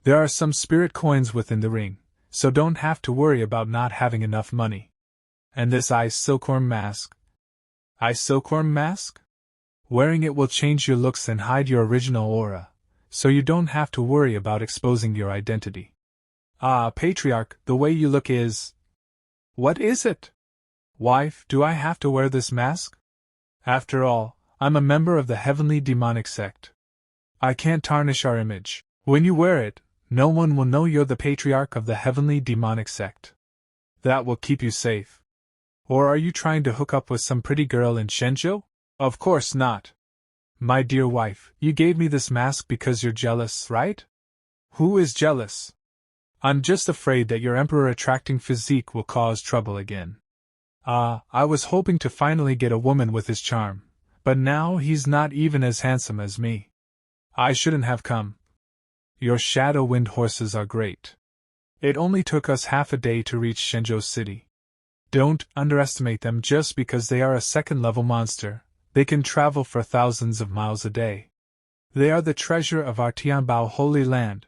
There are some spirit coins within the ring, so don't have to worry about not having enough money. And this ice silkworm mask. Ice silkworm mask? Wearing it will change your looks and hide your original aura, so you don't have to worry about exposing your identity. Ah, Patriarch, the way you look is… What is it? Wife, do I have to wear this mask? After all, I'm a member of the Heavenly Demonic Sect. I can't tarnish our image. When you wear it, no one will know you're the Patriarch of the Heavenly Demonic Sect. That will keep you safe. Or are you trying to hook up with some pretty girl in Shenzhou? Of course not. My dear wife, you gave me this mask because you're jealous, right? Who is jealous? I'm just afraid that your emperor-attracting physique will cause trouble again. I was hoping to finally get a woman with his charm, but now he's not even as handsome as me. I shouldn't have come. Your shadow wind horses are great. It only took us half a day to reach Shenzhou City. Don't underestimate them just because they are a second-level monster. They can travel for thousands of miles a day. They are the treasure of our Tianbao Holy Land.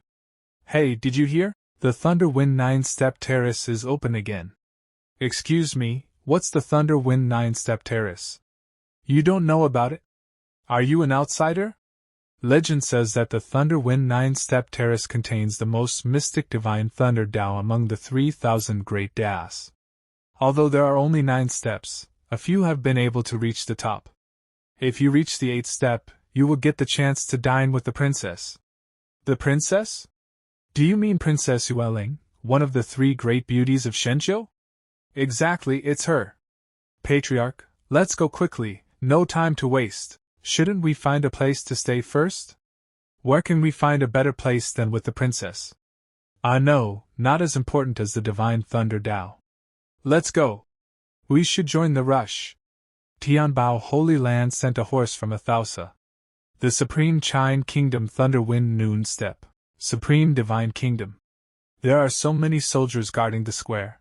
Hey, did you hear? The Thunder Wind 9-step terrace is open again. Excuse me, what's the Thunder Wind 9-step terrace? You don't know about it? Are you an outsider? Legend says that the Thunder Wind 9-step terrace contains the most mystic divine thunder Dao among the 3,000 great Das. Although there are only 9 steps, a few have been able to reach the top. If you reach the 8th step, you will get the chance to dine with the princess. The princess? Do you mean Princess Yueling, one of the 3 great beauties of Shenzhou? Exactly, it's her. Patriarch, let's go quickly, no time to waste. Shouldn't we find a place to stay first? Where can we find a better place than with the princess? No, not as important as the divine thunder Dao. Let's go. We should join the rush. Tianbao Holy Land sent a horse from Athausa. The Supreme Chine Kingdom Thunder Wind Noon Step. Supreme Divine Kingdom. There are so many soldiers guarding the square.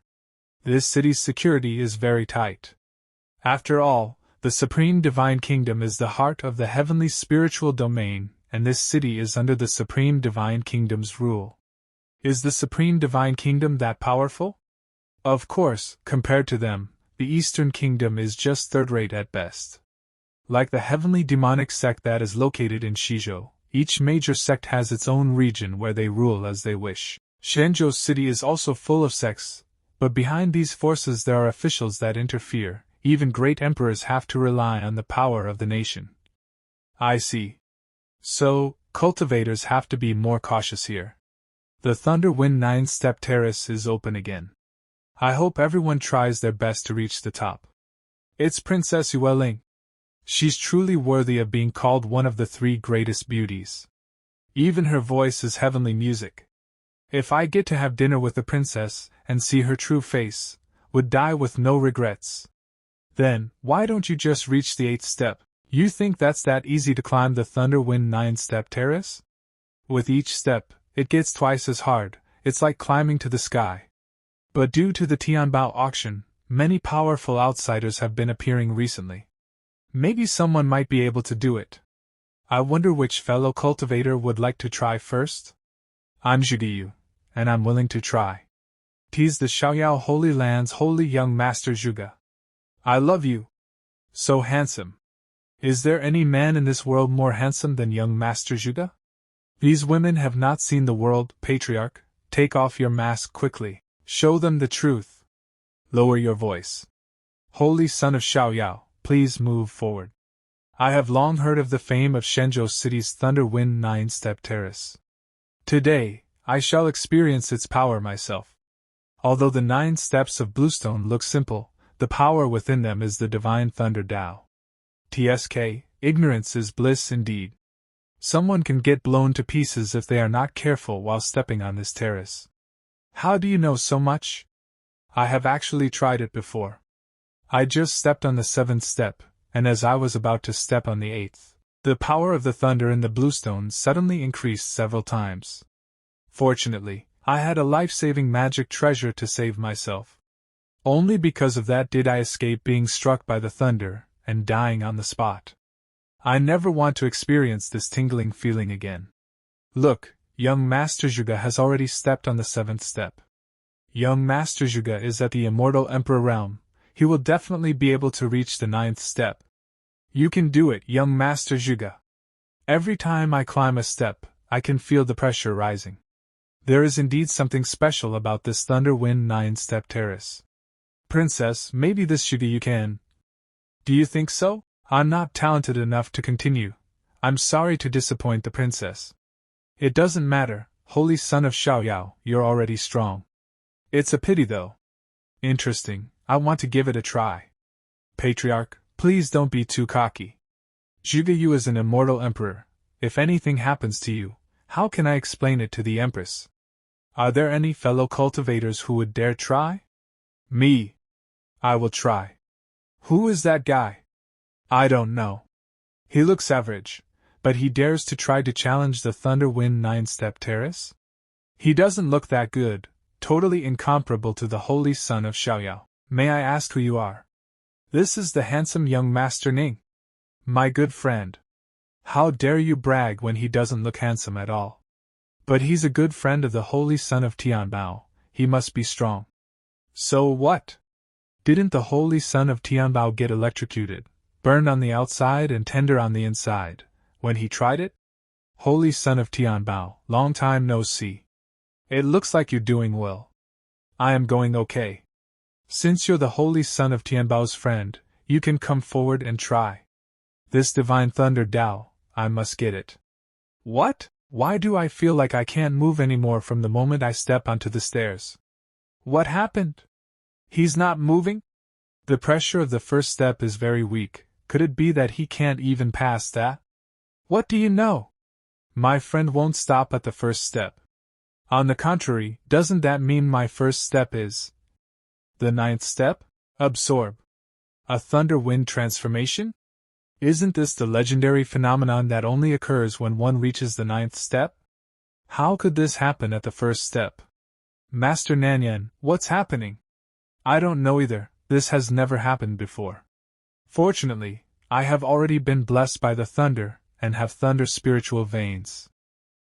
This city's security is very tight. After all, the Supreme Divine Kingdom is the heart of the heavenly spiritual domain, and this city is under the Supreme Divine Kingdom's rule. Is the Supreme Divine Kingdom that powerful? Of course, compared to them, the Eastern Kingdom is just third-rate at best. Like the Heavenly Demonic Sect that is located in Shizhou, each major sect has its own region where they rule as they wish. Shenzhou City is also full of sects, but behind these forces there are officials that interfere. Even great emperors have to rely on the power of the nation. I see. So, cultivators have to be more cautious here. The Thunder Wind 9-step terrace is open again. I hope everyone tries their best to reach the top. It's Princess Yueling. She's truly worthy of being called one of the 3 greatest beauties. Even her voice is heavenly music. If I get to have dinner with the princess and see her true face, would die with no regrets. Then, why don't you just reach the 8th step? You think that's that easy to climb the Thunder Wind 9-step terrace? With each step, it gets twice as hard. It's like climbing to the sky. But due to the Tianbao auction, many powerful outsiders have been appearing recently. Maybe someone might be able to do it. I wonder which fellow cultivator would like to try first? I'm Zhuge Yu, and I'm willing to try. He's the Xiaoyao Holy Land's holy young master Zhuge. I love you. So handsome. Is there any man in this world more handsome than young Master Zhuge? These women have not seen the world, Patriarch. Take off your mask quickly. Show them the truth. Lower your voice. Holy son of Xiaoyao, please move forward. I have long heard of the fame of Shenzhou City's Thunder Wind 9-step terrace. Today, I shall experience its power myself. Although the 9 steps of Bluestone look simple, the power within them is the divine Thunder Tao. TSK, ignorance is bliss indeed. Someone can get blown to pieces if they are not careful while stepping on this terrace. How do you know so much? I have actually tried it before. I just stepped on the 7th step, and as I was about to step on the 8th, the power of the thunder in the Bluestone suddenly increased several times. Fortunately, I had a life-saving magic treasure to save myself. Only because of that did I escape being struck by the thunder and dying on the spot. I never want to experience this tingling feeling again. Look, young Master Zhuge has already stepped on the 7th step. Young Master Zhuge is at the Immortal Emperor realm. He will definitely be able to reach the 9th step. You can do it, young Master Zhuge. Every time I climb a step, I can feel the pressure rising. There is indeed something special about this Thunder Wind 9-step terrace. Princess, maybe this Zhuge you can. Do you think so? I'm not talented enough to continue. I'm sorry to disappoint the princess. It doesn't matter, holy son of Xiaoyao, you're already strong. It's a pity though. Interesting, I want to give it a try. Patriarch, please don't be too cocky. Zhuge Yu is an immortal emperor. If anything happens to you, how can I explain it to the empress? Are there any fellow cultivators who would dare try? Me. I will try. Who is that guy? I don't know. He looks average, but he dares to try to challenge the Thunder Wind 9-step terrace? He doesn't look that good, totally incomparable to the holy son of Xiaoyao. May I ask who you are? This is the handsome young Master Ning. My good friend. How dare you brag when he doesn't look handsome at all? But he's a good friend of the holy son of Tianbao, he must be strong. So what? Didn't the holy son of Tianbao get electrocuted, burned on the outside and tender on the inside, when he tried it? Holy son of Tianbao, long time no see. It looks like you're doing well. I am going okay. Since you're the holy son of Tianbao's friend, you can come forward and try. This divine thunder Tao, I must get it. What? Why do I feel like I can't move anymore from the moment I step onto the stairs? What happened? He's not moving? The pressure of the first step is very weak. Could it be that he can't even pass that? What do you know? My friend won't stop at the first step. On the contrary, doesn't that mean my first step is the 9th step? Absorb. A thunder wind transformation? Isn't this the legendary phenomenon that only occurs when one reaches the 9th step? How could this happen at the first step? Master Nanyan, what's happening? I don't know either, this has never happened before. Fortunately, I have already been blessed by the thunder, and have thunder spiritual veins.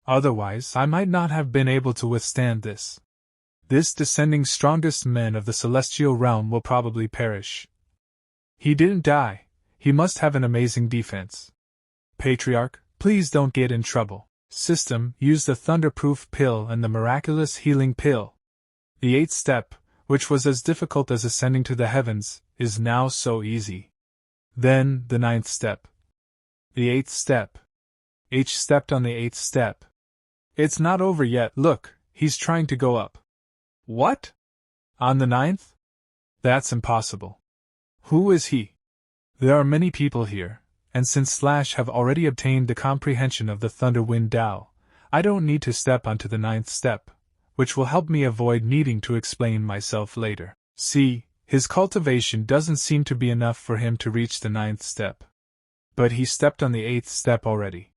Otherwise, I might not have been able to withstand this. This descending strongest men of the celestial realm will probably perish. He didn't die. He must have an amazing defense. Patriarch, please don't get in trouble. System, use the thunderproof pill and the miraculous healing pill. The 8th step, which was as difficult as ascending to the heavens, is now so easy. Then, the 9th step. The 8th step. H stepped on the 8th step. It's not over yet, look, he's trying to go up. What? On the 9th? That's impossible. Who is he? There are many people here, and since Slash have already obtained the comprehension of the Thunder Wind Tao, I don't need to step onto the 9th step, which will help me avoid needing to explain myself later. See, his cultivation doesn't seem to be enough for him to reach the 9th step. But he stepped on the 8th step already.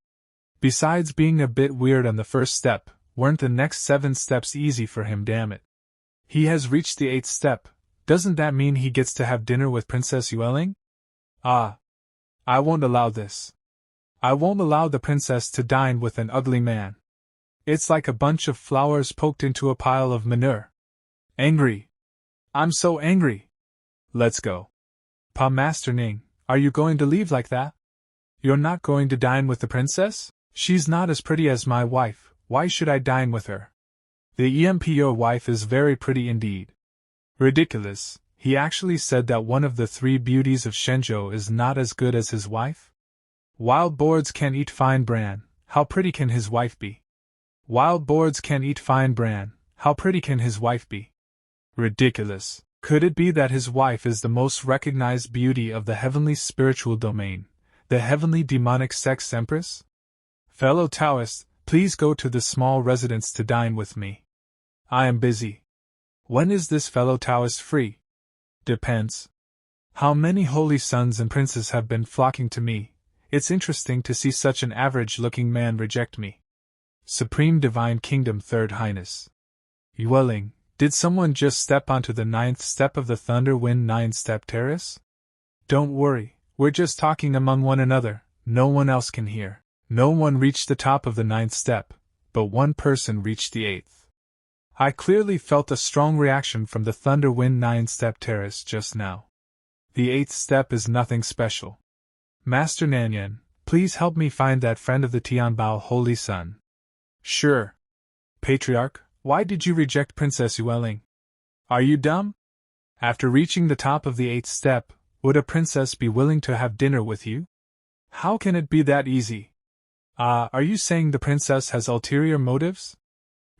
Besides being a bit weird on the 1st step, weren't the next 7 steps easy for him, damn it? He has reached the 8th step. Doesn't that mean he gets to have dinner with Princess Yueling? Ah. I won't allow this. I won't allow the princess to dine with an ugly man. It's like a bunch of flowers poked into a pile of manure. Angry. I'm so angry. Let's go. Pa Master Ning, are you going to leave like that? You're not going to dine with the princess? She's not as pretty as my wife, why should I dine with her? The EMP, your wife is very pretty indeed. Ridiculous, he actually said that one of the 3 beauties of Shenzhou is not as good as his wife? Wild boars can eat fine bran, how pretty can his wife be? Wild boars can eat fine bran, how pretty can his wife be? Ridiculous. Could it be that his wife is the most recognized beauty of the heavenly spiritual domain, the heavenly demonic sex empress? Fellow Taoists, please go to the small residence to dine with me. I am busy. When is this fellow Taoist free? Depends. How many holy sons and princes have been flocking to me? It's interesting to see such an average-looking man reject me. Supreme Divine Kingdom, Third Highness. Yueling, did someone just step onto the 9th step of the Thunder Wind 9-step terrace? Don't worry, we're just talking among one another, no one else can hear. No one reached the top of the 9th step, but one person reached the 8th. I clearly felt a strong reaction from the Thunder Wind 9-step terrace just now. The 8th step is nothing special. Master Nanyan, please help me find that friend of the Tianbao Holy Sun. Sure. Patriarch, why did you reject Princess Yueling? Are you dumb? After reaching the top of the 8th step, would a princess be willing to have dinner with you? How can it be that easy? Are you saying the princess has ulterior motives?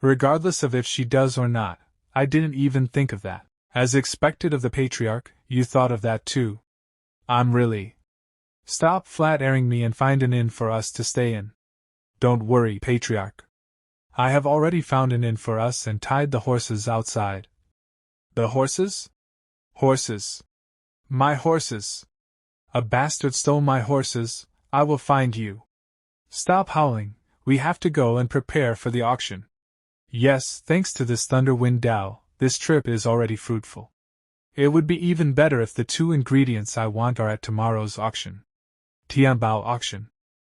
Regardless of if she does or not, I didn't even think of that. As expected of the Patriarch, you thought of that too. I'm really... Stop flat-airing me and find an inn for us to stay in. Don't worry, Patriarch. I have already found an inn for us and tied the horses outside. The horses? Horses. My horses. A bastard stole my horses, I will find you. Stop howling, we have to go and prepare for the auction. Yes, thanks to this Thunder Wind Dao, this trip is already fruitful. It would be even better if the 2 ingredients I want are at tomorrow's auction. Tianbao auction.